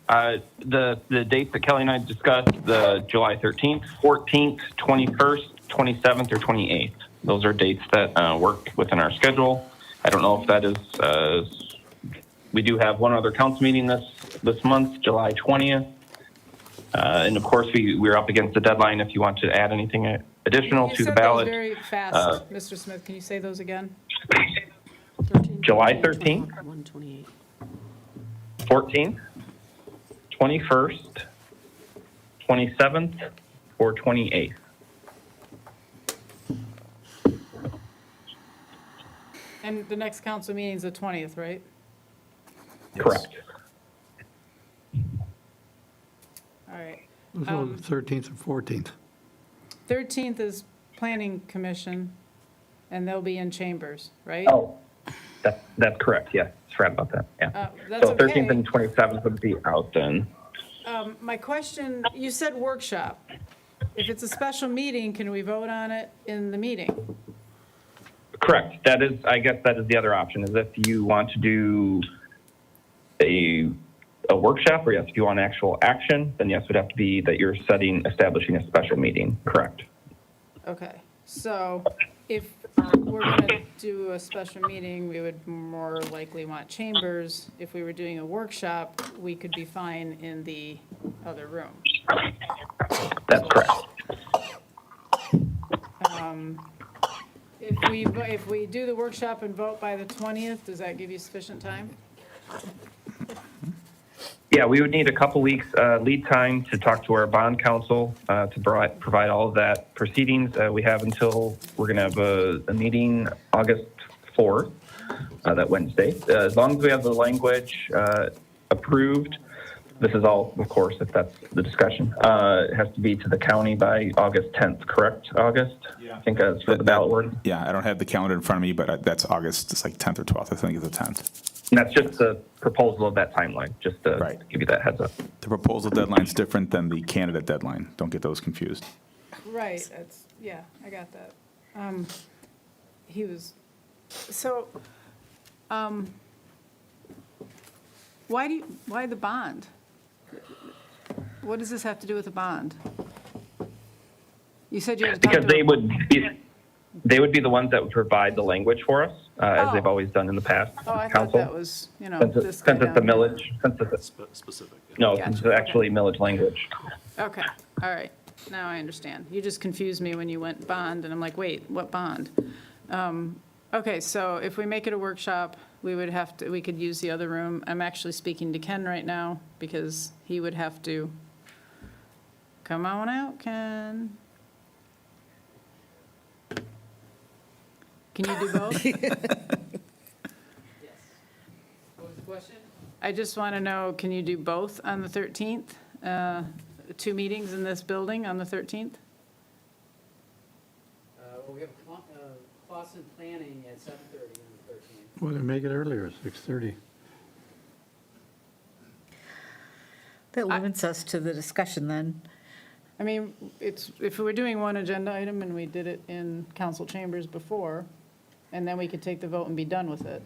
The dates that Kelly and I discussed, the July 13th, 14th, 21st, 27th, or 28th. Those are dates that work within our schedule. I don't know if that is, we do have one other council meeting this month, July 20th. And of course, we're up against the deadline if you want to add anything additional to the ballot. You said those very fast, Mr. Smith. Can you say those again? July 13th, 128. 14th, 21st, 27th, or 28th. And the next council meeting is the 20th, right? Correct. All right. So the 13th or 14th? 13th is Planning Commission, and they'll be in chambers, right? Oh, that's correct, yes. Forgot about that, yeah. That's So 13th okay. and 27th would be out then. My question, you said workshop. If it's a special meeting, can we vote on it in the meeting? Correct. That is, I guess that is the other option, is if you want to do a workshop, or yes, if you want actual action, then yes, it would have to be that you're establishing a special meeting, correct? Okay, so if we're going to do a special meeting, we would more likely want chambers. If we were doing a workshop, we could be fine in the other room. That's correct. If we do the workshop and vote by the 20th, does that give you sufficient time? Yeah, we would need a couple weeks lead time to talk to our bond counsel to provide all of that proceedings. We have until, we're going to have a meeting August 4th, that Wednesday. As long as we have the language approved, this is all, of course, if that's the discussion, it has to be to the county by August 10th, correct, August? Yeah. I think that's for the ballot word. Yeah, I don't have the calendar in front of me, but that's August, it's like 10th or 12th, I think it's the 10th. And that's just the proposal of that timeline, just to give you that heads up. The proposal deadline's different than the candidate deadline. Don't get those confused. Right, yeah, I got that. He was, so, why the bond? What does this have to do with the bond? You said you had to talk to. Because they would be the ones that would provide the language for us, as they've always done in the past. Oh, I thought Council. that was, Since this guy it's the down here. millage, since it's Specific. no, Gotcha, since it's actually millage language. Okay, all right, now I understand. You just confused me when you went bond, and I'm like, wait, what bond? Okay, so if we make it a workshop, we could use the other room. I'm actually speaking to Ken right now, because he would have to, come on out, Ken. Can you do both? Yes. What was the question? I just want to know, can you do both on the 13th? 2 meetings in this building on the 13th? Well, we have Clausen Planning at 7:30 on the 13th. Well, then make it earlier, 6:30. That limits us to the discussion then. I mean, if we were doing one agenda item and we did it in council chambers before, and then we could take the vote and be done with it.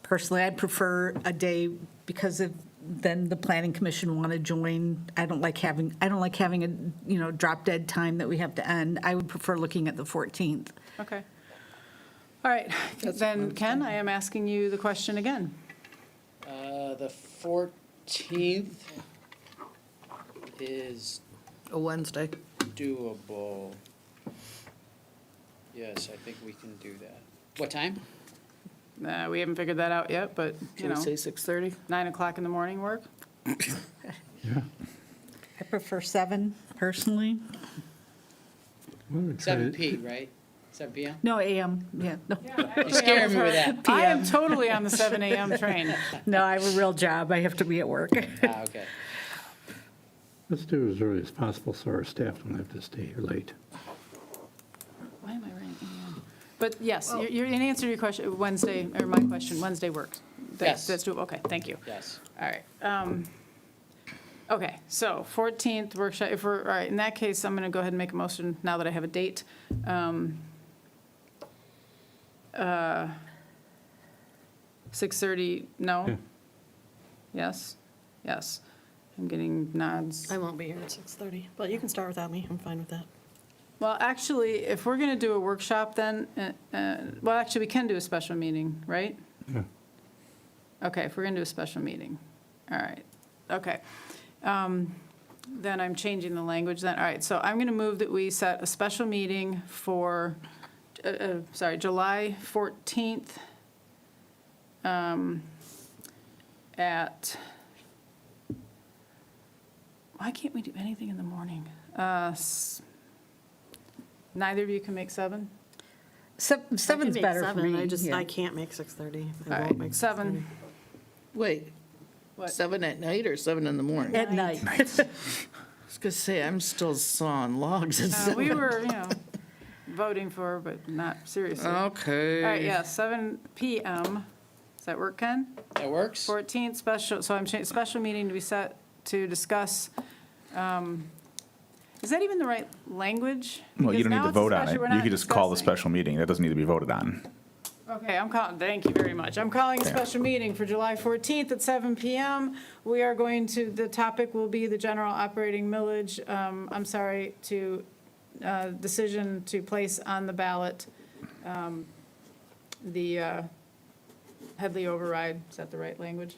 Personally, I'd prefer a day because then the planning commission want to join. I don't like having a, drop dead time that we have to end. I would prefer looking at the 14th. Okay. All right, then Ken, I am asking you the question again. The 14th is A Wednesday. doable. Yes, I think we can do that. What time? We haven't figured that out yet, but, Can we say 6:30? 9 o'clock in the morning work? Yeah. I prefer 7 personally. Well, we try 7 to- P, right? 7 PM? No, AM, yeah. No, You're scaring me with that. I am totally on the 7 a.m. train. No, I have a real job. I have to be at work. Ah, okay. Let's do it as early as possible so our staff don't have to stay here late. Why am I writing AM? But yes, in answer to your question, Wednesday, or my question, Wednesday works. Yes. That's doable, okay, thank you. Yes. All right. Okay, so 14th workshop, all right, in that case, I'm going to go ahead and make a motion now that I have a date. 6:30, no? Yeah. Yes? Yes. I'm getting nods. I won't be here at 6:30, but you can start without me. I'm fine with that. Well, actually, if we're going to do a workshop, then, well, actually, we can do a special meeting, right? Yeah. Okay, if we're going to do a special meeting. All right, okay. Then I'm changing the language then. All right, so I'm going to move that we set a special meeting for, July 14th at, why can't we do anything in the morning? Neither of you can make 7? Seven's I can make better for 7, me. I yeah. can't make 6:30. All I right, won't make 7. Wait, What? 7 at night or 7 in the morning? I At night. was gonna say, I'm still sawing logs at 7. We were, voting for, but not seriously. Okay. All right, yeah, 7 PM. Does that work, Ken? That works? 14th special, so I'm changing, special meeting to be set to discuss, is that even the right language? Well, you Because don't need now to it's a vote on special- we're it. You not could just call the discussing. special meeting. That doesn't need to be voted on. Okay, thank you very much. I'm calling a Okay. special meeting for July 14th at 7 PM. We are going to, the topic will be the general operating millage, decision to place on the ballot the Headley override. Is that the right language?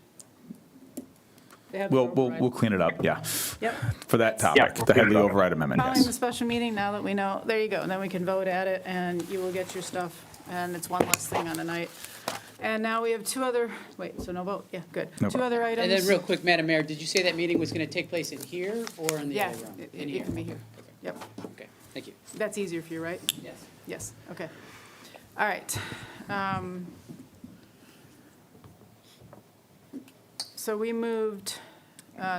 The Headley override. We'll clean it up, yeah. Yep. For that topic, the Headley override amendment, Calling the yes. special meeting now that we know, there you go, and then we can vote at it, and you will get your stuff, and it's one less thing on a night. And now we have 2 other, so no vote, yeah, good. No 2 vote. other items. And then real quick, Madam Mayor, did you say that meeting was going to take place in here or in the Yeah, other room? In it can be here. Yep, Okay, thank you. that's easier for you, right? Yes. Yes, okay. All right. So we moved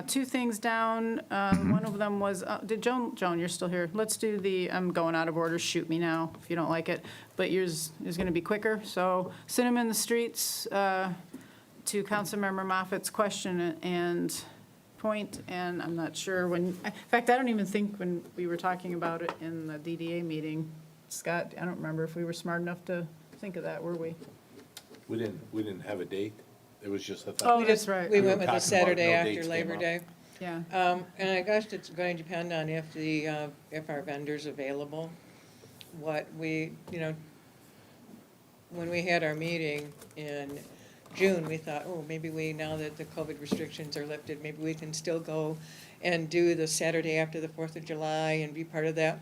2 things down. One of them was, Joan, you're still here. Let's do I'm going out of order, shoot me now if you don't like it. But yours is going to be quicker. So Cinema in the Streets, to Councilmember Moffat's question and point, and I'm not sure in fact, I don't even think when we were talking about it in the DDA meeting, Scott, I don't remember if we were smart enough to think of that, were we? We didn't have a date. It was just a Oh, thought. that's right. We We went were with the talking about Saturday no after dates came Labor up. Day. Yeah. And I guess it's going to depend on if our vendor's available. What we, when we had our meeting in June, we thought, maybe now that the COVID restrictions are lifted, maybe we can still go and do the Saturday after the 4th of July and be part of that.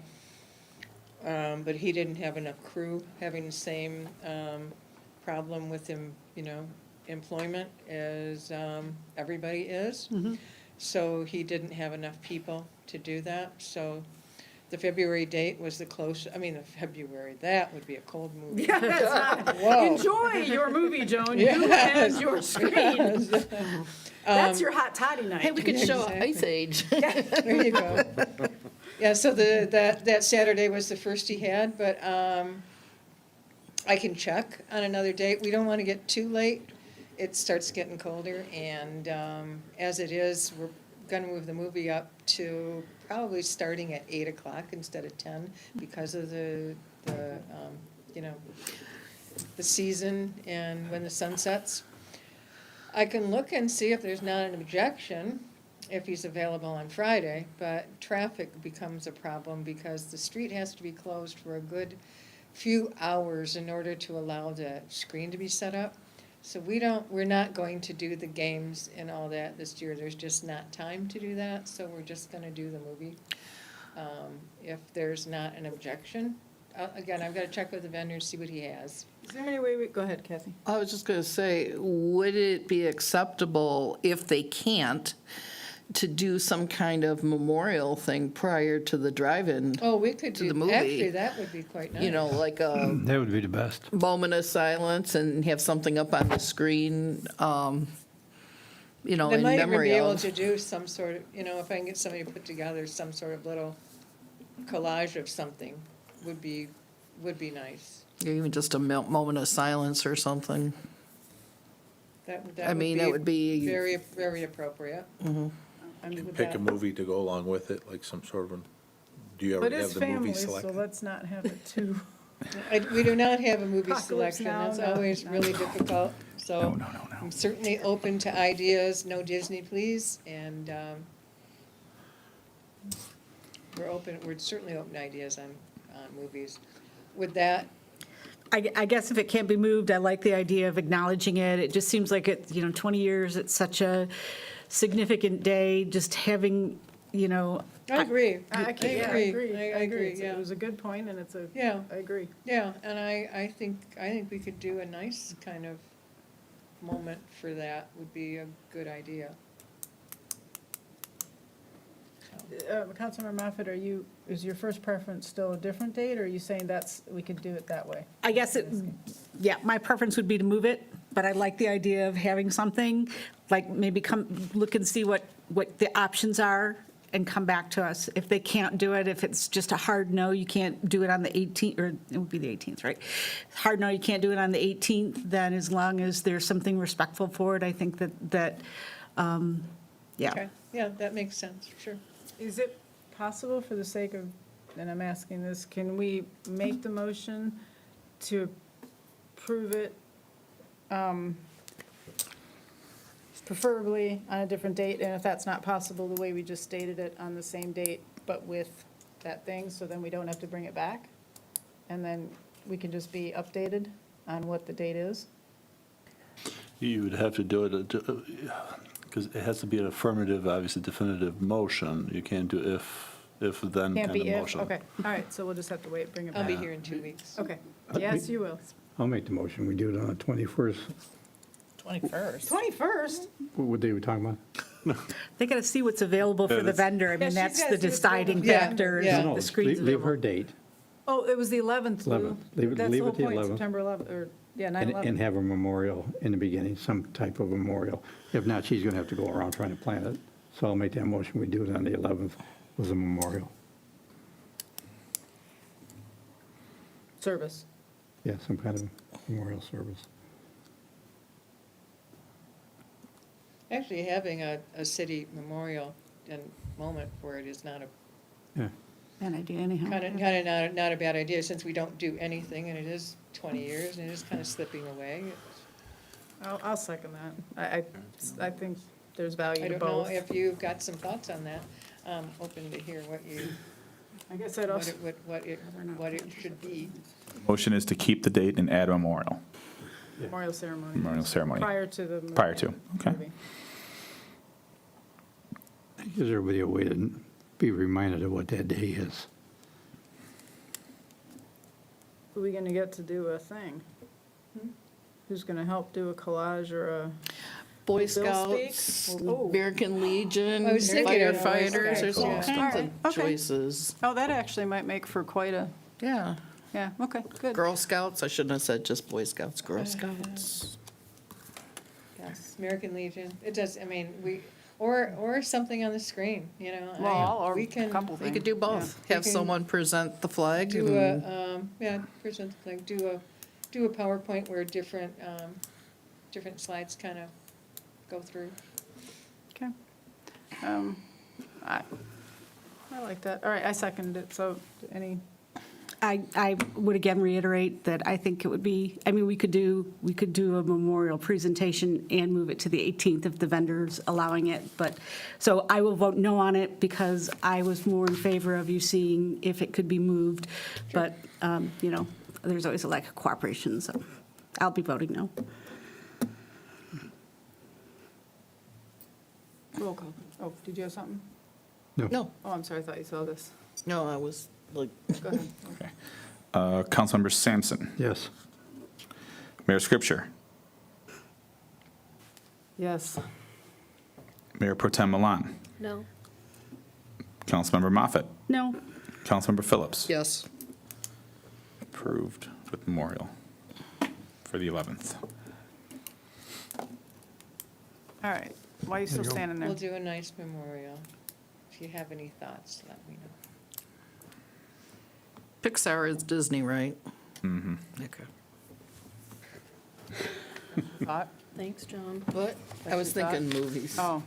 But he didn't have enough crew having the same problem with him, employment as everybody is. So he didn't have enough people to do that. So the February date was February, that would be a cold movie. Yeah, that's not, Whoa. enjoy your movie, Joan. You Yes. and your screen. That's your hot toddy night. Hey, we could show Exactly. Ice Age. There you go. Yeah, so that Saturday was the first he had, but I can check on another date. We don't want to get too late. It starts getting colder, and as it is, we're going to move the movie up to probably starting at 8 o'clock instead of 10 because of the season and when the sun sets. I can look and see if there's not an objection if he's available on Friday, but traffic becomes a problem because the street has to be closed for a good few hours in order to allow the screen to be set up. So we're not going to do the games and all that this year. There's just not time to do that, so we're just gonna do the movie. If there's not an objection, again, I've gotta check with the vendor and see what he has. Is there any way go ahead, Kathy. I was just gonna say, would it be acceptable if they can't to do some kind of memorial thing prior to the drive-in? Oh, we could To do, the movie. actually, that would be quite nice. Like a That would be the best. moment of silence and have something up on the screen, They in might even memory be able of. to do some sort of, if I can get somebody to put together some sort of little collage of something, would be nice. Even just a moment of silence or something. That I mean, it would be- very, very appropriate. Pick a movie to go along with it, like some sort of, do you But already have it's the movie family, so selected? let's not have it too. We do not have a movie Apocalypse selection. Now, That's no, always no. really difficult. So No. I'm certainly open to ideas. No Disney, please. And we're certainly open to ideas on movies. With that, I guess if it can't be moved, I like the idea of acknowledging it. It just seems like 20 years, it's such a significant day, just having, I agree. I agree. I agree, It yeah. was a good point, and it's Yeah. I agree. Yeah, and I think we could do a nice kind of moment for that, would be a good idea. Councilmember Moffett, is your first preference still a different date, or are you saying we could do it that way? I guess my preference would be to move it, but I like the idea of having something, like maybe come look and see what the options are and come back to us. If they can't do it, if it's just a hard no, you can't do it on the 18th, or it would be the 18th, right? Hard no, you can't do it on the 18th, then as long as there's something respectful for it, I think that yeah. Okay, yeah, that makes sense, sure. Is it possible, for the sake of, and I'm asking this, can we make the motion to approve it, preferably on a different date, and if that's not possible, the way we just stated it, on the same date, but with that thing, so then we don't have to bring it back? And then we can just be updated on what the date is? You would have to do it, because it has to be an affirmative, obviously definitive motion. You can't do if then Can't kind be of if, motion. okay, all right, so we'll just have to wait, bring it back. I'll be here in 2 weeks. Okay, yes, you will. I'll make the motion. We do it on the 21st. 21st. 21st? What day are we talking about? They got to see what's available for the vendor. I mean, she's that's gotta the see what's deciding available. Yeah, factor, yeah. is No, the screen's leave her available. date Oh, it was the 11th, Lou. 11th. Leave it- That's leave the it the whole point, 11th. September 11th, or, yeah, and 9/11. have a memorial in the beginning, some type of memorial. If not, she's going to have to go around trying to plan it. So I'll make that motion. We do it on the 11th was a memorial. Service. Yeah, some kind of memorial service. Actually, having a city memorial and moment for it is not a, Yeah. An idea anyhow. kind of not a bad idea, since we don't do anything, and it is 20 years, and it is kind of slipping away. I'll second that. I think there's value I to don't know both. if you've got some thoughts on that. Open to hear what you, I guess I'd also, what it should be. Motion is to keep the date and add a memorial. memorial ceremony. Memorial ceremony. Prior to the. movie. Prior to, okay. Movie. Gives everybody a way to be reminded of what that day is. Who are we gonna get to do a thing? Who's gonna help do a collage or a? Boy Bill speak? Scouts, Oh. American Legion, I was thinking of Boy firefighters, there's all Scouts, kinds yeah. of Okay. choices. Oh, that actually might make for quite a, Yeah. yeah, okay, good. Girl Scouts, I shouldn't have said just Boy Scouts, Girl Scouts. Yes, American Legion. It does, I mean, or something on the screen, you know. Well, or we a can couple We could things. do both. We Have can someone present the flag. do and- present the flag, do a PowerPoint where different slides kind of go through. Okay. I like that. All right, I seconded it, so any, I would again reiterate that I think it would be, I mean, we could do a memorial presentation and move it to the 18th if the vendor's allowing it, but, so I will vote no on it because I was more in favor of you seeing if it could be moved. But, there's always a lack of cooperation, so I'll be voting no. roll call. Oh, did you have something? No, Oh, I'm sorry, I thought you saw this. no, I was like, Go ahead. Councilmember Sampson. Yes. Mayor Scripture. Yes. Mayor Pro Tem Milan. No. Councilmember Moffett. No, Councilmember Phillips. yes. Approved with memorial for the 11th. All right, why are you still standing there? We'll do a nice memorial. If you have any thoughts, let me know. Pixar is Disney, right? Mm-hmm. Okay. Thought? Thanks, John. What? I was your thought? thinking movies. Oh.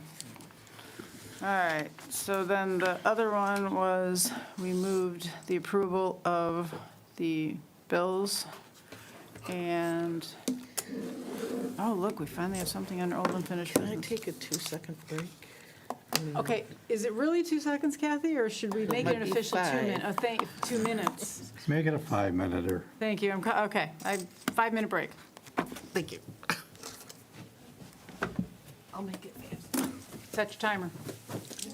All right, so then the other one was, we moved the approval of the bills. And, oh, look, we finally have something under old unfinished Can I business. take a 2-second break? Okay, is it really 2 seconds, Kathy, or should we make it might an be official 2 5. minute? 2 minutes. Make it a 5-minute-er. Thank you, okay, 5-minute break. Thank you. I'll make it fast. Set your timer.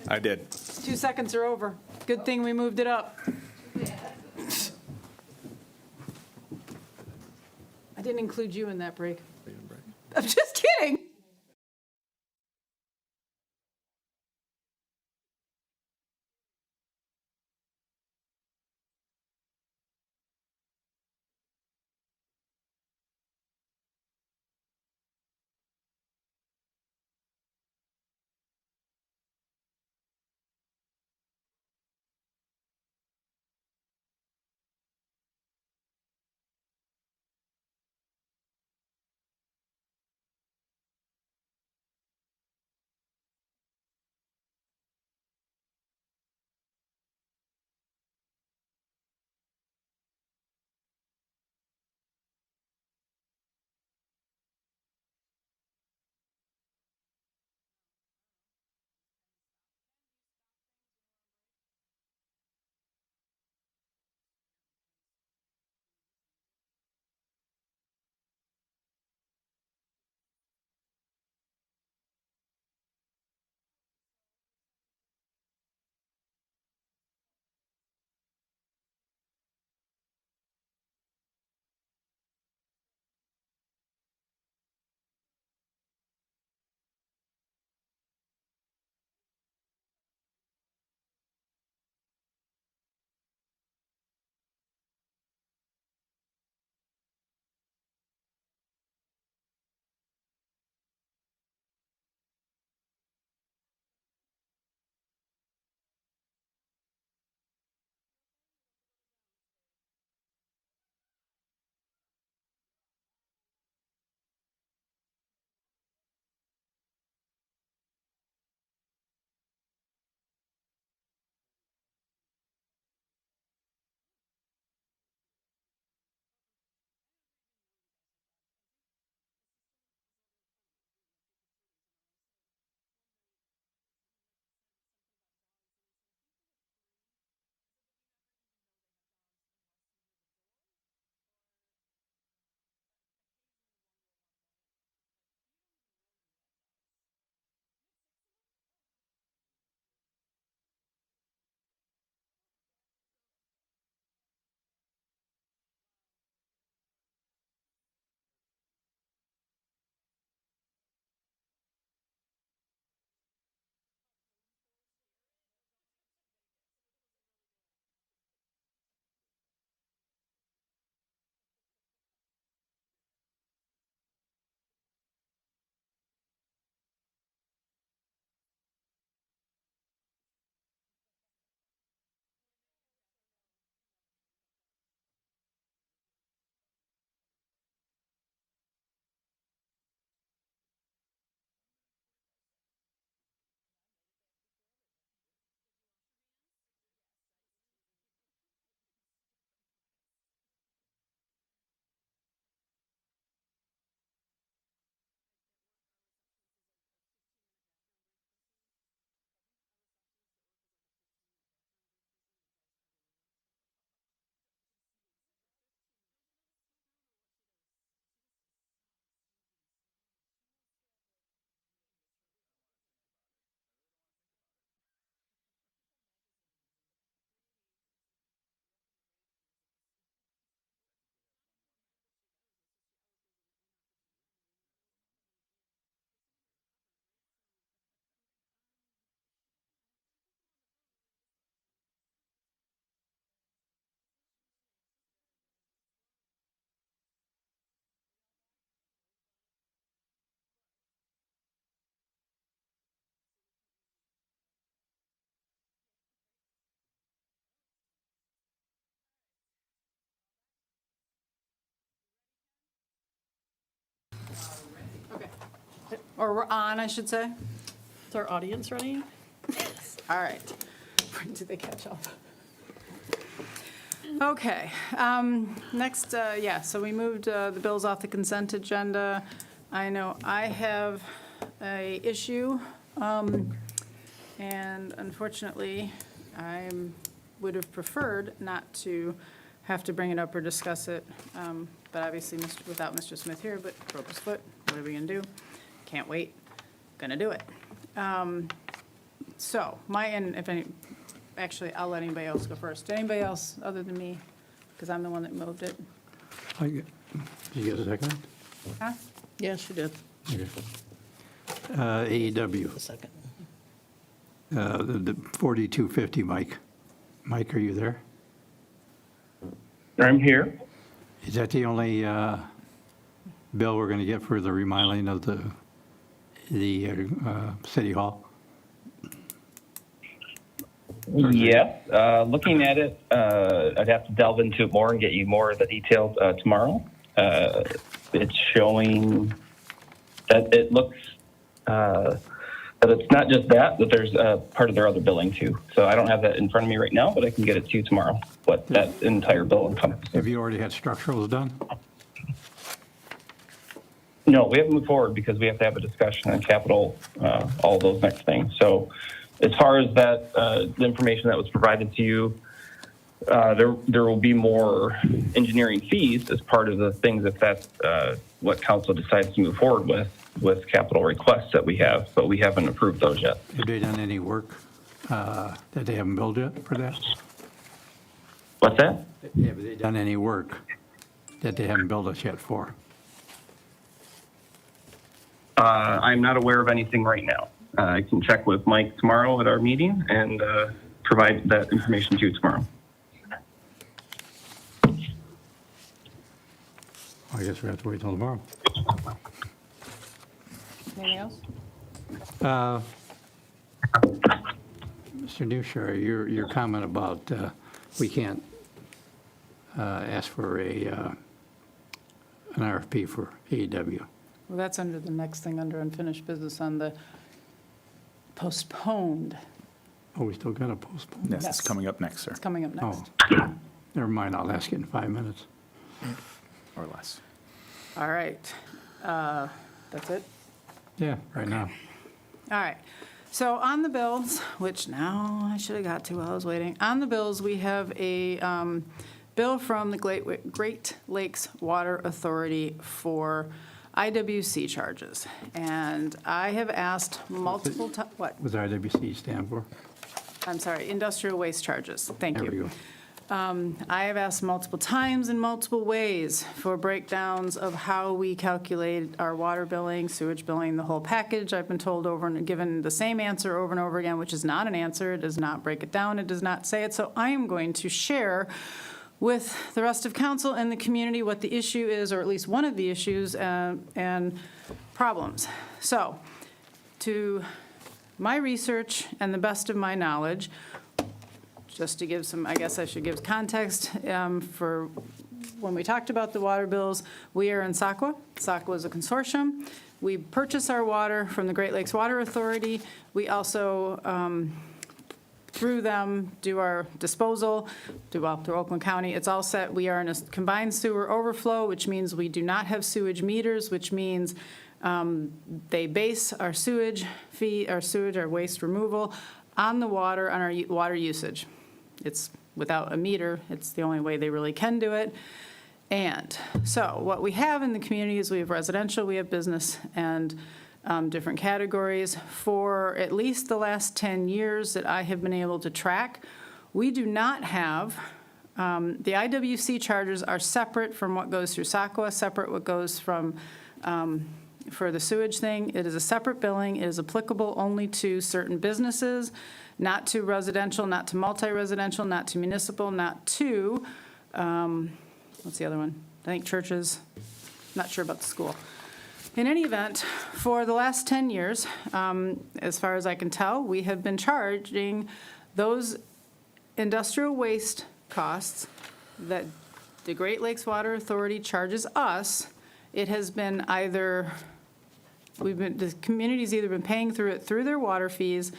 I did. 2 seconds are over. Good thing we moved it up. I didn't include you in that break. I'm just kidding. Or we're on, I should say. Is our audience ready? All right. When do they catch up? Okay, next, so we moved the bills off the consent agenda. I know I have a issue, and unfortunately, I would have preferred not to have to bring it up or discuss it, but obviously without Mr. Smith here, but broke his foot, what are we gonna do? Can't wait, gonna do it. So, actually, I'll let anybody else go first. Anybody else other than me? Because I'm the one that moved it. Did you get a second? Huh? Yes, you did. AEW, Second. the 4250, Mike. Mike, are you there? I'm here. Is that the only bill we're going to get for the remodeling of the city hall? Yes, looking at it, I'd have to delve into it more and get you more of the details tomorrow. It's showing that it looks that it's not just that there's part of their other billing too. So I don't have that in front of me right now, but I can get it to you tomorrow, what that entire bill encompasses. Have you already had structurals done? No, we haven't moved forward because we have to have a discussion on capital, all those next things. So as far as that, the information that was provided to you, there will be more engineering fees as part of the things if that's what council decides to move forward with capital requests that we have, but we haven't approved those yet. Have they done any work that they haven't billed yet for that? What's that? Have they done any work that they haven't billed us yet for? I'm not aware of anything right now. I can check with Mike tomorrow at our meeting and provide that information to you tomorrow. I guess we have to wait till tomorrow. Anything else? Mr. Newshire, your comment about we can't ask for an RFP for AEW. Well, that's under the next thing, under unfinished business on the postponed. Oh, we still got to postpone? Yes, Yes. it's coming up next, sir, It's coming up next. Oh, never mind, I'll ask it in 5 minutes. or less. All right. That's it? Yeah, right now. All right. So on the bills, which now I should have got to while I was waiting. On the bills, we have a bill from the Great Lakes Water Authority for IWC charges. And I have asked multiple times, what? What does IWC stand for? I'm sorry, industrial waste charges. Thank you. There we go. I have asked multiple times in multiple ways for breakdowns of how we calculate our water billing, sewage billing, the whole package. I've been told over and given the same answer over and over again, which is not an answer. It does not break it down. It does not say it. So I am going to share with the rest of council and the community what the issue is, or at least one of the issues and problems. So, to my research and the best of my knowledge, just to give some, I guess I should give context for when we talked about the water bills, we are in SACWA. SACWA is a consortium. We purchase our water from the Great Lakes Water Authority. We also, through them, do our disposal, through Oakland County. It's all set. We are in a combined sewer overflow, which means we do not have sewage meters, which means they base our sewage fee, our waste removal on the water, on our water usage. It's without a meter. It's the only way they really can do it. And so what we have in the community is we have residential, we have business, and different categories. For at least the last 10 years that I have been able to track, we do not have, the IWC charges are separate from what goes through SACWA, separate what goes from, for the sewage thing. It is a separate billing. It is applicable only to certain businesses, not to residential, not to multi-residential, not to municipal, not to, what's the other one? I think churches, not sure about the school. In any event, for the last 10 years, as far as I can tell, we have been charging those industrial waste costs that the Great Lakes Water Authority charges us. It has been either, the community's either been paying through it through their water fees,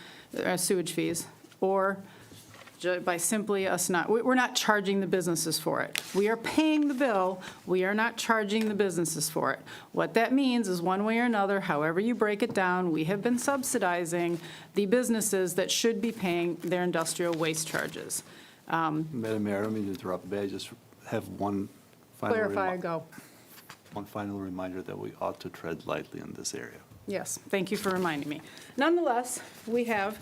sewage fees, or by simply us not, we're not charging the businesses for it. We are paying the bill, we are not charging the businesses for it. What that means is, one way or another, however you break it down, we have been subsidizing the businesses that should be paying their industrial waste charges. Madam Mayor, I don't mean to interrupt, but I just have one final Clarify, go. one final reminder that we ought to tread lightly in this area. Yes, thank you for reminding me. Nonetheless, we have,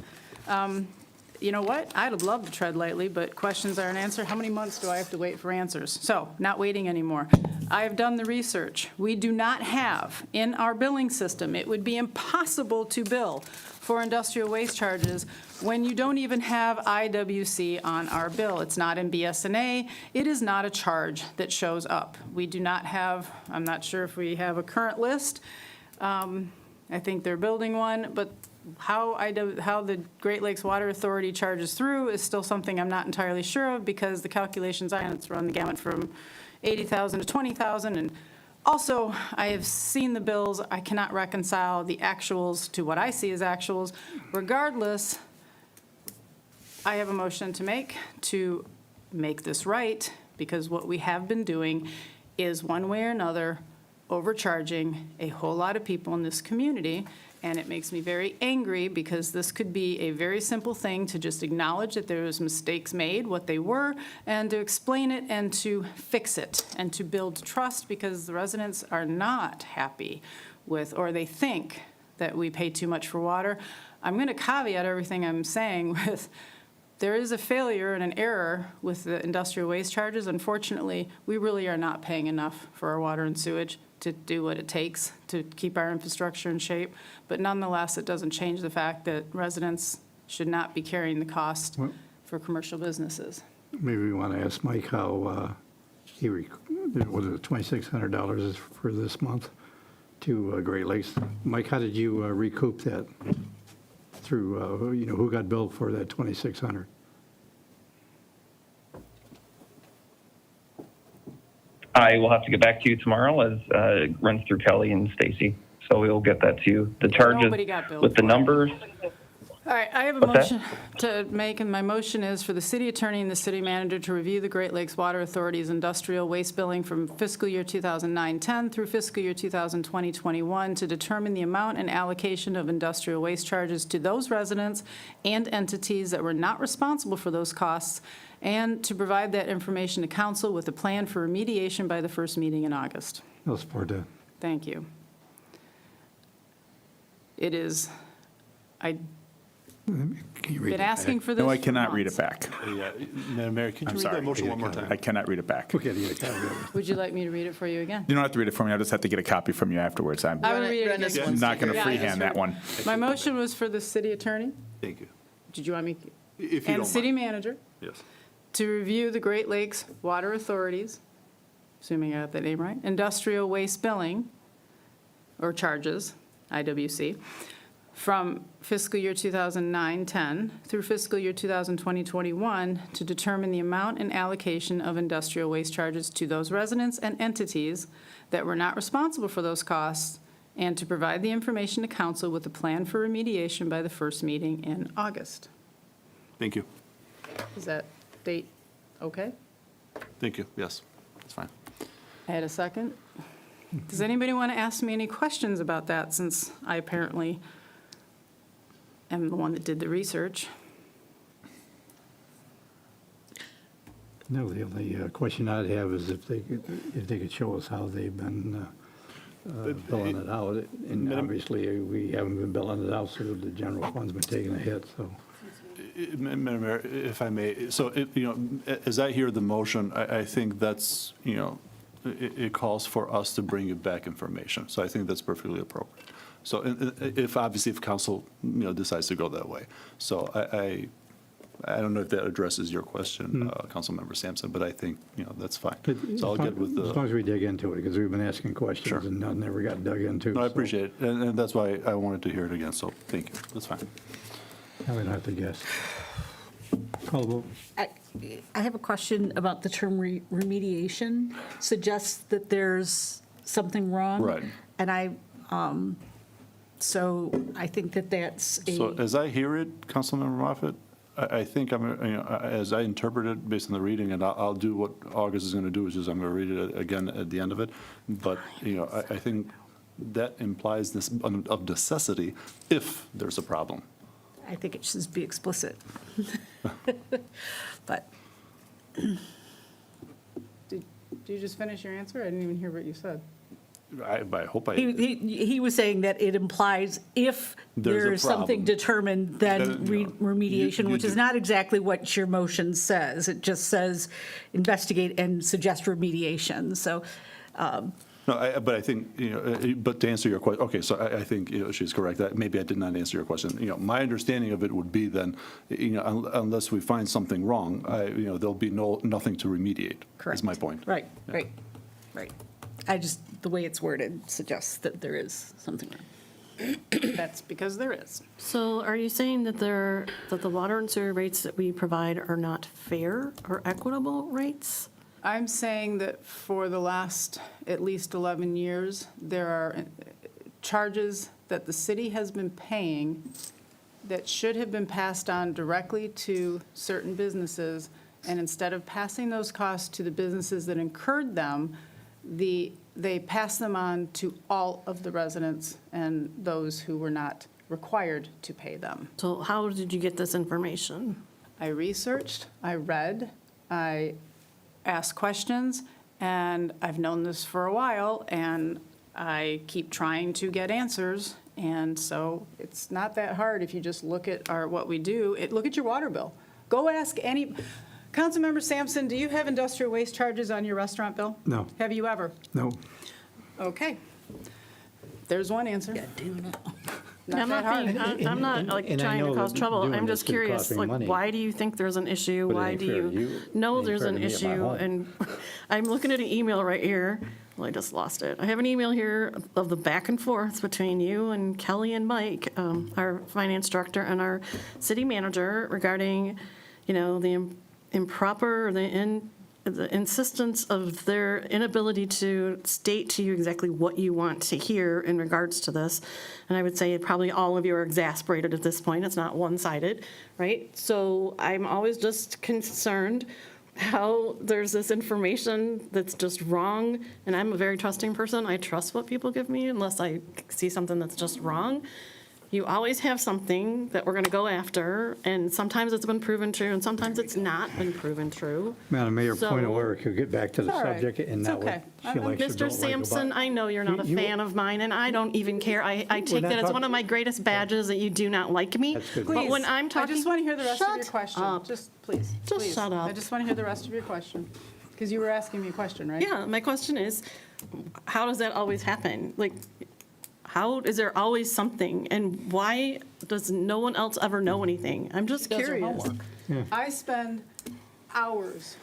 you know what? I'd love to tread lightly, but questions aren't answered. How many months do I have to wait for answers? So, not waiting anymore. I have done the research. We do not have in our billing system, it would be impossible to bill for industrial waste charges when you don't even have IWC on our bill. It's not in BSNA. It is not a charge that shows up. We do not have, I'm not sure if we have a current list. I think they're building one, but how the Great Lakes Water Authority charges through is still something I'm not entirely sure of, because the calculations I had run the gamut from 80,000 to 20,000. And also, I have seen the bills. I cannot reconcile the actuals to what I see as actuals. Regardless, I have a motion to make this right, because what we have been doing is, one way or another, overcharging a whole lot of people in this community. And it makes me very angry, because this could be a very simple thing to just acknowledge that there was mistakes made, what they were, and to explain it and to fix it and to build trust, because the residents are not happy with, or they think that we pay too much for water. I'm going to caveat everything I'm saying with, there is a failure and an error with the industrial waste charges. Unfortunately, we really are not paying enough for our water and sewage to do what it takes to keep our infrastructure in shape. But nonetheless, it doesn't change the fact that residents should not be carrying the cost for commercial businesses. Maybe we want to ask Mike how was it $2,600 for this month to Great Lakes? Mike, how did you recoup that through, who got billed for that $2,600? I will have to get back to you tomorrow as it runs through Kelly and Stacy. So we'll get that to you. The charges Nobody got billed with the for it. numbers. All right, I have a What's that? motion to make, and my motion is for the city attorney and the city manager to review the Great Lakes Water Authority's industrial waste billing from fiscal year 2009-10 through fiscal year 2020-21 to determine the amount and allocation of industrial waste charges to those residents and entities that were not responsible for those costs, and to provide that information to council with a plan for remediation by the first meeting in August. I'll support that. Thank you. It is, Can you read been it? asking for this. No, I for cannot read months. it back. Yeah, Madam Mayor, could you I'm read sorry. that motion one more time? I cannot read it back. Okay, you got it. Would you like me to read it for you again? You don't have to read it for me, I just have to get a copy from you afterwards. I'm I will read it Rennis again. wants not going to Yeah, freehand that one. My motion was for the city attorney. Thank you. Did you want me? If you And don't city mind. manager Yes. to review the Great Lakes Water Authorities, assuming I got that name right, industrial waste billing or charges, IWC, from fiscal year 2009-10 through fiscal year 2020-21 to determine the amount and allocation of industrial waste charges to those residents and entities that were not responsible for those costs, and to provide the information to council with a plan for remediation by the first meeting in August. Thank you. Is that date okay? Thank you. Yes, that's fine. I had a second. Does anybody want to ask me any questions about that, since I apparently am the one that did the research? No, the only question I'd have is if they could show us how they've been billing it out. And obviously, we haven't been billing it out, so the general fund's been taking a hit, so. Madam Mayor, if I may, so, as I hear the motion, I think that's, it calls for us to bring you back information. So I think that's perfectly appropriate. So if council, decides to go that way. So I don't know if that addresses your question, Councilmember Sampson, but I think, that's fine. So I'll get with the. As long as we dig into it, because we've been asking questions and none never got dug into. No, I so appreciate it. And that's why I wanted to hear it again. So thank you. That's fine. I would have to guess. Call the vote. I have a question about the term remediation. Suggests that there's something wrong. Right. And so I think that that's So as I hear it, Councilmember Moffett, I think as I interpret it based on the reading, and I'll do what August is going to do, which is I'm going to read it again at the end of it. But, I think that implies this of necessity if there's a problem. I think it should be explicit. But Did you just finish your answer? I didn't even hear what you said. I hope I. he was saying that it implies if There's a there's something problem. determined, then remediation, you which is do- not exactly what your motion says. It just says investigate and suggest remediation. So, No, but I think, but to answer your question, okay, so I think, she's correct. Maybe I did not answer your question. My understanding of it would be then, unless we find something wrong, there'll be nothing to remediate, is my point. right. I just, the way it's worded suggests that there is something wrong. That's because there is. So are you saying that that the water and sewer rates that we provide are not fair or equitable rates? I'm saying that for the last at least 11 years, there are charges that the city has been paying that should have been passed on directly to certain businesses, and instead of passing those costs to the businesses that incurred them, they pass them on to all of the residents and those who were not required to pay them. So how did you get this information? I researched, I read, I asked questions, and I've known this for a while, and I keep trying to get answers. And so it's not that hard if you just look at what we do. Look at your water bill. Go ask any, Councilmember Sampson, do you have industrial waste charges on your restaurant bill? No. Have you ever? No. Okay. There's one answer. Not I'm that not hard. being, I'm not like And I trying to know cause that trouble. doing I'm this just could curious, cost me like, money. why do you think there's an issue? But it Why ain't do fair you to you. know It ain't there's fair an to me at my issue? home. And I'm looking at an email right here. Well, I just lost it. I have an email here of the back and forth between you and Kelly and Mike, our finance director, and our city manager regarding, the improper, the insistence of their inability to state to you exactly what you want to hear in regards to this. And I would say probably all of you are exasperated at this point. It's not one-sided, right? So I'm always just concerned how there's this information that's just wrong. And I'm a very trusting person. I trust what people give me unless I see something that's just wrong. You always have something that we're going to go after, and sometimes it's been proven true, and sometimes it's not been proven true. Madam Mayor, point of So- order, could get back to the It's all right. subject and It's not okay. what she likes or Mr. don't like Sampson, about. I know you're not a You- fan of mine, and I don't even care. I take not that as one talking- of my greatest badges that you do not like me. That's good. But when I'm I talking. just want to hear the rest of your Shut question. up. Just, please. Just please. shut up. I just want to hear the rest of your question, because you were asking me a question, right? Yeah, my question is, how does that always happen? Like, how is there always something, and why does no one else ever know anything? I'm just Does her curious. homework. I spend hours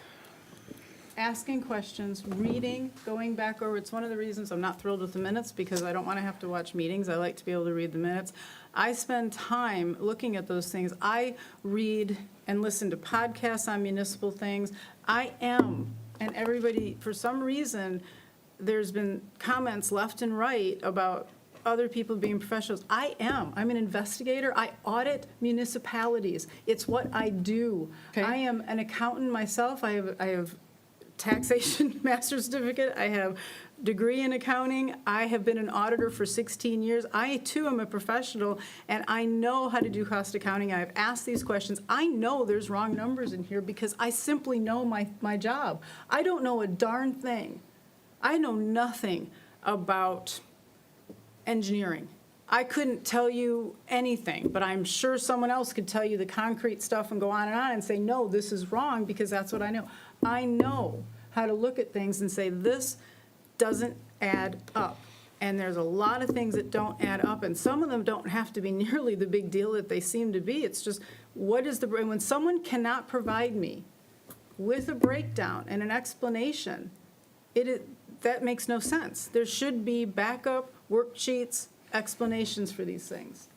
asking questions, reading, going back over. It's one of the reasons I'm not thrilled with the minutes, because I don't want to have to watch meetings. I like to be able to read the minutes. I spend time looking at those things. I read and listen to podcasts on municipal things. I am, and everybody, for some reason, there's been comments left and right about other people being professionals. I am. I'm an investigator. I audit municipalities. It's what I do. Okay. I am an accountant myself. I have taxation master's certificate. I have degree in accounting. I have been an auditor for 16 years. I, too, am a professional, and I know how to do cost accounting. I've asked these questions. I know there's wrong numbers in here because I simply know my job. I don't know a darn thing. I know nothing about engineering. I couldn't tell you anything, but I'm sure someone else could tell you the concrete stuff and go on and say, no, this is wrong, because that's what I know. I know how to look at things and say, this doesn't add up. And there's a lot of things that don't add up, and some of them don't have to be nearly the big deal that they seem to be. It's just, when someone cannot provide me with a breakdown and an explanation, that makes no sense. There should be backup worksheets, explanations for these things.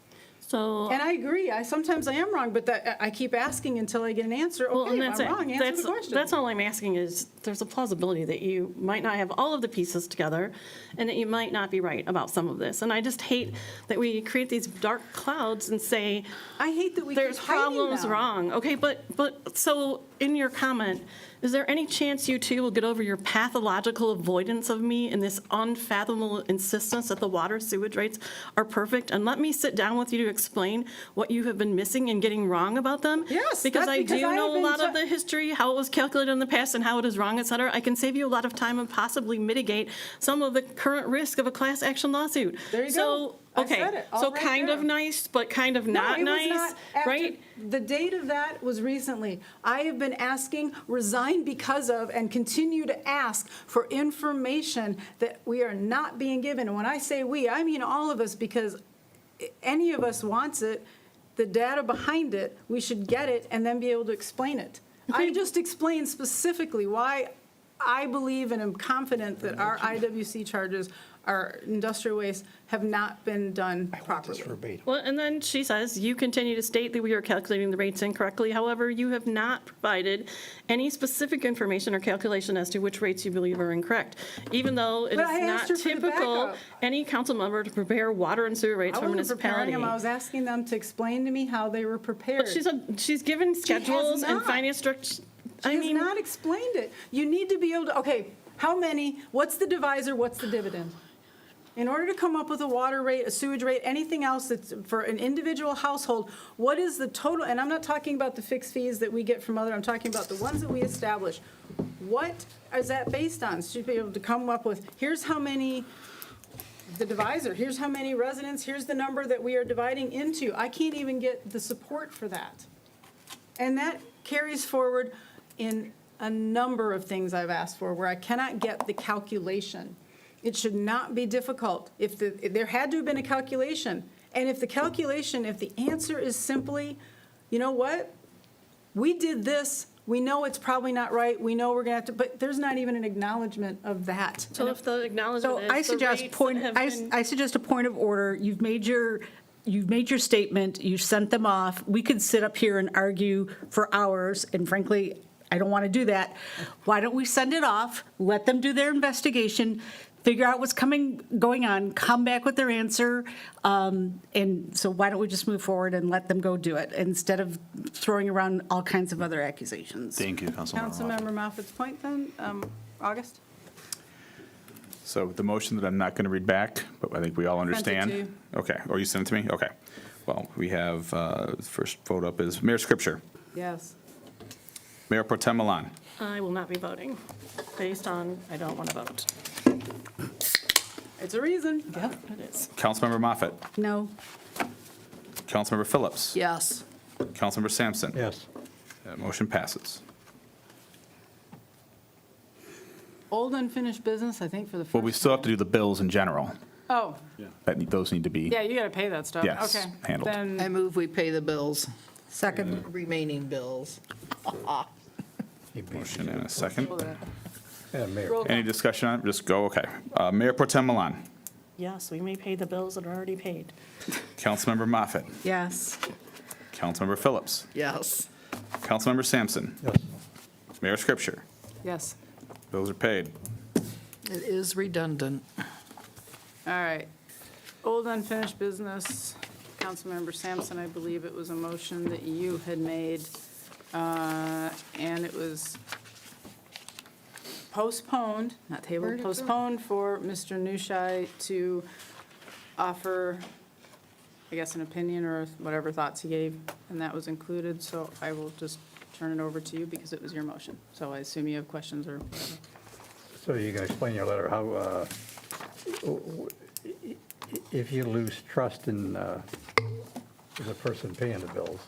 So. And I agree, sometimes I am wrong, but I keep asking until I get an answer. Well, Okay, and if that's I'm it. wrong, answer the question. That's all I'm asking is, there's a plausibility that you might not have all of the pieces together, and that you might not be right about some of this. And I just hate that we create these dark clouds and say, I hate that we there's keep hiding problems them. wrong. Okay, but so in your comment, is there any chance you two will get over your pathological avoidance of me and this unfathomable insistence that the water sewage rates are perfect? And let me sit down with you to explain what you have been missing and getting wrong about them? Yes, Because that's I because do I know have a been lot of te- the history, how it was calculated in the past and how it is wrong, et cetera. I can save you a lot of time and possibly mitigate some of the current risk of a class action lawsuit. There you So, go. I okay, said it all so right kind of there. nice, but kind of No, not it was nice, not after- right? The date of that was recently. I have been asking, resigned because of, and continue to ask for information that we are not being given. And when I say we, I mean all of us, because any of us wants it, the data behind it, we should get it and then be able to explain it. I just explained specifically why I believe and am confident that our IWC charges, our industrial waste, have not been done properly. Well, and then she says, you continue to state that we are calculating the rates incorrectly. However, you have not provided any specific information or calculation as to which rates you believe are incorrect, even though it But is I not asked her for the typical backup. any council member to prepare water and sewer rates I for a wasn't preparing municipality. them, I was asking them to explain to me how they were prepared. But she's given schedules and not. finance structures. She has not explained it. You need to be able to, okay, how many, what's the divisor, what's the dividend? In order to come up with a water rate, a sewage rate, anything else that's for an individual household, what is the total, and I'm not talking about the fixed fees that we get from other, I'm talking about the ones that we establish. What is that based on? Should be able to come up with, here's how many, the divisor, here's how many residents, here's the number that we are dividing into. I can't even get the support for that. And that carries forward in a number of things I've asked for where I cannot get the calculation. It should not be difficult. If there had to have been a calculation, and if the answer is simply, you know what? We did this, we know it's probably not right, we know we're gonna have to, but there's not even an acknowledgement of that. So if the acknowledgement So is I the suggest rates point, that have been. I suggest a point of order. You've made your statement, you sent them off. We could sit up here and argue for hours, and frankly, I don't want to do that. Why don't we send it off, let them do their investigation, figure out what's going on, come back with their answer, and so why don't we just move forward and let them go do it, instead of throwing around all kinds of other accusations? Thank you, Councilmember Moffitt. Councilmember Moffitt's point then, August? So the motion that I'm not going to read back, but I think we all Sent it understand. to you. Okay, or you sent it to me? Okay. Well, we have, first vote up is Mayor Scripture, Yes. Mayor Pro Tem Milan, I will not be voting, based on I don't want to vote. It's a reason. Yep, it is. Councilmember Moffitt, No. Councilmember Phillips, Yes. Councilmember Sampson. Yes. That motion passes. Old unfinished business, I think, for the first. Well, we still have to do the bills in general. Oh, Those need to be. yeah, you got to pay that stuff. Yes, Okay. handled. I Then, move we pay the bills, Second. remaining bills. Motion and a second. Mayor. roll Any call. discussion on it? Just go, okay. Mayor Pro Tem Milan, Yes, we may pay the bills that are already paid. Councilmember Moffitt, Yes. Councilmember Phillips, Yes. Councilmember Sampson, Yes. Mayor Scripture. Yes. Bills are paid. It is redundant. All right. Old unfinished business, Councilmember Sampson, I believe it was a motion that you had made, and it was postponed, not tabled, postponed for Mr. Nushai to offer, I guess, an opinion or whatever thoughts he gave, and that was included, so I will just turn it over to you because it was your motion. So I assume you have questions or whatever. So you can explain your letter, how, if you lose trust in the person paying the bills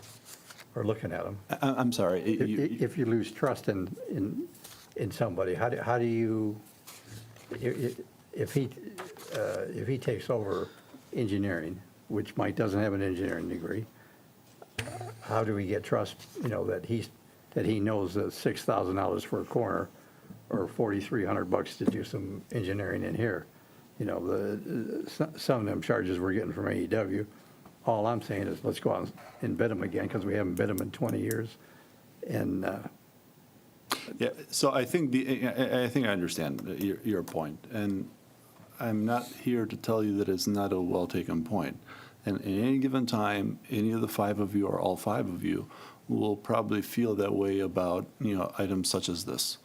or looking at them, I'm sorry. if you lose trust in somebody, how do you, if he takes over engineering, which Mike doesn't have an engineering degree, how do we get trust, that he knows that $6,000 for a corner or $4,300 to do some engineering in here? Some of them charges we're getting from AEW All I'm saying is, let's go out and bid them again, because we haven't bid them in 20 years. And Yeah, so I think I think I understand your point, and I'm not here to tell you that it's not a well-taken point. And at any given time, any of the five of you or all five of you will probably feel that way about, items such as this.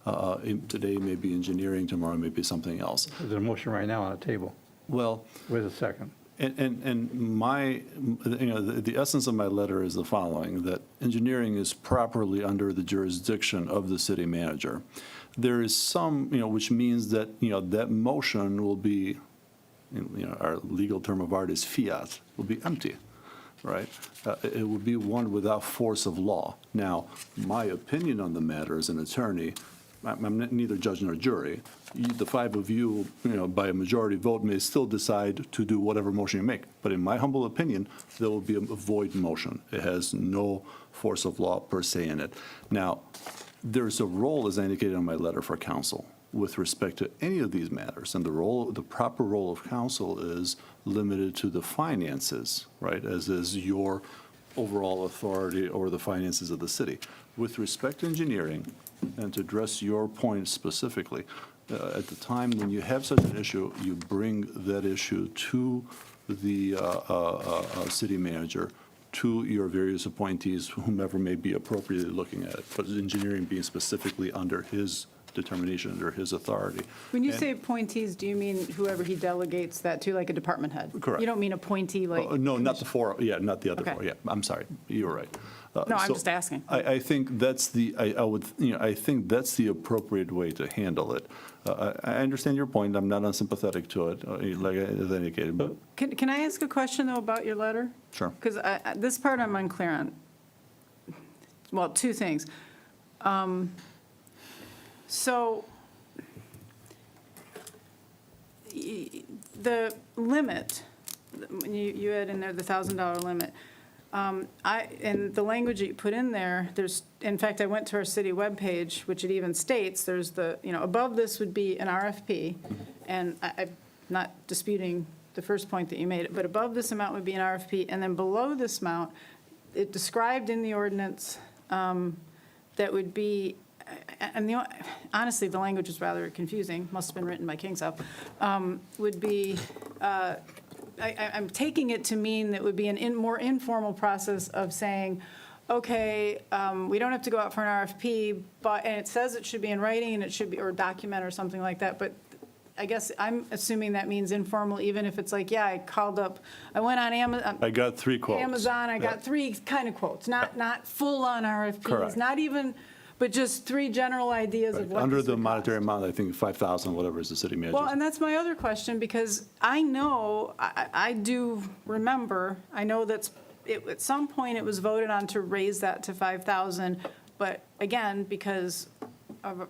Today may be engineering, tomorrow may be something else. there's a motion right now on the table Well, with a second. and my, the essence of my letter is the following, that engineering is properly under the jurisdiction of the city manager. There is some, which means that, that motion will be, our legal term of art is fiat, will be empty, right? It would be one without force of law. Now, my opinion on the matter as an attorney, I'm neither judge nor jury. The five of you, by a majority vote, may still decide to do whatever motion you make. But in my humble opinion, there will be a void motion. It has no force of law per se in it. Now, there's a role, as I indicated in my letter, for council with respect to any of these matters. And the proper role of council is limited to the finances, right, as is your overall authority over the finances of the city. With respect to engineering, and to address your point specifically, at the time when you have such an issue, you bring that issue to the city manager, to your various appointees, whomever may be appropriately looking at it, but engineering being specifically under his determination, under his authority. When you And- say appointees, do you mean whoever he delegates that to, like a department head? Correct. You don't mean appointee like? No, not the four, not the other Okay. four, I'm sorry, you're right. No, I'm So just asking. I think that's I think that's the appropriate way to handle it. I understand your point, I'm not unsympathetic to it, like I indicated, but, Can I ask a question, though, about your letter? sure. Because this part I'm unclear on. Well, two things. So the limit, you had in there the $1,000 limit. And the language that you put in there, in fact, I went to our city webpage, which it even states, there's above this would be an RFP, and I'm not disputing the first point that you made, but above this amount would be an RFP, and then below this amount, it described in the ordinance that would be, and honestly, the language is rather confusing, must have been written by Kingsoft, would be, I'm taking it to mean that would be a more informal process of saying, okay, we don't have to go out for an RFP, and it says it should be in writing, and it should be, or document or something like that, but I guess I'm assuming that means informal, even if it's like, yeah, I went on Amazon. I got 3 quotes. Amazon, I got 3 kind of quotes, not full-on RFPs, Correct. not even, but just 3 general ideas of what Under this the would monetary cost. amount, I think 5,000, whatever is the city manager. Well, and that's my other question, because I know, I do remember, I know at some point it was voted on to raise that to 5,000, but again, because of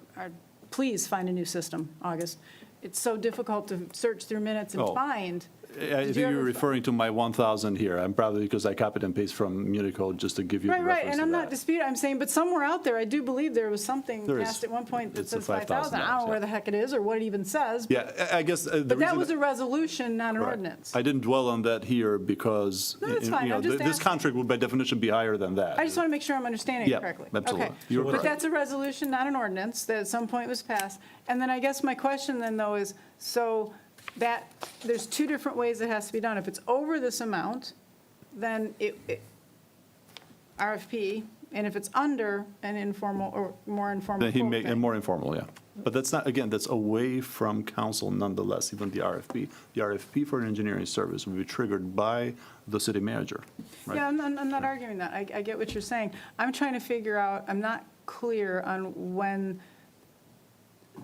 please find a new system, August. It's so difficult to search through minutes and Oh. find. I Did think you you're ever- referring to my 1,000 here. I'm probably, because I copied and pasted from Municode just to give you the Right, reference right, and to I'm that. not disputing, I'm saying, but somewhere out there, I do believe there was something There is. passed at one point that It's the says 5,000. I don't know where $5,000, the heck it is or what it even says, Yeah, I guess the reason. but that was a resolution, not an Right. ordinance. I didn't dwell on that here because, No, that's fine. I'm just this asking. contract would by definition be higher than that. I just want to make sure I'm understanding Yeah, it correctly. absolutely. Okay. You're But correct. that's a resolution, not an ordinance, that at some point was passed. And then I guess my question then, though, is, so that, there's 2 different ways it has to be done. If it's over this amount, then RFP, and if it's under an informal or more informal Then he quote make, thing. and more informal, yeah. But that's not, again, that's away from council nonetheless, even the RFP. The RFP for an engineering service will be triggered by the city manager, right? Yeah, I'm not arguing that. I get what you're saying. I'm trying to figure out, I'm not clear on when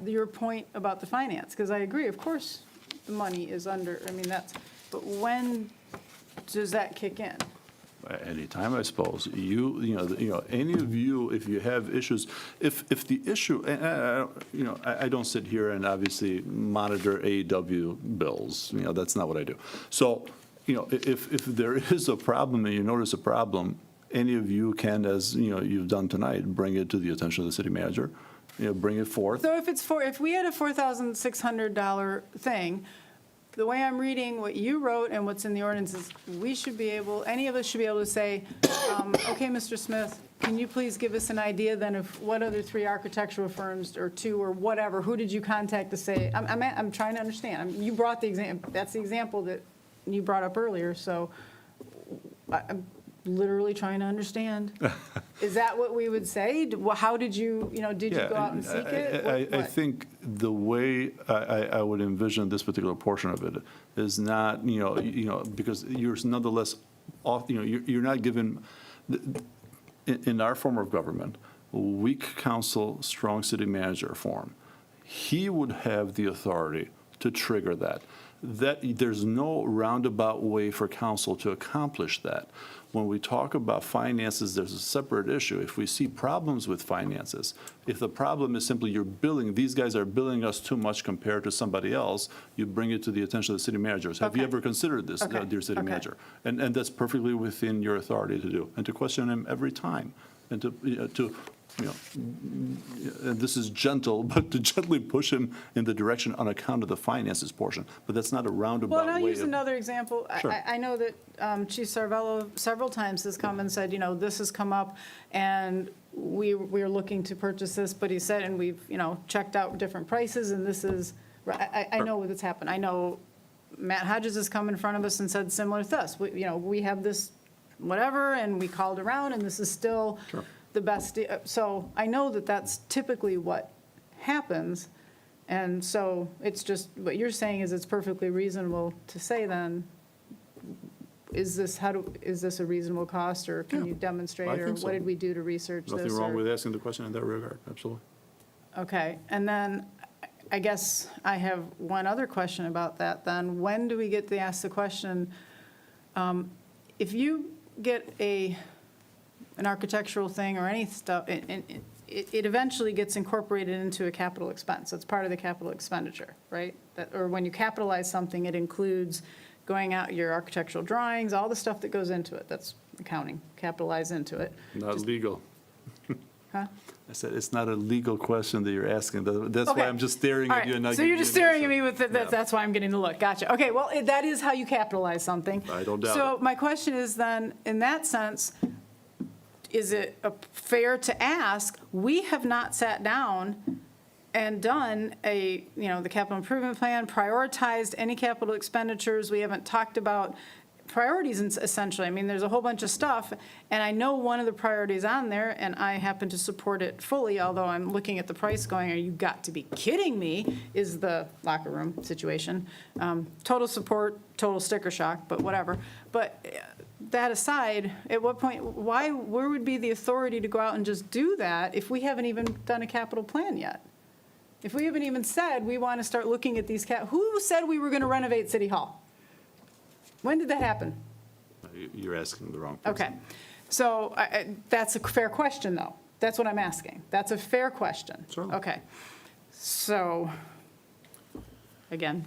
your point about the finance, because I agree, of course, the money is under, but when does that kick in? Anytime, I suppose. Any of you, if you have issues, if the issue, and I don't sit here and obviously monitor AEW bills, that's not what I do. So, if there is a problem and you notice a problem, any of you can, as, you've done tonight, bring it to the attention of the city manager, bring it forth. So if we had a $4,600 thing, the way I'm reading what you wrote and what's in the ordinance is we should be able, any of us should be able to say, okay, Mr. Smith, can you please give us an idea then of what other 3 architectural firms or 2 or whatever, who did you contact to say, I'm trying to understand. You brought the example, that's the example that you brought up earlier, so I'm literally trying to understand. Is that what we would say? How did you, did you go out and seek it? I What? think the way I would envision this particular portion of it is not, because you're nonetheless, you're not given, in our form of government, weak council, strong city manager form, he would have the authority to trigger that. There's no roundabout way for council to accomplish that. When we talk about finances, there's a separate issue. If we see problems with finances, if the problem is simply you're billing, these guys are billing us too much compared to somebody else, you bring it to the attention of the city managers. Have you Okay. ever considered this, Okay. dear city Okay. manager? And that's perfectly within your authority to do, and to question him every time, and to and this is gentle, but to gently push him in the direction on account of the finances portion. But that's not a roundabout Well, and I'll way use of. another example. Sure. I know that Chief Sarvello several times has come and said, this has come up, and we're looking to purchase this, but he said, and we've, checked out different prices, and this is, I know what's happened. I know Matt Hodges has come in front of us and said similar to this. We have this whatever, and we called around, and this is still the best. So I know that that's typically what happens. And so it's just, what you're saying is it's perfectly reasonable to say then, is this a reasonable cost, or can you demonstrate, I or think so. what did we do to research this? Nothing wrong or- with asking the question in that regard, absolutely. Okay, and then I guess I have one other question about that then. When do we get to ask the question, if you get an architectural thing or any stuff, it eventually gets incorporated into a capital expense. It's part of the capital expenditure, right? Or when you capitalize something, it includes going out your architectural drawings, all the stuff that goes into it. That's accounting, capitalize into it. Not legal. Huh? I said, it's not a legal question that you're asking. That's why Okay. I'm just staring All at you right, and not so you're giving just you an staring at me answer. with, that's why I'm getting the look. Gotcha. Okay, well, that is how you capitalize something. I don't doubt So it. my question is then, in that sense, is it fair to ask, we have not sat down and done the capital improvement plan, prioritized any capital expenditures. We haven't talked about priorities essentially. I mean, there's a whole bunch of stuff, and I know one of the priorities on there, and I happen to support it fully, although I'm looking at the price going, are you got to be kidding me, is the locker room situation. Total support, total sticker shock, but whatever. But that aside, at what point, where would be the authority to go out and just do that if we haven't even done a capital plan yet? If we haven't even said we want to start looking at these, who said we were going to renovate City Hall? When did that happen? You're asking the wrong person. Okay. So that's a fair question, though. That's what I'm asking. That's a fair question. Certainly. Okay. So, again,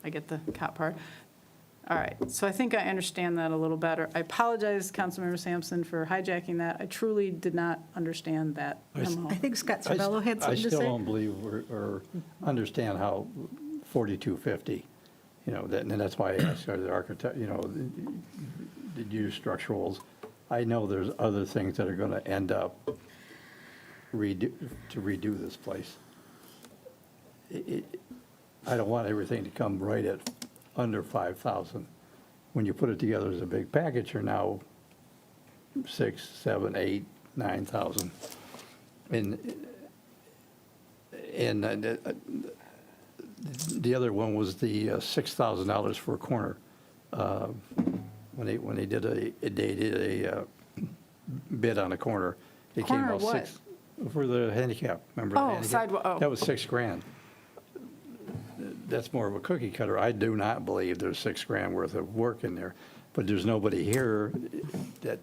I get the cop part. All right. So I think I understand that a little better. I apologize, Councilmember Sampson, for hijacking that. I truly did not understand that memo. I think Scott Cervello had something to I still say. don't believe or understand how 4250, and that's why I asked, are the architect, did you use structurals? I know there's other things that are going to end up to redo this place. I don't want everything to come right at under 5,000. When you put it together as a big package, you're now 6, 7, 8, 9,000. And the other one was the $6,000 for a corner. When they did a bid on a corner, it came Corner out what? for the handicap. Remember? the Oh, handicap? sidewalk, oh. That was $6,000. That's more of a cookie cutter. I do not believe there's $6,000 worth of work in there, but there's nobody here that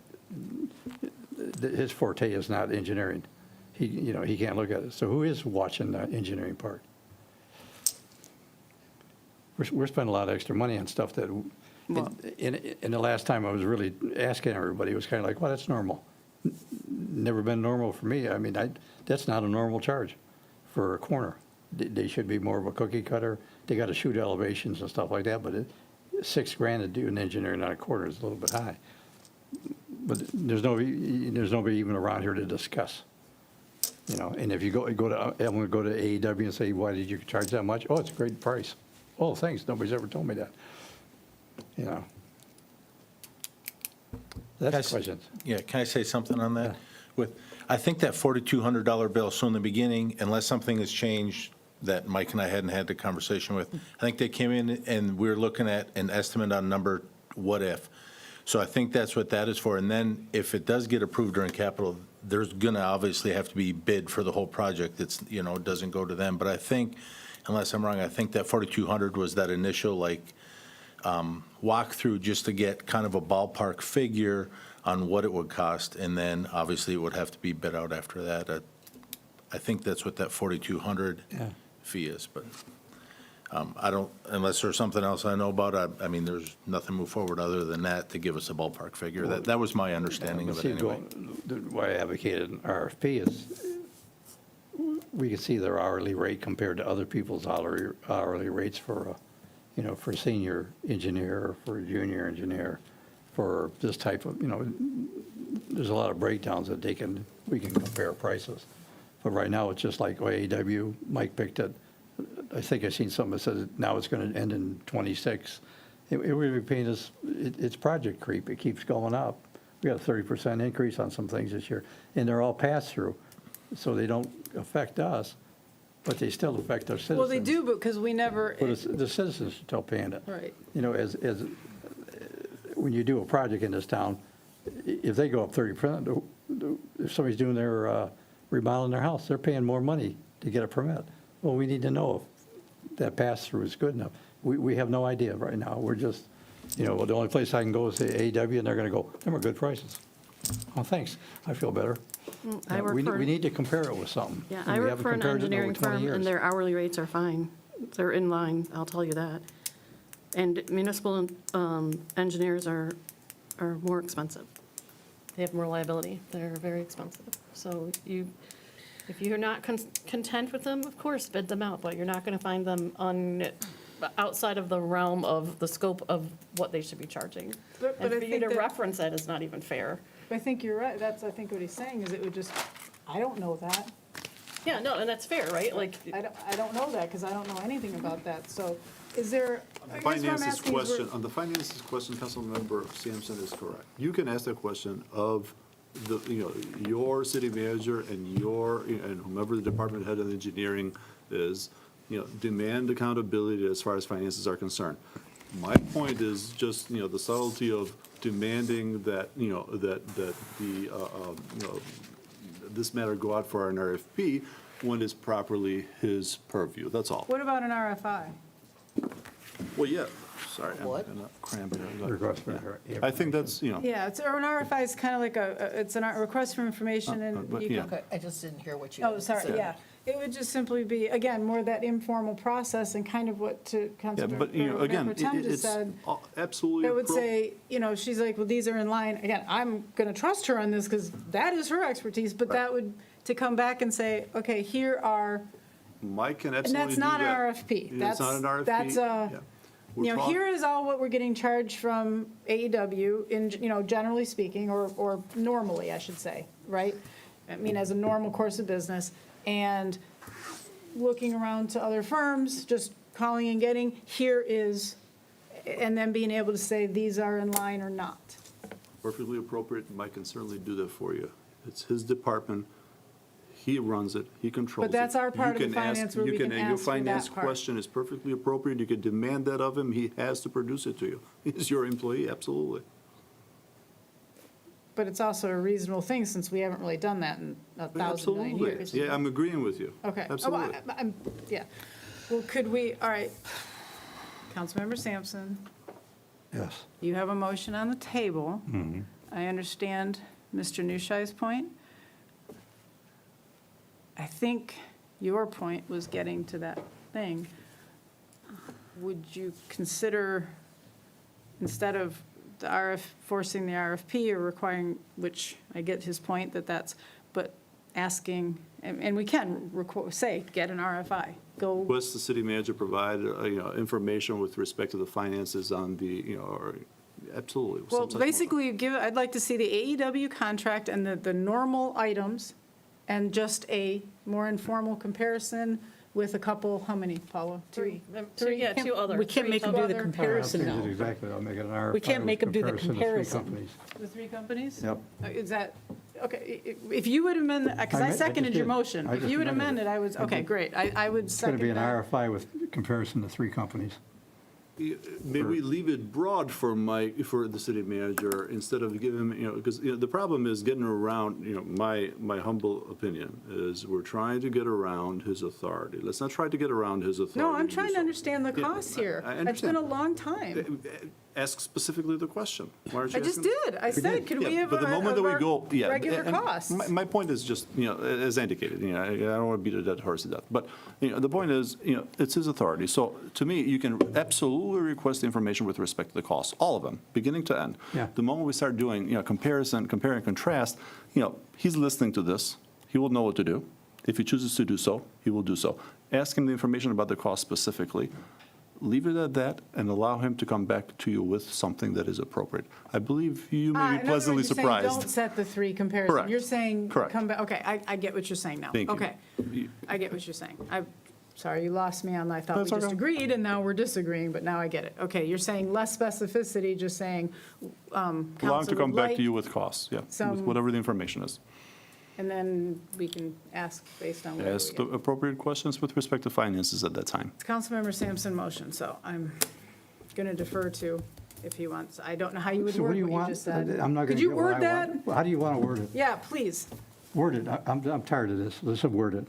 his forte is not engineering. He can't look at it. So who is watching the engineering part? We're spending a lot of extra money on stuff that, in the last time I was really asking everybody, it was kind of like, well, that's normal. Never been normal for me. I mean, that's not a normal charge for a corner. They should be more of a cookie cutter, they got to shoot elevations and stuff like that, but $6,000 to do an engineering on a quarter is a little bit high. But there's nobody even around here to discuss. You know, and if you go to, I'm gonna go to AEW and say, why did you charge that much? Oh, it's a great price. Oh, thanks, nobody's ever told me that. You know. That's the question. Yeah, can I say something on that? I think that $4,200 bill, so in the beginning, unless something has changed that Mike and I hadn't had the conversation with, I think they came in and we were looking at an estimate on number, what if? So I think that's what that is for. And then if it does get approved during capital, there's gonna obviously have to be bid for the whole project. It's, you know, it doesn't go to them. But I think, unless I'm wrong, I think that 4,200 was that initial walkthrough just to get kind of a ballpark figure on what it would cost. And then obviously it would have to be bid out after that. I think that's what that 4,200 fee is, but I don't, unless there's something else I know about, I mean, there's nothing move forward other than that to give us a ballpark figure. That was my understanding of it anyway. Why I advocated an RFP is we can see their hourly rate compared to other people's hourly rates for, you know, for senior engineer, for junior engineer, for this type of, you know, there's a lot of breakdowns that we can compare prices. But right now, it's just like AEW, Mike picked it. I think I seen something that says now it's going to end in '26. It would be paying us, it's project creep. It keeps going up. We got a 30% increase on some things this year, and they're all pass-through, so they don't affect us, but they still affect our citizens. Well, they do, because we never, But the citizens are still paying it. right. You know, as when you do a project in this town, if they go up 30%, if somebody's doing their remodeling their house, they're paying more money to get a permit. Well, we need to know if that pass-through is good enough. We have no idea right now. We're just, you know, the only place I can go is say AEW, and they're going to go, them are good prices. Oh, thanks. I feel better. I work for. We need to compare it with something. Yeah, and I we work haven't for an compared it in over engineering 20 firm, years. and their hourly rates are fine. They're in line, I'll tell you that. And municipal engineers are more expensive. They have more liability. They're very expensive. So if you're not content with them, of course, bid them out, but you're not going to find them outside of the realm of the scope of what they should be charging. But And I for you think to that- reference that is not even fair. I think you're right. That's, I think what he's saying is it would just, I don't know that. Yeah, no, and that's fair, right? Like, I don't know that because I don't know anything about that. So is there, I guess what I'm Finances asking is question, on the finances question, Councilmember Sampson is correct. You can ask that question of the, you know, your city manager and and whomever the department head of engineering is, you know, demand accountability as far as finances are concerned. My point is just, you know, the subtlety of demanding that, you know, that the, you know, this matter go out for an RFP when it's properly his purview, that's all. what about an RFI? Well, yeah, sorry, I'm What? gonna cram it. Request for- I think that's, you know, Yeah, or an RFI is kind of like it's a request for information and but you yeah. can. Okay, I just didn't hear what you Oh, sorry, said. yeah. It would just simply be, again, more that informal process and kind of what Yeah, Councilor but, you know, again, Pro Tem just it's said. absolutely. That would say, you know, she's like, well, these are in line. Again, I'm going to trust her on this because that is her expertise, but that would, to come back and say, okay, here are, Mike can and absolutely that's do not an that. RFP. It's not an RFP. That's Yeah. We're you know, talk- here is all what we're getting charged from AEW in, you know, generally speaking, or normally, I should say, right? I mean, as a normal course of business. And looking around to other firms, just calling and getting, here is, and then being able to say these are in line or not. Perfectly appropriate, Mike can certainly do that for you. It's his department, he runs it, he controls it. But that's our part of You the can ask- finance where you we can Your ask for that finance part. question is perfectly appropriate, you can demand that of him, he has to produce it to you. He's your employee, absolutely. But it's also a reasonable thing since we haven't really done that in 1,000 million Absolutely. years. Yeah, I'm agreeing with you. Okay. Oh, Absolutely. Yeah. Well, could we, all right. Councilmember Sampson, Yes. you have a motion on the table. I understand Mr. Nushai's point. I think your point was getting to that thing. Would you consider, instead of forcing the RFP or requiring, which I get his point that that's, but asking, and we can say, get an RFI, go. Request the city manager provide, information with respect to the finances on the, or, absolutely. Well, some such- basically, I'd like to see the AEW contract and the normal items, and just a more informal comparison with a couple, how many, Paula? Three. Three? Yeah, two other. We can't make them do the Other- comparison now. Exactly, I'll make it an RFI. We can't make them do the with comparison of three comparison. companies. The three companies? Yep. Is that, okay, if you would amend, because I I just seconded your did. motion. I If just you would amended amend it. it, I would, I okay, did. great. I would It's going to second be an that. RFI with comparison to three companies. Maybe we leave it broad for the city manager instead of giving him, because, the problem is getting around, my humble opinion is we're trying to get around his authority. Let's not try to get around his authority. No, I'm do trying to so. understand the Yeah, costs here. I It's been understand. a long time. Ask specifically the question. Why aren't you I just asking? did. I said, could we Yeah, have but the moment that we go, yeah, regular and costs? My point is just, as indicated, I don't want to beat a dead horse to death. But, the point is, it's his authority. So to me, you can absolutely request information with respect to the costs, all of them, beginning to end. Yeah. The moment we start doing, compare and contrast, he's listening to this. He will know what to do. If he chooses to do so, he will do so. Ask him the information about the cost specifically. Leave it at that and allow him to come back to you with something that is appropriate. I believe you In may other be words, pleasantly you're saying surprised. Don't set the three comparison. Correct. You're saying, Correct. come back, okay, I get what you're saying now. Thank you. Okay, I get what you're saying. Sorry, you lost me on, I thought we That's just okay. agreed, and now we're disagreeing, but now I get it. Okay, you're saying less specificity, just saying, Allow him council to come would back like, to you with costs, yeah, with some- whatever the information is. and then we can ask based on whatever we Ask the get. appropriate questions with respect to finances at that time. It's Councilmember Sampson motion, so I'm going to defer to if he wants. I don't know how you would So what word do you what you want? just said. I'm not going Could to you get what I word that? want. How do you want to word it? Yeah, please. Word it. I'm tired of this. Let's word it.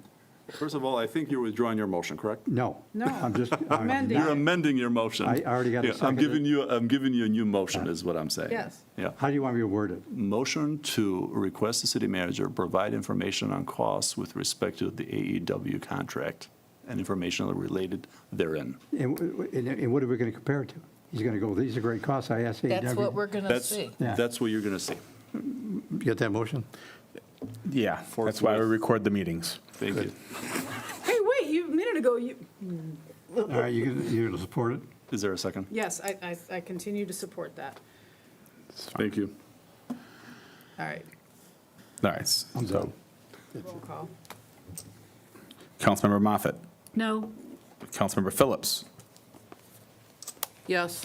First of all, I think you're withdrawing your motion, correct? No. No. I'm just. Amending. You're amending your motion. I already got a Yeah, I'm second. giving you a new motion, is what I'm saying. Yes. Yeah. How do you want me to word it? Motion to request the city manager provide information on costs with respect to the AEW contract and information related therein. And what are we going to compare it to? He's going to go, these are great costs. I asked AEW. That's what we're going to That's, see. Yeah. that's what you're going to see. You get that motion? Yeah, that's why we record the meetings. Thank you. Hey, wait, a minute ago, you, All right, you're going to support it? Is there a second? yes, I continue to support that. Thank you. All right, All right, I'm so done. roll call. Councilmember Moffett, No, Councilmember Phillips, Yes.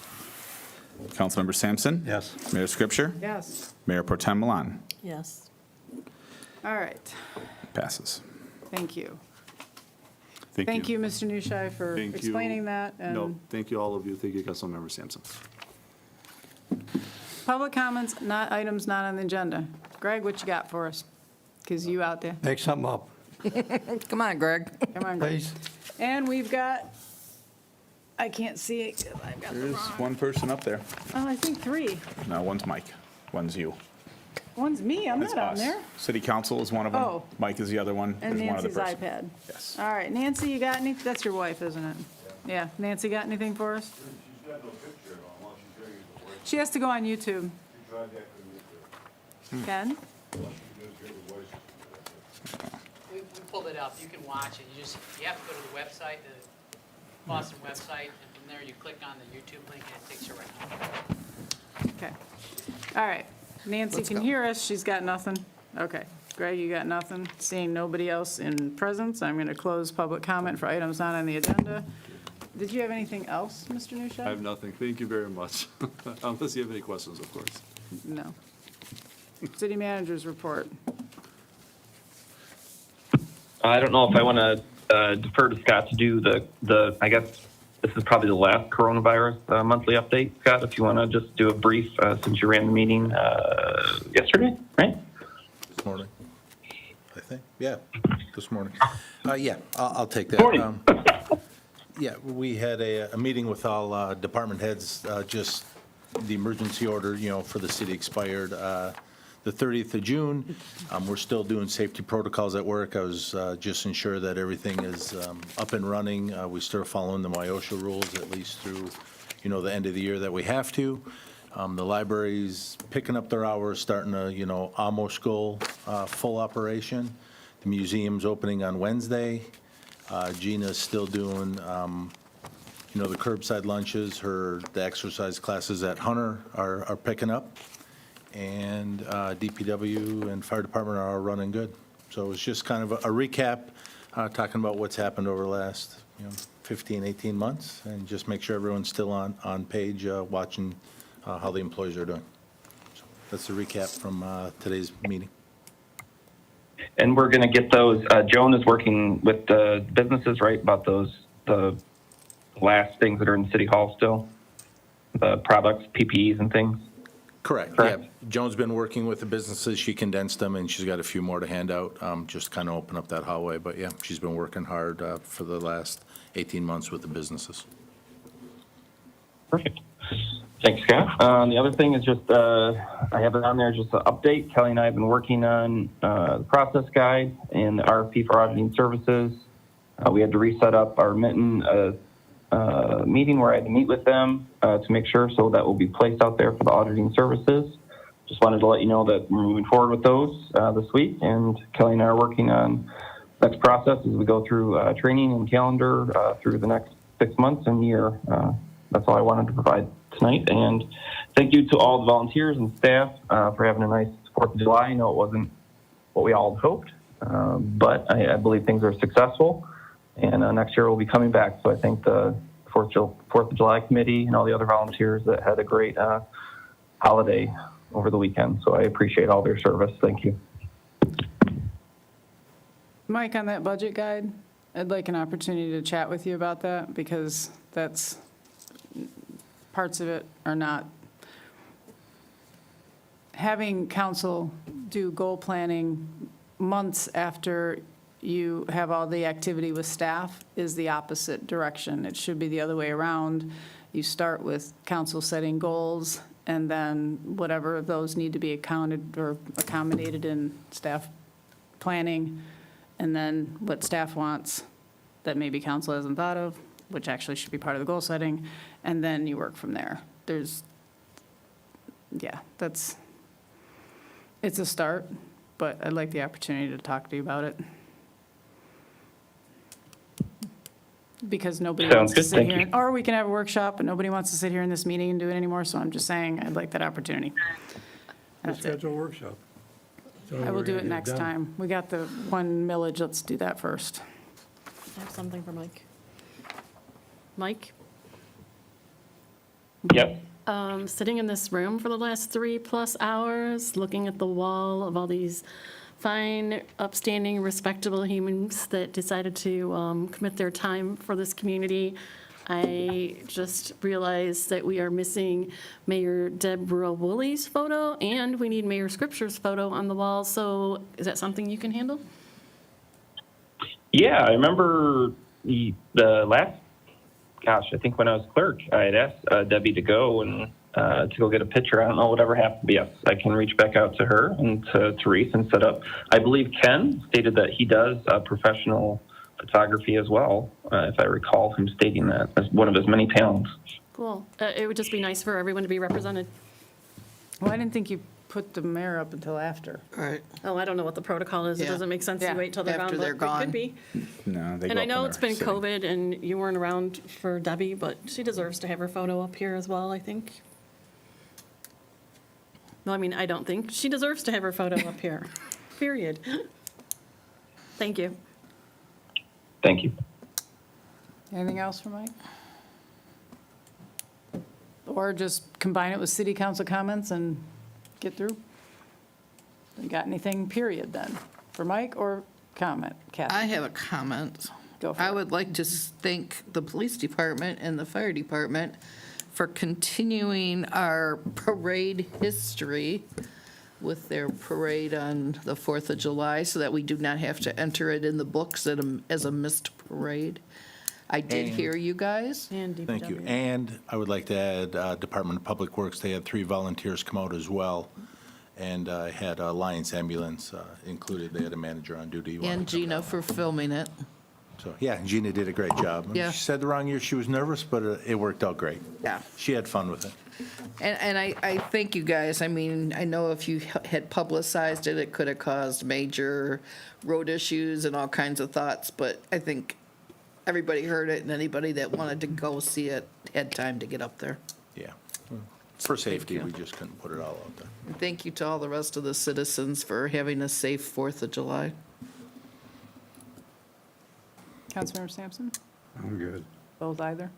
Councilmember Sampson. Yes. Mayor Scripture, Yes, Mayor Pro Tem Milan. Yes. all right, Passes. thank you. Thank you, Mr. Nushai, for Thank you. explaining that. No, And thank you, all of you. Thank you, Councilmember Sampson. public comments, not items not on the agenda. Greg, what you got for us? Because you out there. Make something up, Come on, Greg. Come on, Greg. please. And we've got, I can't see it 'cause I've got the There's wrong. one person up there. Oh, I think three. No, one's Mike, one's you. One's me, I'm That's not on us. there. City Council is one of them. Oh. Mike is the other one. And There's one other Nancy's person. iPad. Yes. All right, Nancy, you got any, that's your wife, isn't it? Yeah, Nancy got anything for us? She has to go on YouTube. Ken? We pulled it up, you can watch it, you have to go to the website, the Boston website, and from there you click on the YouTube link and it takes you right now. Okay. All right, Nancy can hear us, she's got nothing. Okay, Greg, you got nothing? Seeing nobody else in presence, I'm going to close public comment for items not on the agenda. Did you have anything else, Mr. Nushai? I have nothing. Thank you very much. Unless you have any questions, of course. No. City managers report. I don't know if I want to defer to Scott to do the, I guess this is probably the last coronavirus monthly update. Scott, if you want to just do a brief, since you ran the meeting yesterday, right? This morning, I think. Yeah, this morning. Yeah, I'll take that. Morning. Yeah, we had a meeting with all department heads, just the emergency order, for the city expired the 30th of June. We're still doing safety protocols at work. I was just ensure that everything is up and running. We still following the MIOSHA rules, at least through, the end of the year that we have to. The library's picking up their hours, starting to, almost go full operation. The museum's opening on Wednesday. Gina's still doing, the curbside lunches. The exercise classes at Hunter are picking up. And DPW and fire department are running good. So it's just kind of a recap, talking about what's happened over the last, 15, 18 months, and just make sure everyone's still on page, watching how the employees are doing. So that's the recap from today's meeting. And we're going to get those, Joan is working with the businesses, right, about the last things that are in City Hall still? The products, PPEs and things? Correct, yeah. Joan's been working with the businesses. She condensed them, and she's got a few more to hand out, just kind of open up that hallway. But yeah, she's been working hard for the last 18 months with the businesses. Perfect. Thanks, Scott. The other thing is just, I have it on there, just an update. Kelly and I have been working on the process guide and the RFP for auditing services. We had to reset up our Mitten meeting where I had to meet with them to make sure, so that will be placed out there for the auditing services. Just wanted to let you know that we're moving forward with those this week, and Kelly and I are working on next process as we go through training and calendar through the next 6 months and year. That's all I wanted to provide tonight, and thank you to all the volunteers and staff for having a nice 4th of July. I know it wasn't what we all had hoped, but I believe things are successful, and next year we'll be coming back. So I thank the 4th of July committee and all the other volunteers that had a great holiday over the weekend. So I appreciate all their service. Thank you. Mike, on that budget guide, I'd like an opportunity to chat with you about that, because parts of it are not. Having council do goal planning months after you have all the activity with staff is the opposite direction. It should be the other way around. You start with council setting goals, and then whatever of those need to be accounted or accommodated in staff planning, and then what staff wants that maybe council hasn't thought of, which actually should be part of the goal setting, and then you work from there. It's a start, but I'd like the opportunity to talk to you about it. Because nobody wants to sit here, or we can have a workshop, but nobody wants to sit here in this meeting and do it anymore, so I'm just saying, I'd like that opportunity. That's it. Schedule a workshop. I will do it next time. We got the 1 millage, let's do that first. I have something for Mike. Mike? Yep. Sitting in this room for the last 3+ hours, looking at the wall of all these fine, upstanding, respectable humans that decided to commit their time for this community, I just realized that we are missing Mayor Deborah Woolley's photo, and we need Mayor Scripture's photo on the wall. So is that something you can handle? Yeah, I remember the last, I think when I was clerk, I had asked Debbie to go and to go get a picture. I don't know whatever happened, but yes, I can reach back out to her and to Therese and set up. I believe Ken stated that he does professional photography as well, if I recall him stating that as one of his many talents. Cool. It would just be nice for everyone to be represented. Well, I didn't think you put the mayor up until after. Right. Oh, I don't know what the protocol is. It Yeah. doesn't make sense Yeah. to wait till they're After gone, they're but it gone. could be. No, they go And I up know when it's they're been sitting. COVID and you weren't around for Debbie, but she deserves to have her photo up here as well, I think. No, I mean, I don't think. She deserves to have her photo up here, period. Thank you. Thank you. Anything else for Mike? Or just combine it with city council comments and get through? You got anything, period, then, for Mike, or comment? Kathy? I have a comment. Go for I it. would like to thank the police department and the fire department for continuing our parade history with their parade on the 4th of July, so that we do not have to enter it in the books as a missed parade. I did hear you guys. And DPW. Thank you. And I would like to add, Department of Public Works, they had 3 volunteers come out as well. And I had Alliance Ambulance included. They had a manager on duty. And Gina for filming it. So, yeah, Gina did a great job. Yeah. She said the wrong year she was nervous, but it worked out great. Yeah. She had fun with it. And I thank you guys. I mean, I know if you had publicized it, it could have caused major road issues and all kinds of thoughts, but I think everybody heard it, and anybody that wanted to go see it had time to get up there. Yeah. For safety, we just couldn't put it all out there. And thank you to all the rest of the citizens for having a safe 4th of July. Councilmember Sampson? I'm good. Both either?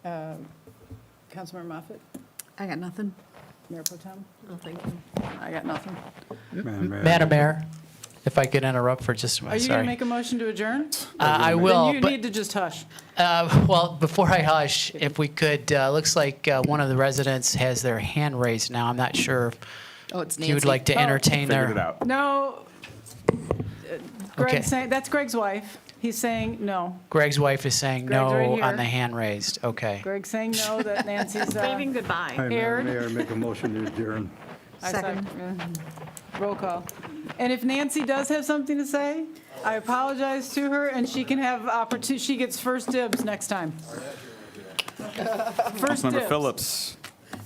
Councilmember Moffett? I got nothing. Mayor Potem? Oh, thank you. I got nothing. Madam Mayor, if I could interrupt for just a Are minute, you going sorry. to make a motion to adjourn? I will, Then you but- need to just hush. Well, before I hush, if we could, looks like one of the residents has their hand raised now. I'm not sure Oh, it's if you would Nancy. like to entertain Figured it their. out. No. Okay. Greg's saying, that's Greg's wife. He's saying no. Greg's wife is saying Greg's right no here. on the hand raised. Okay. Greg's saying no, that Nancy's Waving goodbye. Hi, Madam aired. Mayor, make a motion to adjourn. Second. Roll call. And if Nancy does have something to say, I apologize to her, and she can have she gets first dibs next time. First Councilmember dibs. Phillips.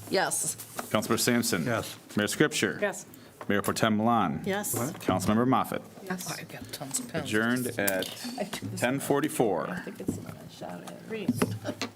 Yes. Councilmember Sampson. Yes. Mayor Scripture. Yes. Mayor Pro Tem Milan. Yes. Councilmember Moffett. Yes. I've got tons of pens. Adjourned at 10:44. I think it's a shot at it.